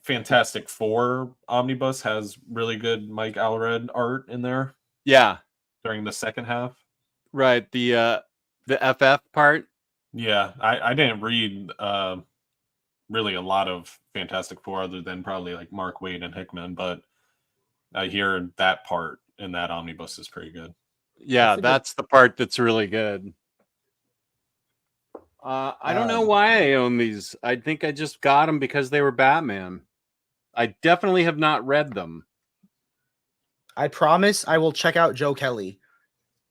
Fantastic Four omnibus has really good Mike Allred art in there. Yeah, during the second half. Right, the FF part. Yeah, I didn't read really a lot of Fantastic Four other than probably like Mark Waid and Hickman, but I hear that part in that omnibus is pretty good. Yeah, that's the part that's really good. I don't know why I own these. I think I just got them because they were Batman. I definitely have not read them. I promise I will check out Joe Kelly.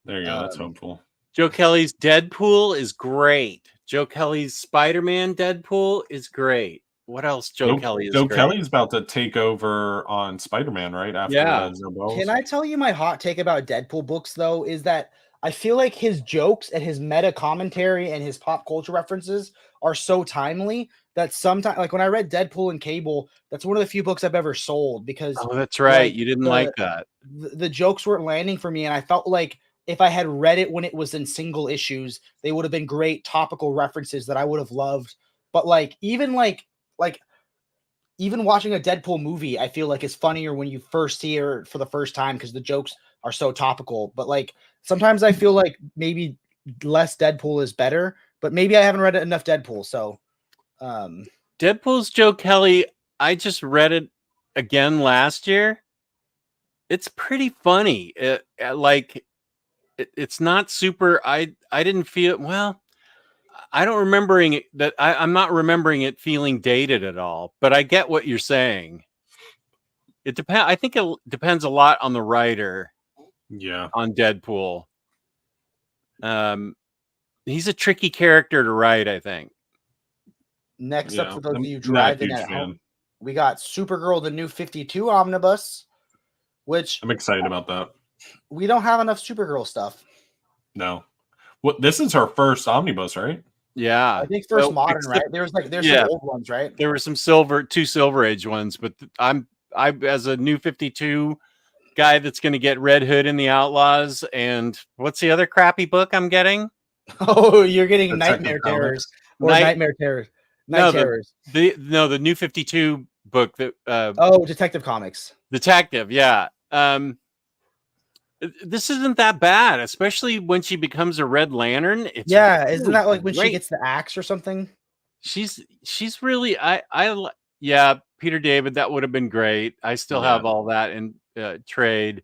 There you go. That's hopeful. Joe Kelly's Deadpool is great. Joe Kelly's Spider-Man Deadpool is great. What else Joe Kelly is Joe great? Kelly's about to take over on Spider-Man, right? After Can I tell you my hot take about Deadpool books, though, is that I feel like his jokes and his meta commentary and his pop culture references are so timely that sometimes, like when I read Deadpool and Cable, that's one of the few books I've ever sold because that's right. You didn't like that. The jokes weren't landing for me. And I felt like if I had read it when it was in single issues, they would have been great topical references that I would have loved. But even watching a Deadpool movie, I feel like is funnier when you first see it for the first time because the jokes are so topical. But sometimes I feel like maybe less Deadpool is better, but maybe I haven't read enough Deadpool. So Deadpool's Joe Kelly, I just read it again last year. It's pretty funny. it's not super. I didn't feel well. I don't remembering it that I'm not remembering it feeling dated at all. But I get what you're saying. It depends. I think it depends a lot on the writer Yeah. on Deadpool. He's a tricky character to write, I think. Next up, Yeah, for those of I'm you not a driving huge at fan. home, we got Supergirl, the new 52 omnibus, which I'm excited about that. we don't have enough Supergirl stuff. No. This is her first omnibus, right? Yeah, I think first Well, modern, right? except- There's yeah. some old ones, right? there were some two Silver Age ones, but I as a new 52 guy that's going to get Red Hood and the Outlaws, and what's the other crappy book I'm getting? Oh, you're getting Detective Nightmare Comics. Terrors or Nightmare Terrors. Night Terrors. The new 52 book that Oh, Detective Comics. Detective, yeah. This isn't that bad, especially when she becomes a Red Lantern. It's Yeah, really isn't that like when she great. gets the axe or something? She's really yeah, Peter David, that would have been great. I still have all that in trade.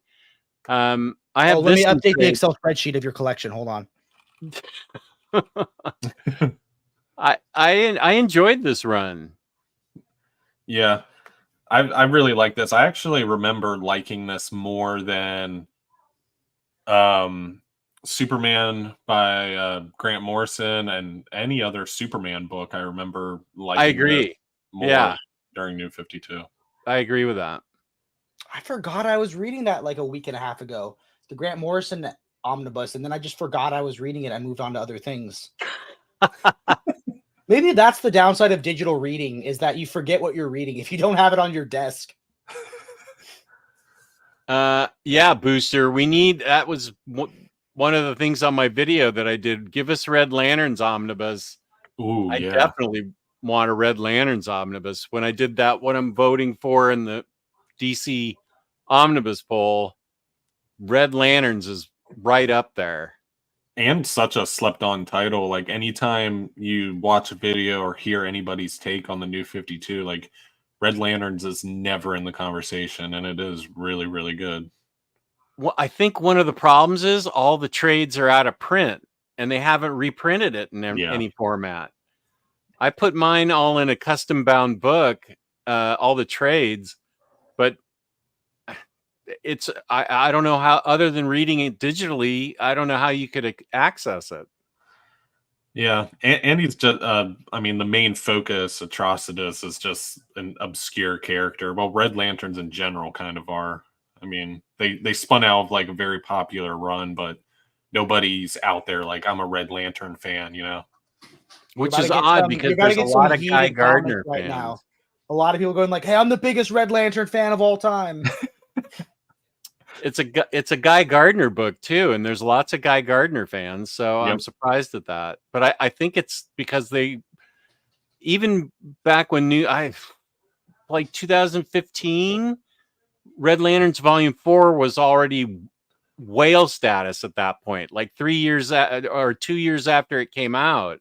I have let me this in update the trade. Excel spreadsheet of your collection. Hold on. I enjoyed this run. Yeah. I really like this. I actually remember liking this more than Superman by Grant Morrison and any other Superman book. I remember liking I agree. more during New 52. I agree with that. I forgot I was reading that like a week and a half ago. The Grant Morrison omnibus, and then I just forgot I was reading it. I moved on to other things. Maybe that's the downside of digital reading, is that you forget what you're reading if you don't have it on your desk. Yeah, Booster. That was one of the things on my video that I did. Give us Red Lanterns omnibus. Ooh, I yeah. definitely want a Red Lanterns omnibus. When I did that, what I'm voting for in the DC omnibus poll, Red Lanterns is right up there. And such a slept on title. Like anytime you watch a video or hear anybody's take on the New 52, like Red Lanterns is never in the conversation, and it is really, really good. Well, I think one of the problems is all the trades are out of print and they haven't reprinted it in any format. I put mine all in a custom bound book, all the trades, but I don't know how, other than reading it digitally, I don't know how you could access it. Yeah, and he's just I mean, the main focus, Atrocitus, is just an obscure character. Well, Red Lanterns in general kind of are. I mean, they spun out of like a very popular run, but nobody's out there like, I'm a Red Lantern fan, you know? Which is odd because there's a lot of Guy Gardner fans. Right now. A lot of people going like, hey, I'm the biggest Red Lantern fan of all time. It's a Guy Gardner book too, and there's lots of Guy Gardner fans, so I'm surprised at that. But I think it's because they, even back when like 2015, Red Lanterns Volume 4 was already whale status at that point, like 3 years or 2 years after it came out.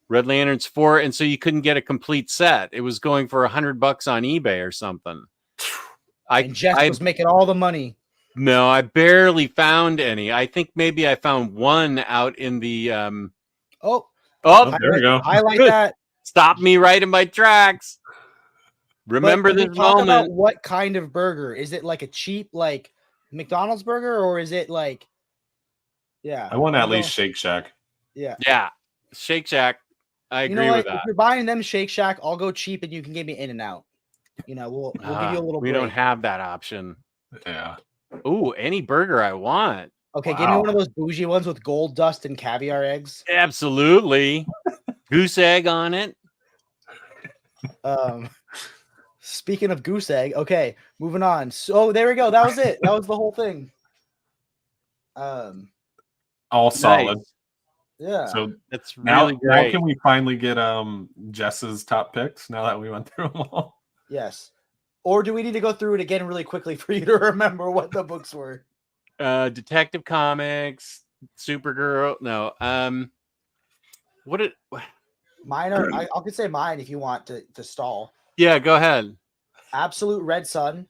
Red Lanterns 4, and so you couldn't get a complete set. It was going for $100 on eBay or something. And Jess was making all the money. No, I barely found any. I think maybe I found one out in the Oh, there we go. Highlight that. Stop me right in my tracks. Remember this moment. About what kind of burger? Is it like a cheap like McDonald's burger, or is it like I want at least Shake Shack. Yeah. Shake Shack. I agree with that. If you're buying them Shake Shack, I'll go cheap and you can give me In-N-Out. You know, we'll give you a little We break. don't have that option. Yeah. Ooh, any burger I want. Okay, give me one of those bougie ones with gold dust and caviar eggs. Absolutely. Goose egg on it. Speaking of goose egg, okay, moving on. So there we go. That was it. That was the whole thing. All solid. Nice. Yeah. So that's really great. Now can we finally get Jess's top picks now that we went through them all? Yes. Or do we need to go through it again really quickly for you to remember what the books were? Detective Comics, Supergirl. No. Mine are. I could say mine if you want to stall. Yeah, go ahead. Absolute Red Sun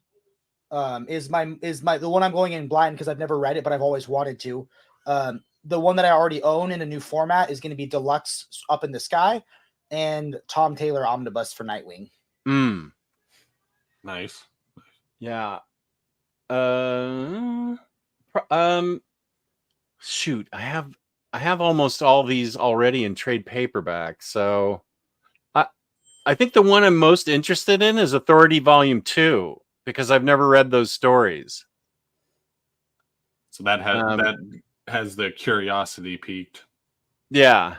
is the one I'm going in blind because I've never read it, but I've always wanted to. The one that I already own in a new format is going to be Deluxe Up in the Sky and Tom Taylor Omnibus for Nightwing. Nice. Yeah. Shoot, I have almost all these already in trade paperback. So I think the one I'm most interested in is Authority Volume 2 because I've never read those stories. So that has the curiosity peaked. Yeah.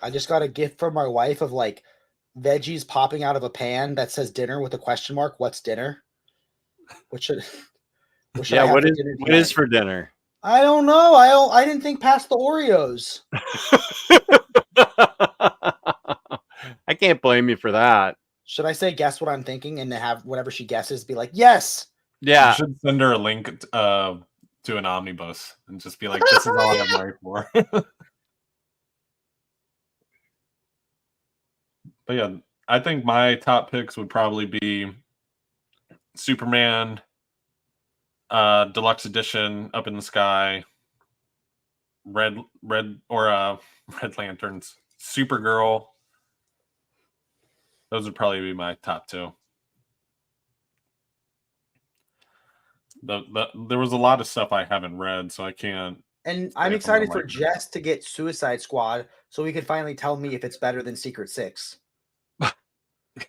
I just got a gift from my wife of like veggies popping out of a pan that says dinner with a question mark. What's dinner? What should I have what for is dinner what is tonight? for dinner? I don't know. I didn't think past the Oreos. I can't blame you for that. Should I say guess what I'm thinking and have whatever she guesses be like, yes. You should send her a link to an omnibus and just be like, this is all I have money for. But yeah, I think my top picks would probably be Superman, Deluxe Edition, Up in the Sky, Red Lanterns, Supergirl. Those would probably be my top two. There was a lot of stuff I haven't read, so I can't. And I'm excited for Jess to get Suicide Squad so he can finally tell me if it's better than Secret Six.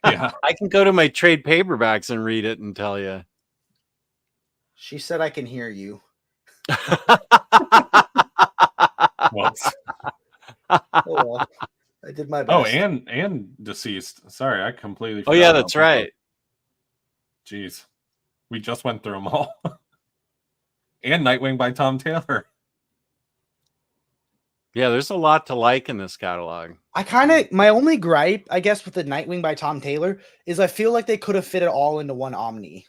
Yeah. I can go to my trade paperbacks and read it and tell you. She said I can hear you. Whoops. Oh, well. I did my best. Oh, and Deceased. Sorry, I completely forgot. Oh, yeah, that's right. Jeez. We just went through them all. And Nightwing by Tom Taylor. Yeah, there's a lot to like in this catalog. My only gripe, I guess, with the Nightwing by Tom Taylor is I feel like they could have fit it all into one Omni.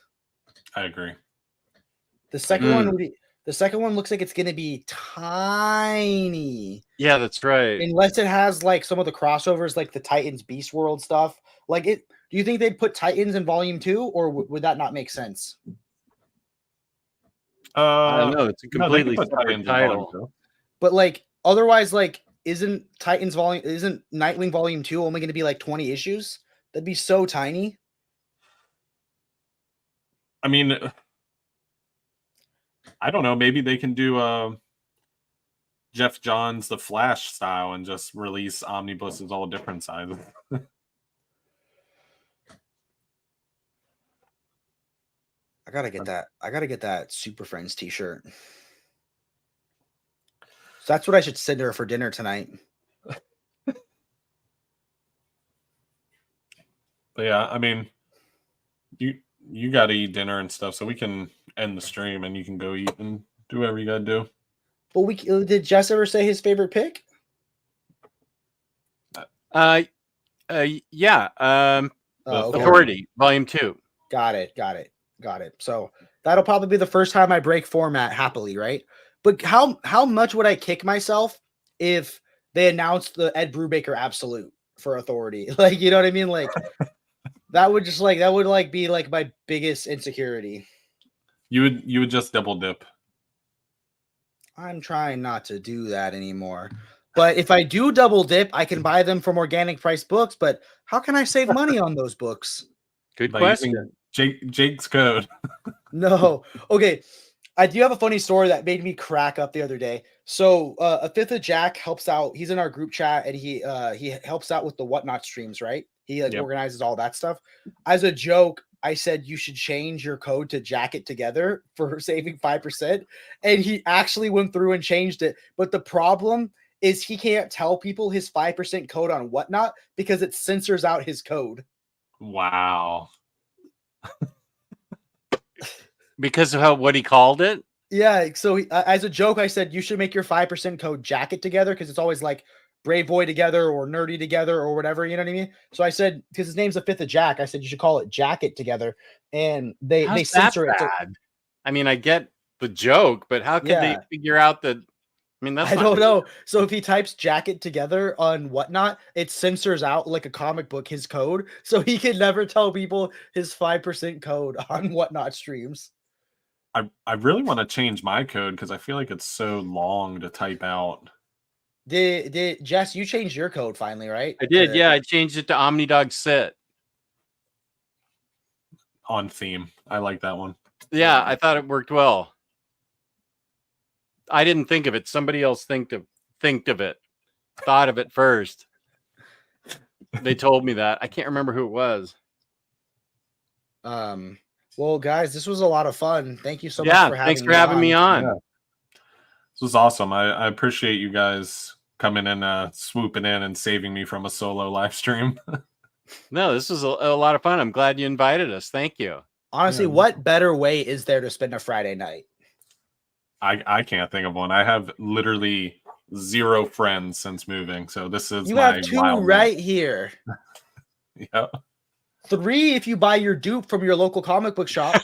I agree. The second one looks like it's going to be tiny. Yeah, that's right. Unless it has like some of the crossovers, like the Titans Beast World stuff. Like it. Do you think they'd put Titans in Volume 2, or would that not make sense? I don't know. It's a completely separate title. But like otherwise, like isn't Nightwing Volume 2 only going to be like 20 issues? That'd be so tiny. I mean, I don't know. Maybe they can do Jeff Johns The Flash style and just release omnibuses all different sizes. I gotta get that. I gotta get that Super Friends t-shirt. So that's what I should send her for dinner tonight. But yeah, I mean, you got to eat dinner and stuff, so we can end the stream and you can go eat and do whatever you got to do. But did Jess ever say his favorite pick? Yeah. Authority Volume 2. Got it. So that'll probably be the first time I break format happily, right? But how much would I kick myself if they announced the Ed Brubaker Absolute for Authority? Like, you know what I mean? Like that would be like my biggest insecurity. You would just double dip. I'm trying not to do that anymore. But if I do double dip, I can buy them from organic price books. But how can I save money on those books? Good question. Jake's code. No. Okay. I do have a funny story that made me crack up the other day. So a fifth of Jack helps out. He's in our group chat and he helps out with the Whatnot streams, right? He organizes all that stuff. As a joke, I said you should change your code to Jacket Together for saving 5%. And he actually went through and changed it. But the problem is he can't tell people his 5% code on Whatnot because it censors out his code. Wow. Because of what he called it? Yeah. So as a joke, I said you should make your 5% code Jacket Together because it's always like Brave Boy Together or Nerdy Together or whatever. You know what I mean? So I said, because his name's the fifth of Jack, I said you should call it Jacket Together. And they censor it. So, I mean, I get the joke, but how could they figure out that? I mean, I don't know. So if he types Jacket Together on Whatnot, it censors out like a comic book his code. So he can never tell people his 5% code on Whatnot streams. I really want to change my code because I feel like it's so long to type out. Did Jess, you changed your code finally, right? I did. Yeah, I changed it to OmniDog Sit. On theme. I like that one. Yeah, I thought it worked well. I didn't think of it. Somebody else thought of it first. They told me that. I can't remember who it was. Well, guys, this was a lot of fun. Thank you so much for having thanks for having me on. Yeah. This was awesome. I appreciate you guys coming in, swooping in and saving me from a solo live stream. No, this was a lot of fun. I'm glad you invited us. Thank you. Honestly, what better way is there to spend a Friday night? I can't think of one. I have literally 0 friends since moving, so this is you have 2 right here. Yeah. 3 if you buy your dupe from your local comic book shop.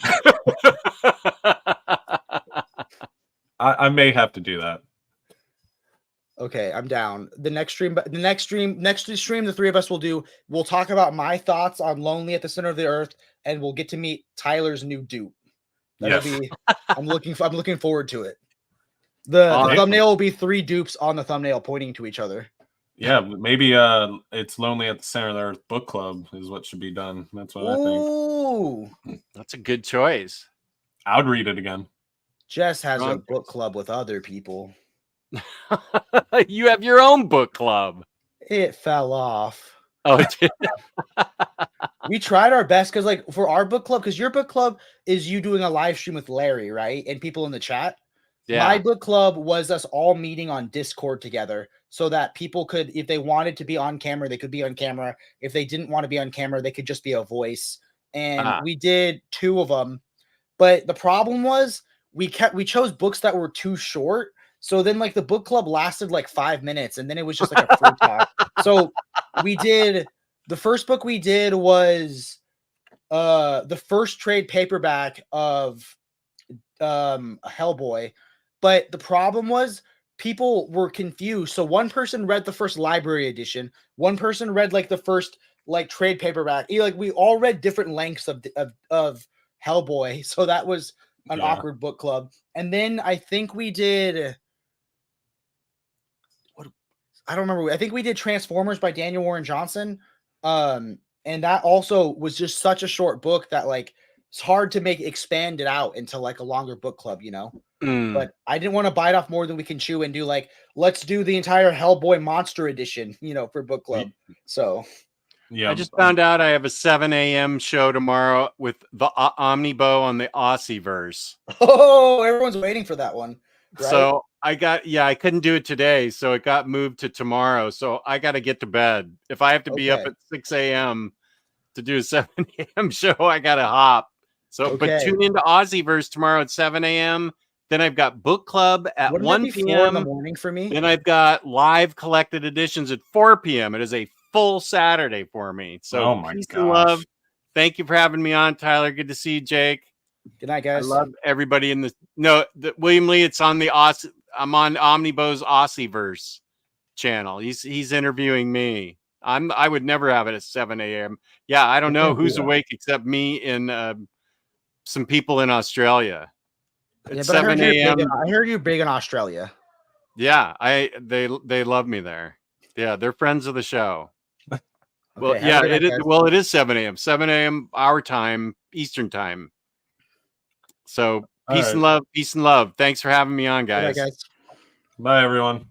I may have to do that. Okay, I'm down. The next stream, the 3 of us we'll talk about my thoughts on Lonely at the Center of the Earth, and we'll get to meet Tyler's new dupe. That'll be I'm looking forward to it. The thumbnail will be 3 dupes on the thumbnail pointing to each other. Yeah, maybe it's Lonely at the Center of the Earth book club is what should be done. That's what I think. That's a good choice. I would read it again. Jess has a book club with other people. You have your own book club. It fell off. Oh, it did. We tried our best because, like, for our book club, because your book club is you doing a live stream with Larry, right? And people in the chat. Yeah. My book club was us all meeting on Discord together so that people could, if they wanted to be on camera, they could be on camera. If they didn't want to be on camera, they could just be a voice. And we did 2 of them. But the problem was we chose books that were too short. So then, like, the book club lasted like 5 minutes, and then it was just like a fruit talk. So we did the first book we did was the first trade paperback of Hellboy. But the problem was people were confused. So one person read the first library edition, one person read like the first like trade paperback. Like we all read different lengths of Hellboy. So that was an awkward book club. And then I think we did I don't remember. I think we did Transformers by Daniel Warren Johnson. And that also was just such a short book that like it's hard to make expand it out into like a longer book club, you know? But I didn't want to bite off more than we can chew and do like, let's do the entire Hellboy Monster Edition, you know, for book club. So yeah, I just found out I have a 7 a.m. show tomorrow with the Omnibo on the Aussieverse. Oh, everyone's waiting for that one. Right? So I couldn't do it today, so it got moved to tomorrow. So I got to get to bed. If I have to be up at 6 a.m. to do a 7 a.m. show, I got to hop. So, but tune into Aussieverse tomorrow at 7 a.m. Then I've got book club at 1 p.m. in the morning for me. Then I've got live collected editions at 4 p.m. It is a full Saturday for me. So peace and love. Thank you for having me on, Tyler. Good to see you, Jake. Good night, guys. I love everybody in the William Lee. It's on the I'm on Omnibo's Aussieverse channel. He's interviewing me. I would never have it at 7 a.m. Yeah, I don't know who's awake except me and some people in Australia. At 7 a.m. I heard you're big in Australia. Yeah, they love me there. Yeah, they're friends of the show. Well, Okay, yeah, it is. Well, it is 7 a.m. 7 a.m. our time, Eastern time. So peace and love. Peace and love. Thanks for having me on, guys. Bye, guys. Bye, everyone.